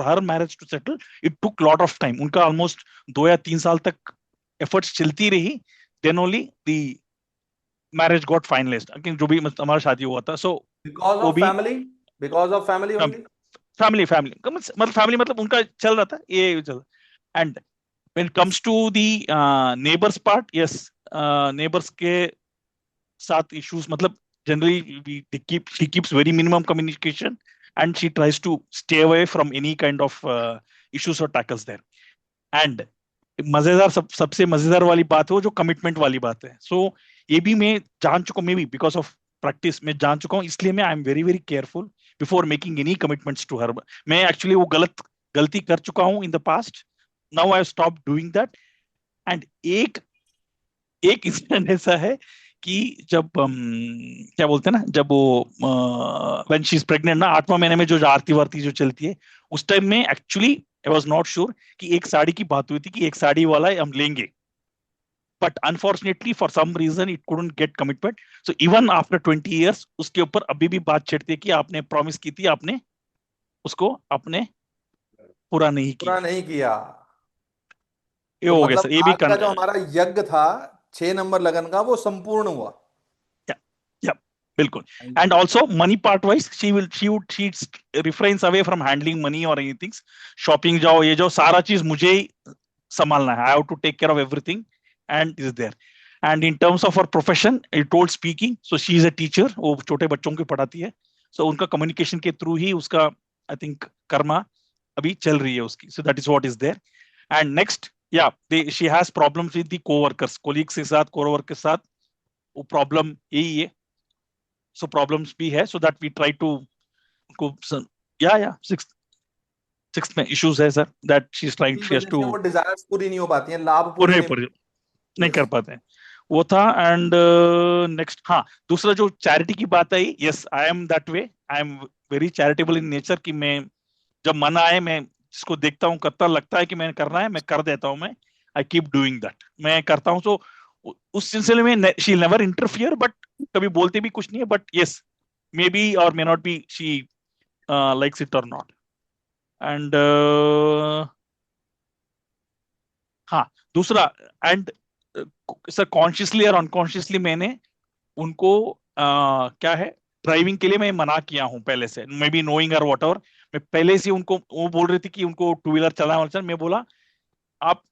her marriage to settle, it took lot of time. उनका ऑलमोस्ट 2 या 3 साल तक एफर्ट्स चलती रही, then only the marriage got finalised, जो भी मतलब हमारा शादी हुआ था। सो Because वो of भी family, because of family only. Family मतलब फैमिली, मतलब उनका चल रहा था, ये चल। And when comes to the neighbours part, yes, neighbours के साथ इश्यूज, मतलब generally she keeps very minimum communication, and she tries to stay away from any kind of issues or tackles there. And मजेदार सबसे मजेदार वाली बात है वो जो कमिटमेंट वाली बात है. सो ये भी मैं जान चुका हूँ, maybe because of practice में जान चुका हूँ, इसलिए मैं I am very very careful before making any commitments to her. मैं एक्चुअली वो गलती कर चुका हूँ in the past. Now I stop doing that. And एक इंसिडेंट ऐसा है कि जब क्या बोलते हैं ना, जब वो व्हेन शी इज प्रेग्नेंट ना, 8वां महीने में जो आरती वारती जो चलती है, उस टाइम में actually I was not sure कि एक साड़ी की बात हुई थी कि एक साड़ी वाला हम लेंगे, but unfortunately for some reason it couldn't get commitment. So even after 20 years उसके ऊपर अभी भी बात छिड़ती है कि आपने प्रॉमिस की थी, आपने उसको आपने पूरा नहीं किया. ये तो हो गया मतलब सर, ये भी आज का जो हमारा यज्ञ था 6 नंबर लगन का, वो संपूर्ण हुआ. बिल्कुल. And also money part wise, she refrains away from handling money or anything. Shopping जाओ, ये जो सारा चीज मुझे ही संभालना है. I have to take care of everything and is there. And in terms of her profession, I told speaking. So she is a teacher. वो छोटे बच्चों को पढ़ाती है. So उनका communication के थ्रू ही उसका I think कर्मा अभी चल रही है उसकी. So that is what is there. And next, yeah, she has problems with the co-workers, colleagues के साथ, co-workers के साथ वो problem यही है. So problems भी है, so that we try to sixth में issues है sir, that she's trying, she has to, वो desires पूरी नहीं हो पाती हैं, लाभ पूरे नहीं कर पाते हैं, वो था. एंड नेक्स्ट, हाँ, दूसरा जो चैरिटी की बात आई, yes I am that way. I am very charitable in nature कि मैं जब मन आए, मैं जिसको देखता हूँ करता लगता है कि मैंने करना है, मैं कर देता हूँ. मैं आई कीप डूइंग दैट, मैं करता हूँ. सो उस सिलसिले में शी नेवर इंटरफियर, बट कभी बोलते भी कुछ नहीं है, बट यस मे बी और may not be she likes it और नॉट. एंड हाँ, दूसरा, एंड सर कॉन्शियसली और अनकॉन्शियसली मैंने उनको क्या है, ड्राइविंग के लिए मैं मना किया हूँ पहले से, मे बी नोइंग और वॉट एवर. मैं पहले से उनको, वो बोल रही थी कि उनको 2 व्हीलर चलाना, मैं बोला आप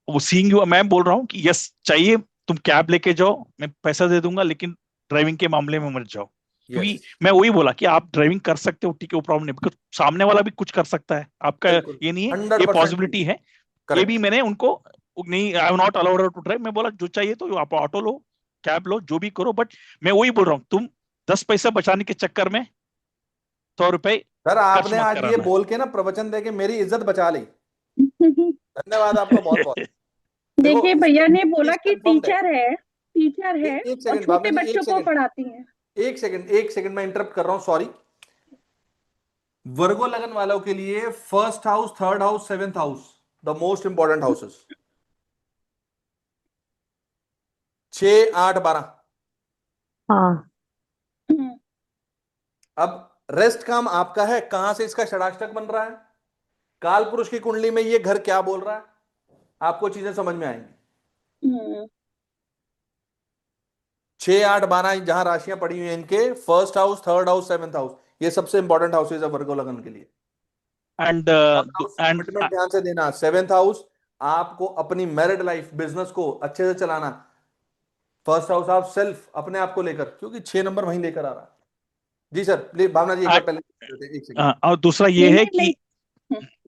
वो सीइंग यू, मैं बोल रहा हूँ कि यस चाहिए तुम कैब लेके जाओ, मैं पैसा दे दूंगा, लेकिन ड्राइविंग के मामले में मत जाओ. क्योंकि मैं वही बोला कि आप ड्राइविंग कर सकते हो, ठीक है, वो प्रॉब्लम नहीं, बिकॉज सामने वाला भी कुछ कर सकता है, आपका ये नहीं है, ये पॉसिबिलिटी है. ये भी मैंने उनको नहीं, I am not allowed to drive. मैं बोला जो चाहिए तो आप ऑटो लो, कैब लो, जो भी करो, बट मैं वही बोल रहा हूँ, तुम 10 पैसा बचाने के चक्कर में 100 रुपए सर आपने आज ये बोल के ना प्रवचन दे के मेरी इज्जत बचा ली. धन्यवाद आपका बहुत बहुत. देखिए भैया ने बोला कि टीचर है और छोटे बच्चों को पढ़ाती हैं. एक सेकंड मैं इंटरप्ट कर रहा हूं, सॉरी. वर्गो लगन वालों के लिए first house, third house, 7th house the most important houses. 6, 8, 12. हाँ. अब रेस्ट काम आपका है. कहां से इसका षडाष्टक बन रहा है, काल पुरुष की कुंडली में ये घर क्या बोल रहा है, आपको चीजें समझ में आएंगी. 6, 8, 12 जहां राशियां पड़ी हुई हैं इनके, first house, third house, 7th house, ये सबसे इंपॉर्टेंट हाउसेज है वर्गो लगन के लिए. एंड ध्यान से देना. 7th हाउस आपको अपनी मैरिड लाइफ, बिजनेस को अच्छे से चलाना. फर्स्ट हाउस आप सेल्फ, अपने आप को लेकर, क्योंकि 6 नंबर वहीं लेकर आ रहा है. जी सर, प्लीज भावना जी एक बार पहले एक सेकंड. और दूसरा ये है कि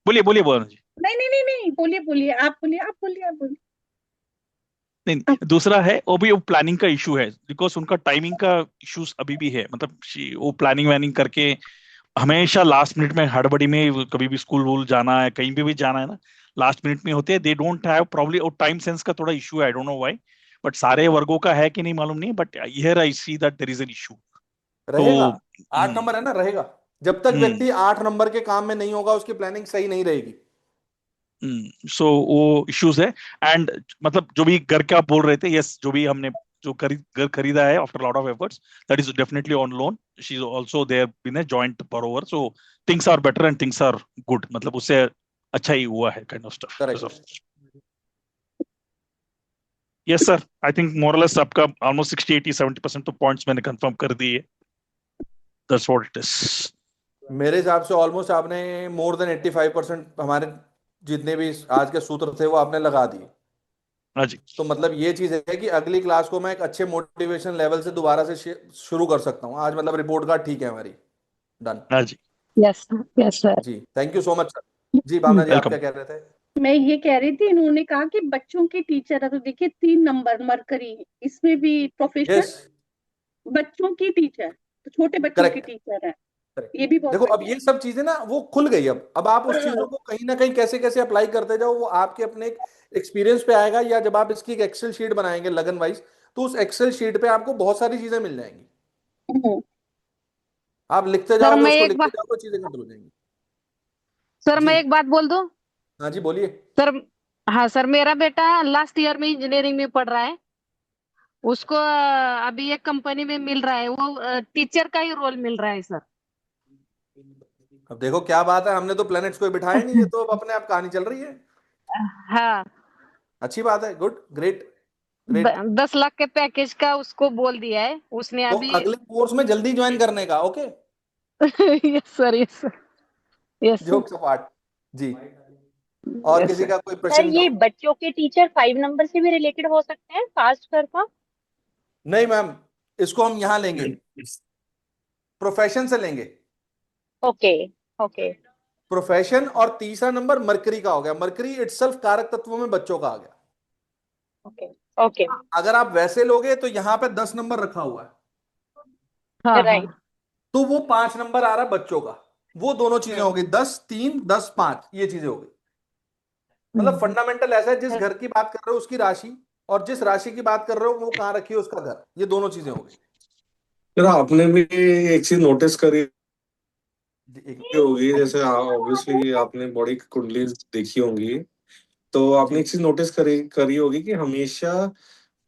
बोलिए भावना जी. नहीं बोलिए आप बोलिए. नहीं, दूसरा है वो भी, वो प्लानिंग का इशू है, बिकॉज उनका टाइमिंग का इश्यूज अभी भी है. मतलब वो प्लानिंग वैनिंग करके हमेशा लास्ट मिनट में हड़बड़ी में, कभी भी स्कूल वूल जाना है, कहीं भी जाना है ना, लास्ट मिनट में होते हैं. दे डोंट हैव प्रॉब्ली, और टाइम सेंस का थोड़ा इशू है, I don't know why, but सारे वर्गों का है कि नहीं मालूम नहीं, but here I see that there is an issue. रहेगा 8 नंबर है ना, रहेगा. जब तक व्यक्ति 8 नंबर के काम में नहीं होगा, उसकी प्लानिंग सही नहीं रहेगी. सो वो इश्यूज है. एंड मतलब जो भी घर का बोल रहे थे, यस, जो भी हमने जो घर खरीदा है after lot of efforts, that is definitely on loan. She is also there been a joint borrower, so things are better and things are good. मतलब उससे अच्छा ही हुआ है, kind of stuff. Yes sir, I think more और लेस आपका ऑलमोस्ट 60, 80, 70% तो पॉइंट्स मैंने कंफर्म कर दिए. That's what it is. मेरे हिसाब से ऑलमोस्ट आपने मोर देन 85% हमारे जितने भी आज के सूत्र थे वो आपने लगा दिए. हाँ जी। तो मतलब ये चीज है कि अगली क्लास को मैं एक अच्छे मोटिवेशन लेवल से दोबारा से शुरू कर सकता हूँ। आज मतलब रिपोर्ट कार्ड ठीक है हमारी। डन। हाँ जी। Yes yes sir. जी thank you so much sir. जी भावना जी आप वेलकम। क्या कह रहे थे? मैं ये कह रही थी, इन्होंने कहा कि बच्चों की टीचर है, तो देखिए 3 नंबर मरकरी, इसमें भी प्रोफेशनल यस बच्चों की टीचर, तो छोटे बच्चों की करेक्ट टीचर है, करेक्ट। ये भी बहुत देखो अब बढ़िया ये सब चीजें ना वो खुल गई। अब आप उस है। चीजों को कहीं ना कहीं कैसे कैसे अप्लाई करते जाओ वो आपके अपने एक एक्सपीरियंस पे आएगा, या जब आप इसकी एक एक्सेल शीट बनाएंगे लगन वाइज तो उस एक्सेल शीट पे आपको बहुत सारी चीजें मिल जाएंगी। हम्म। आप लिखते सर जाओगे, मैं उसको एक लिखते बात जाओगे, चीजें कंट्रोल हो जाएंगी। सर जी मैं एक बात बोल दूं। हाँ जी बोलिए। सर हाँ सर, मेरा बेटा लास्ट ईयर में इंजीनियरिंग में पढ़ रहा है। उसको अभी एक कंपनी में मिल रहा है, वो टीचर का ही रोल मिल रहा है सर। अब देखो क्या बात है, हमने तो प्लैनेट्स को बिठाया नहीं, ये तो अब अपने आप कहानी चल रही है। हाँ। अच्छी बात है, गुड ग्रेट ग्रेट। 10 लाख के पैकेज का उसको बोल दिया है उसने तो अभी। अगले कोर्स में जल्दी ज्वाइन करने का, okay. Yes sir yes sir yes sir jokes apart. जी और यस किसी सर। का कोई सर प्रश्न ये डाउट? बच्चों के टीचर 5 नंबर से भी रिलेटेड हो सकते हैं, पास्ट परफॉर्म? नहीं मैम, इसको हम यहां लेंगे, प्रोफेशन से लेंगे। ओके ओके प्रोफेशन और तीसरा नंबर मरकरी का हो गया। मरकरी इटसेल्फ कारक तत्वों में बच्चों का आ गया। ओके ओके अगर आप वैसे लोगे तो यहां पे 10 नंबर रखा हुआ है, हाँ राइट। हाँ। तो वो 5 नंबर आ रहा है बच्चों का। वो दोनों चीजें हो गई, 10 3 10 5 ये चीजें हो गई। मतलब फंडामेंटल ऐसा है, जिस घर की बात कर रहे हो उसकी राशि, और जिस राशि की बात कर रहे हो वो कहाँ रखी है उसका घर, ये दोनों चीजें हो गई। फिर आपने भी एक चीज नोटिस करी एक होगी, जैसे ऑब्वियसली आपने बॉडी की कुंडली देखी होंगी, तो आपने जी एक चीज नोटिस करी करी होगी कि हमेशा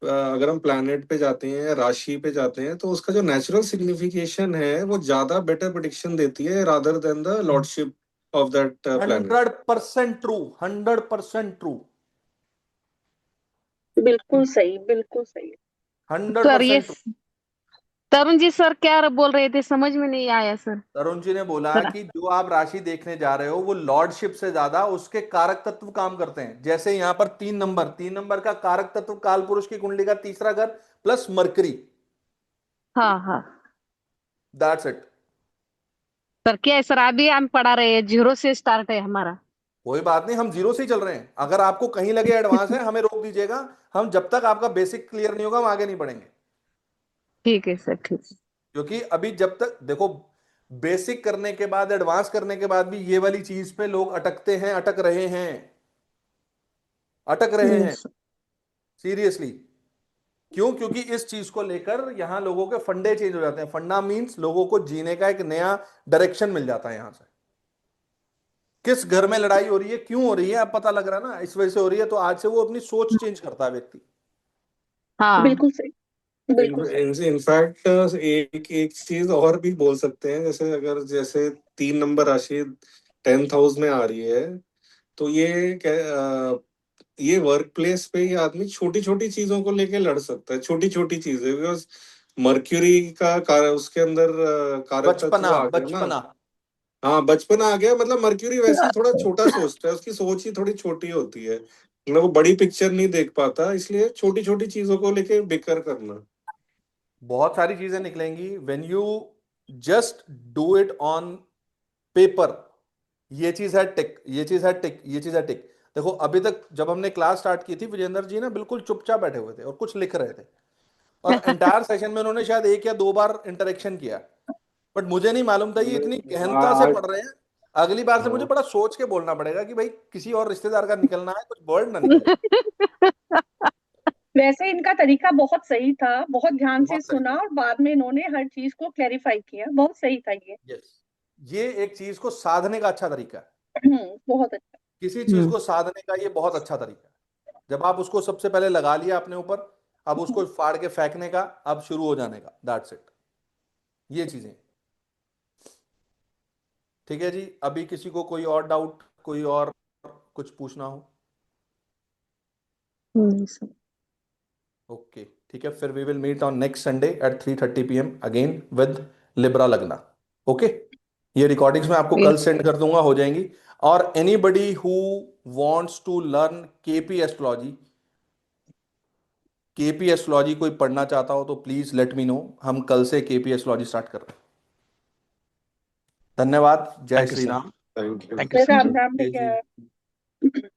अगर हम प्लैनेट पे जाते हैं या राशि पे जाते हैं तो उसका जो नेचुरल सिग्निफिकेशन है वो ज्यादा बेटर प्रिडिक्शन देती है rather than the lordship of that planet. 100% true, 100% true, बिल्कुल सही, बिल्कुल सही। हंड्रेड सर ये percent true. Tarun ji sir क्या बोल रहे थे, समझ में नहीं आया सर। तरुण जी ने बोला सर कि जो आप राशि देखने जा रहे हो वो लॉर्डशिप से ज्यादा उसके कारक तत्व काम करते हैं। जैसे यहां पर 3 नंबर, 3 नंबर का कारक तत्व काल पुरुष की कुंडली का तीसरा घर प्लस मरकरी, हाँ हाँ। That's it. सर क्या है सर, अभी हम पढ़ा रहे हैं, 0 से स्टार्ट है हमारा। कोई बात नहीं, हम जीरो से ही चल रहे हैं। अगर आपको कहीं लगे एडवांस है हमें रोक दीजिएगा। हम जब तक आपका बेसिक क्लियर नहीं होगा हम आगे नहीं बढ़ेंगे। ठीक है सर ठीक है। क्योंकि अभी जब तक देखो, बेसिक करने के बाद एडवांस करने के बाद भी ये वाली चीज पे लोग अटकते हैं, अटक रहे हैं, अटक रहे हैं यस सीरियसली। क्यों? क्योंकि इस चीज को लेकर यहां लोगों के फंडे चेंज हो जाते हैं। फंडा मींस लोगों को जीने का एक नया डायरेक्शन मिल जाता है। यहां से किस घर में लड़ाई हो रही है, क्यों हो रही है, अब पता लग रहा है ना, इस वजह से हो रही है। तो आज से वो अपनी सोच चेंज करता है व्यक्ति। हाँ। बिल्कुल सही, बिल्कुल सही। इनफैक्ट एक एक चीज और भी बोल सकते हैं, जैसे अगर जैसे 3 नंबर राशि 10th हाउस में आ रही है तो ये वर्क प्लेस पे ये आदमी छोटी छोटी चीजों को लेके लड़ सकता है, छोटी छोटी चीजें, बिकॉज मर्क्यूरी का उसके अंदर कारक तत्व बचपना आ गया ना। बचपना। हाँ बचपन आ गया, मतलब मर्क्यूरी वैसे ही थोड़ा छोटा सोचता है, उसकी सोच ही थोड़ी छोटी होती है, मतलब वो बड़ी पिक्चर नहीं देख पाता, इसलिए छोटी छोटी चीजों को लेके बिकर करना। बहुत सारी चीजें निकलेंगी when you just do it on paper. ये चीज है टिक, ये चीज है टिक, ये चीज है टिक। देखो अभी तक जब हमने क्लास स्टार्ट की थी विजेंद्र जी ना बिल्कुल चुपचाप बैठे हुए थे और कुछ लिख रहे थे, और एंटायर सेशन में उन्होंने शायद 1 या 2 बार इंटरेक्शन किया। बट मुझे नहीं मालूम था ये इतनी गहनता से आज पढ़ रहे हैं। अगली बार से मुझे हाँ बड़ा सोच के बोलना पड़ेगा कि भाई किसी और रिश्तेदार का निकलना है, कुछ वर्ड ना निकले। वैसे इनका तरीका बहुत सही था, बहुत ध्यान से बहुत सुना तरीका। और बाद में इन्होंने हर चीज को क्लैरिफाई किया, बहुत सही था ये। यस, ये एक चीज को साधने का अच्छा तरीका है। बहुत अच्छा। किसी चीज को साधने का ये बहुत अच्छा तरीका है। जब आप उसको सबसे पहले लगा लिया अपने ऊपर, अब उसको फाड़ के फेंकने का, अब शुरू हो जाने का, दैट्स इट। ये चीजें ठीक है जी। अभी किसी को कोई और डाउट, कोई और कुछ पूछना हो? सर। ओके ठीक है, फिर we will meet on next Sunday at 3:30 PM again with Libra lagna. Okay, ये रिकॉर्डिंग्स मैं आपको कल यस सेंड कर दूंगा, हो जाएंगी। और anybody who wants to learn KP astrology, KP astrology कोई पढ़ना चाहता हो तो प्लीज लेट मी नो, हम कल से केपी एस्ट्रोलॉजी स्टार्ट कर रहे हैं। धन्यवाद। जय thank you Shri sir, Ram. Thank you. Thank you sir. Ram Ram जय भैया। श्री